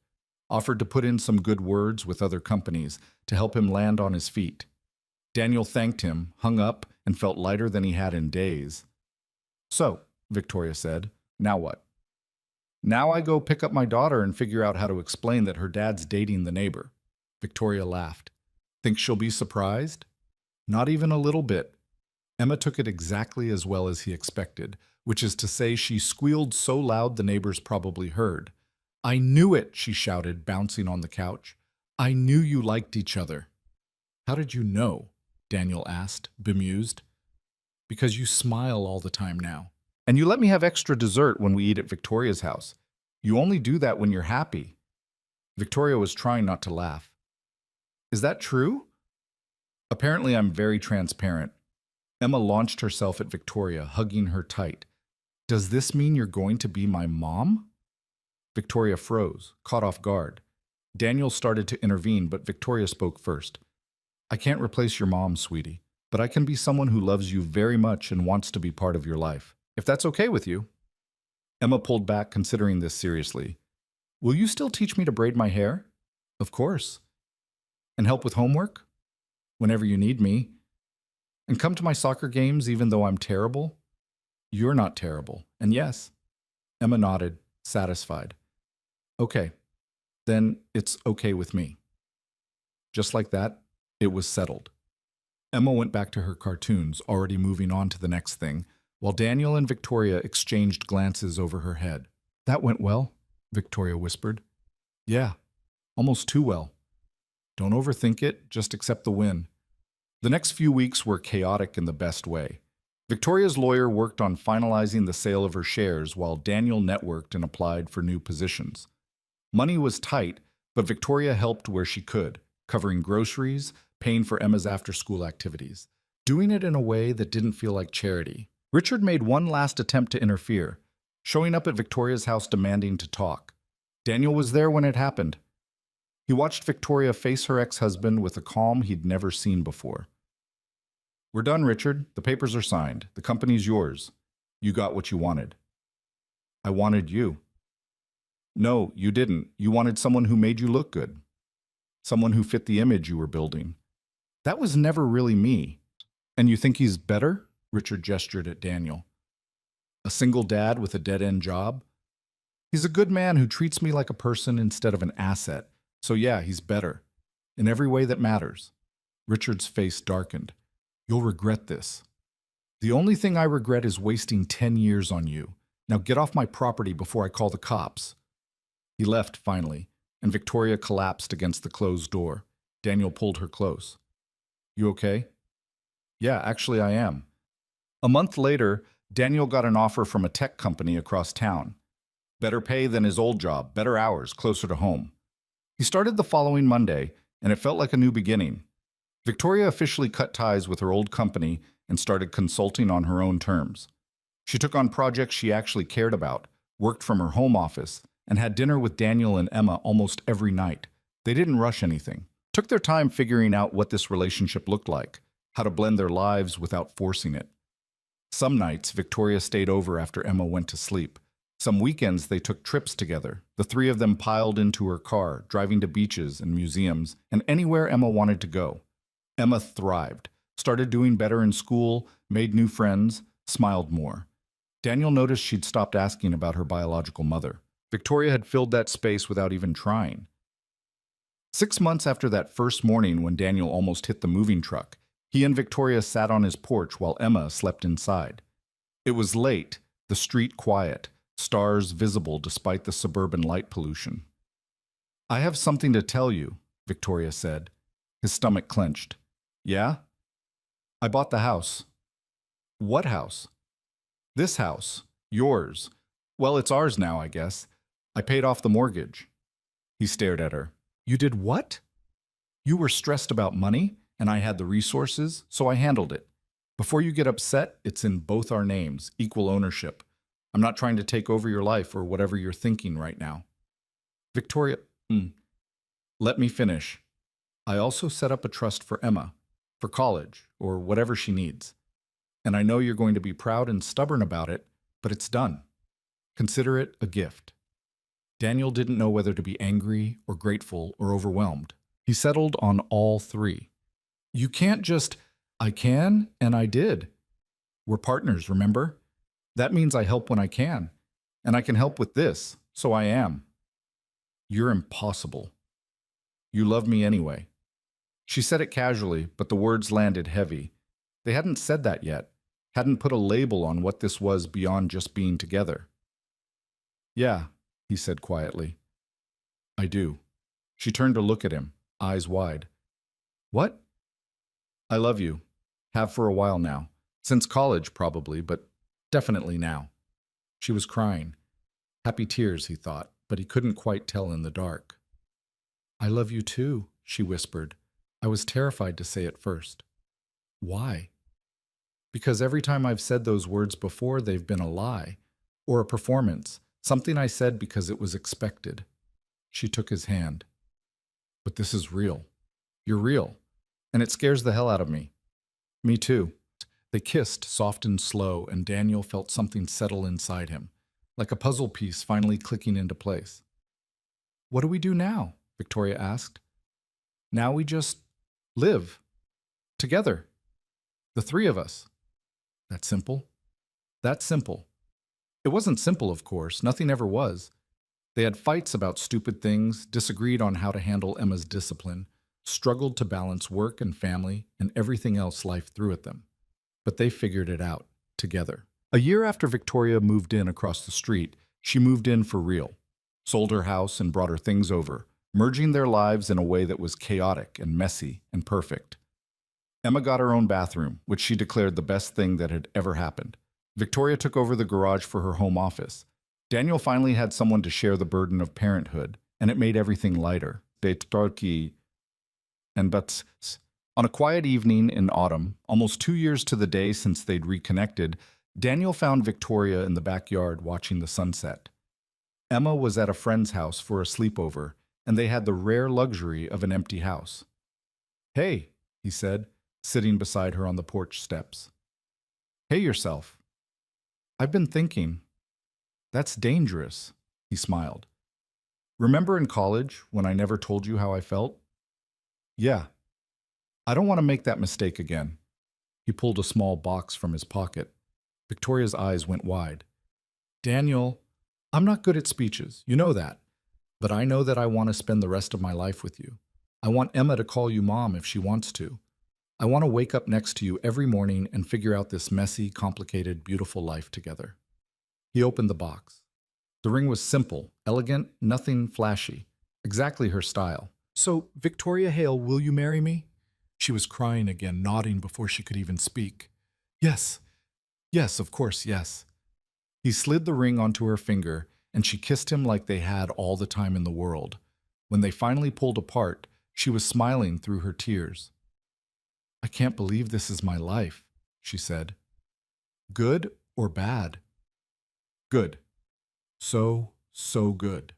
Offered to put in some good words with other companies to help him land on his feet. Daniel thanked him, hung up, and felt lighter than he had in days. So, Victoria said, now what? Now I go pick up my daughter and figure out how to explain that her dad's dating the neighbor. Victoria laughed. Think she'll be surprised? Not even a little bit. Emma took it exactly as well as he expected, which is to say she squealed so loud the neighbors probably heard. I knew it, she shouted, bouncing on the couch. I knew you liked each other. How did you know? Daniel asked, bemused. Because you smile all the time now. And you let me have extra dessert when we eat at Victoria's house. You only do that when you're happy. Victoria was trying not to laugh. Is that true? Apparently I'm very transparent. Emma launched herself at Victoria, hugging her tight. Does this mean you're going to be my mom? Victoria froze, caught off guard. Daniel started to intervene, but Victoria spoke first. I can't replace your mom, sweetie, but I can be someone who loves you very much and wants to be part of your life. If that's okay with you. Emma pulled back, considering this seriously. Will you still teach me to braid my hair? Of course. And help with homework? Whenever you need me. And come to my soccer games even though I'm terrible? You're not terrible. And yes. Emma nodded, satisfied. Okay. Then it's okay with me. Just like that, it was settled. Emma went back to her cartoons, already moving on to the next thing, while Daniel and Victoria exchanged glances over her head. That went well, Victoria whispered. Yeah, almost too well. Don't overthink it, just accept the win. The next few weeks were chaotic in the best way. Victoria's lawyer worked on finalizing the sale of her shares while Daniel networked and applied for new positions. Money was tight, but Victoria helped where she could, covering groceries, paying for Emma's after-school activities, doing it in a way that didn't feel like charity. Richard made one last attempt to interfere, showing up at Victoria's house demanding to talk. Daniel was there when it happened. He watched Victoria face her ex-husband with a calm he'd never seen before. We're done, Richard. The papers are signed. The company's yours. You got what you wanted. I wanted you. No, you didn't. You wanted someone who made you look good. Someone who fit the image you were building. That was never really me. And you think he's better? Richard gestured at Daniel. A single dad with a dead-end job? He's a good man who treats me like a person instead of an asset. So yeah, he's better. In every way that matters. Richard's face darkened. You'll regret this. The only thing I regret is wasting 10 years on you. Now get off my property before I call the cops. He left finally, and Victoria collapsed against the closed door. Daniel pulled her close. You okay? Yeah, actually I am. A month later, Daniel got an offer from a tech company across town. Better pay than his old job, better hours, closer to home. He started the following Monday, and it felt like a new beginning. Victoria officially cut ties with her old company and started consulting on her own terms. She took on projects she actually cared about, worked from her home office, and had dinner with Daniel and Emma almost every night. They didn't rush anything. Took their time figuring out what this relationship looked like, how to blend their lives without forcing it. Some nights, Victoria stayed over after Emma went to sleep. Some weekends, they took trips together. The three of them piled into her car, driving to beaches and museums, and anywhere Emma wanted to go. Emma thrived, started doing better in school, made new friends, smiled more. Daniel noticed she'd stopped asking about her biological mother. Victoria had filled that space without even trying. 6 months after that first morning when Daniel almost hit the moving truck, he and Victoria sat on his porch while Emma slept inside. It was late, the street quiet, stars visible despite the suburban light pollution. I have something to tell you, Victoria said. His stomach clenched. Yeah? I bought the house. What house? This house. Yours. Well, it's ours now, I guess. I paid off the mortgage. He stared at her. You did what? You were stressed about money, and I had the resources, so I handled it. Before you get upset, it's in both our names, equal ownership. I'm not trying to take over your life or whatever you're thinking right now. Victoria, let me finish. I also set up a trust for Emma, for college, or whatever she needs. And I know you're going to be proud and stubborn about it, but it's done. Consider it a gift. Daniel didn't know whether to be angry or grateful or overwhelmed. He settled on all three. You can't just, I can and I did. We're partners, remember? That means I help when I can. And I can help with this, so I am. You're impossible. You love me anyway. She said it casually, but the words landed heavy. They hadn't said that yet, hadn't put a label on what this was beyond just being together. Yeah, he said quietly. I do. She turned to look at him, eyes wide. What? I love you. Have for a while now. Since college, probably, but definitely now. She was crying. Happy tears, he thought, but he couldn't quite tell in the dark. I love you too, she whispered. I was terrified to say it first. Why? Because every time I've said those words before, they've been a lie, or a performance, something I said because it was expected. She took his hand. But this is real. You're real. And it scares the hell out of me. Me too. They kissed, soft and slow, and Daniel felt something settle inside him, like a puzzle piece finally clicking into place. What do we do now? Victoria asked. Now we just live. Together. The three of us. That simple? That simple. It wasn't simple, of course. Nothing ever was. They had fights about stupid things, disagreed on how to handle Emma's discipline, struggled to balance work and family and everything else life threw at them. But they figured it out, together. A year after Victoria moved in across the street, she moved in for real, sold her house and brought her things over, merging their lives in a way that was chaotic and messy and perfect. Emma got her own bathroom, which she declared the best thing that had ever happened. Victoria took over the garage for her home office. Daniel finally had someone to share the burden of parenthood, and it made everything lighter. On a quiet evening in autumn, almost 2 years to the day since they'd reconnected, Daniel found Victoria in the backyard watching the sunset. Emma was at a friend's house for a sleepover, and they had the rare luxury of an empty house. Hey, he said, sitting beside her on the porch steps. Hey yourself. I've been thinking, that's dangerous, he smiled. Remember in college when I never told you how I felt? Yeah, I don't want to make that mistake again. He pulled a small box from his pocket. Victoria's eyes went wide. Daniel, I'm not good at speeches, you know that. But I know that I want to spend the rest of my life with you. I want Emma to call you mom if she wants to. I want to wake up next to you every morning and figure out this messy, complicated, beautiful life together. He opened the box. The ring was simple, elegant, nothing flashy. Exactly her style. So, Victoria Hale, will you marry me? She was crying again, nodding before she could even speak. Yes, yes, of course, yes. He slid the ring onto her finger, and she kissed him like they had all the time in the world. When they finally pulled apart, she was smiling through her tears. I can't believe this is my life, she said. Good or bad? Good. So good.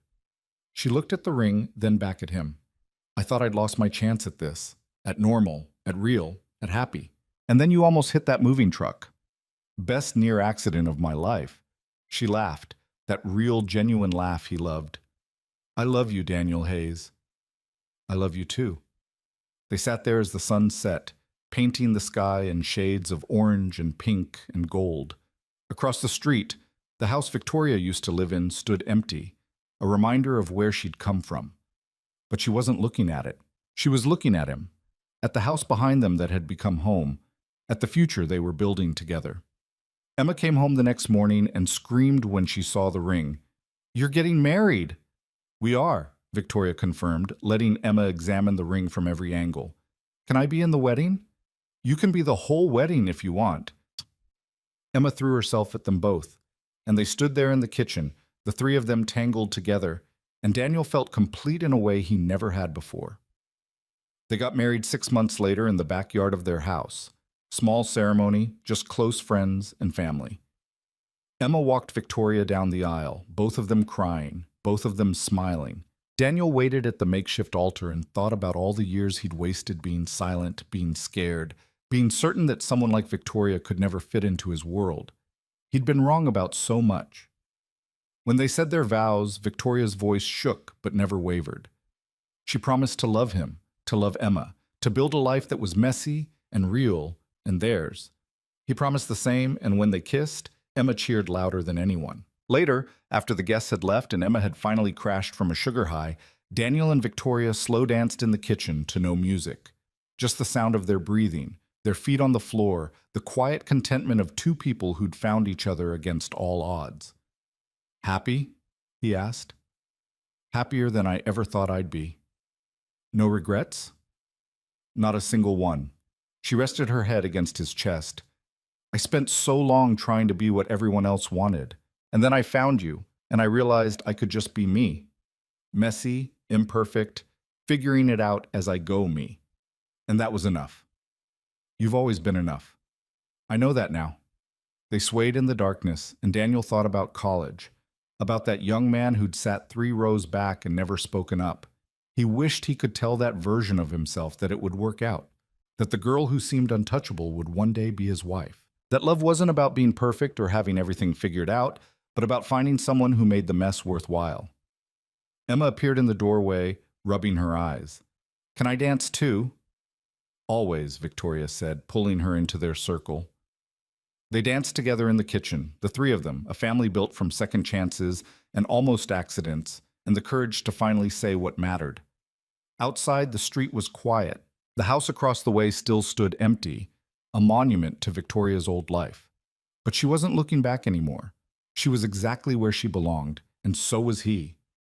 She looked at the ring, then back at him. I thought I'd lost my chance at this, at normal, at real, at happy. And then you almost hit that moving truck. Best near accident of my life. She laughed, that real, genuine laugh he loved. I love you, Daniel Hayes. I love you too. They sat there as the sun set, painting the sky in shades of orange and pink and gold. Across the street, the house Victoria used to live in stood empty, a reminder of where she'd come from. But she wasn't looking at it. She was looking at him, at the house behind them that had become home, at the future they were building together. Emma came home the next morning and screamed when she saw the ring. You're getting married! We are, Victoria confirmed, letting Emma examine the ring from every angle. Can I be in the wedding? You can be the whole wedding if you want. Emma threw herself at them both, and they stood there in the kitchen, the three of them tangled together, and Daniel felt complete in a way he never had before. They got married 6 months later in the backyard of their house. Small ceremony, just close friends and family. Emma walked Victoria down the aisle, both of them crying, both of them smiling. Daniel waited at the makeshift altar and thought about all the years he'd wasted being silent, being scared, being certain that someone like Victoria could never fit into his world. He'd been wrong about so much. When they said their vows, Victoria's voice shook but never wavered. She promised to love him, to love Emma, to build a life that was messy and real and theirs. He promised the same, and when they kissed, Emma cheered louder than anyone. Later, after the guests had left and Emma had finally crashed from a sugar high, Daniel and Victoria slow danced in the kitchen to no music. Just the sound of their breathing, their feet on the floor, the quiet contentment of two people who'd found each other against all odds. Happy? He asked. Happier than I ever thought I'd be. No regrets? Not a single one. She rested her head against his chest. I spent so long trying to be what everyone else wanted. And then I found you, and I realized I could just be me. Messy, imperfect, figuring it out as I go me. And that was enough. You've always been enough. I know that now. They swayed in the darkness, and Daniel thought about college, about that young man who'd sat 3 rows back and never spoken up. He wished he could tell that version of himself that it would work out, that the girl who seemed untouchable would one day be his wife. That love wasn't about being perfect or having everything figured out, but about finding someone who made the mess worthwhile. Emma appeared in the doorway, rubbing her eyes. Can I dance too? Always, Victoria said, pulling her into their circle. They danced together in the kitchen, the three of them, a family built from second chances and almost accidents, and the courage to finally say what mattered. Outside, the street was quiet. The house across the way still stood empty, a monument to Victoria's old life. But she wasn't looking back anymore. She was exactly where she belonged, and so was he.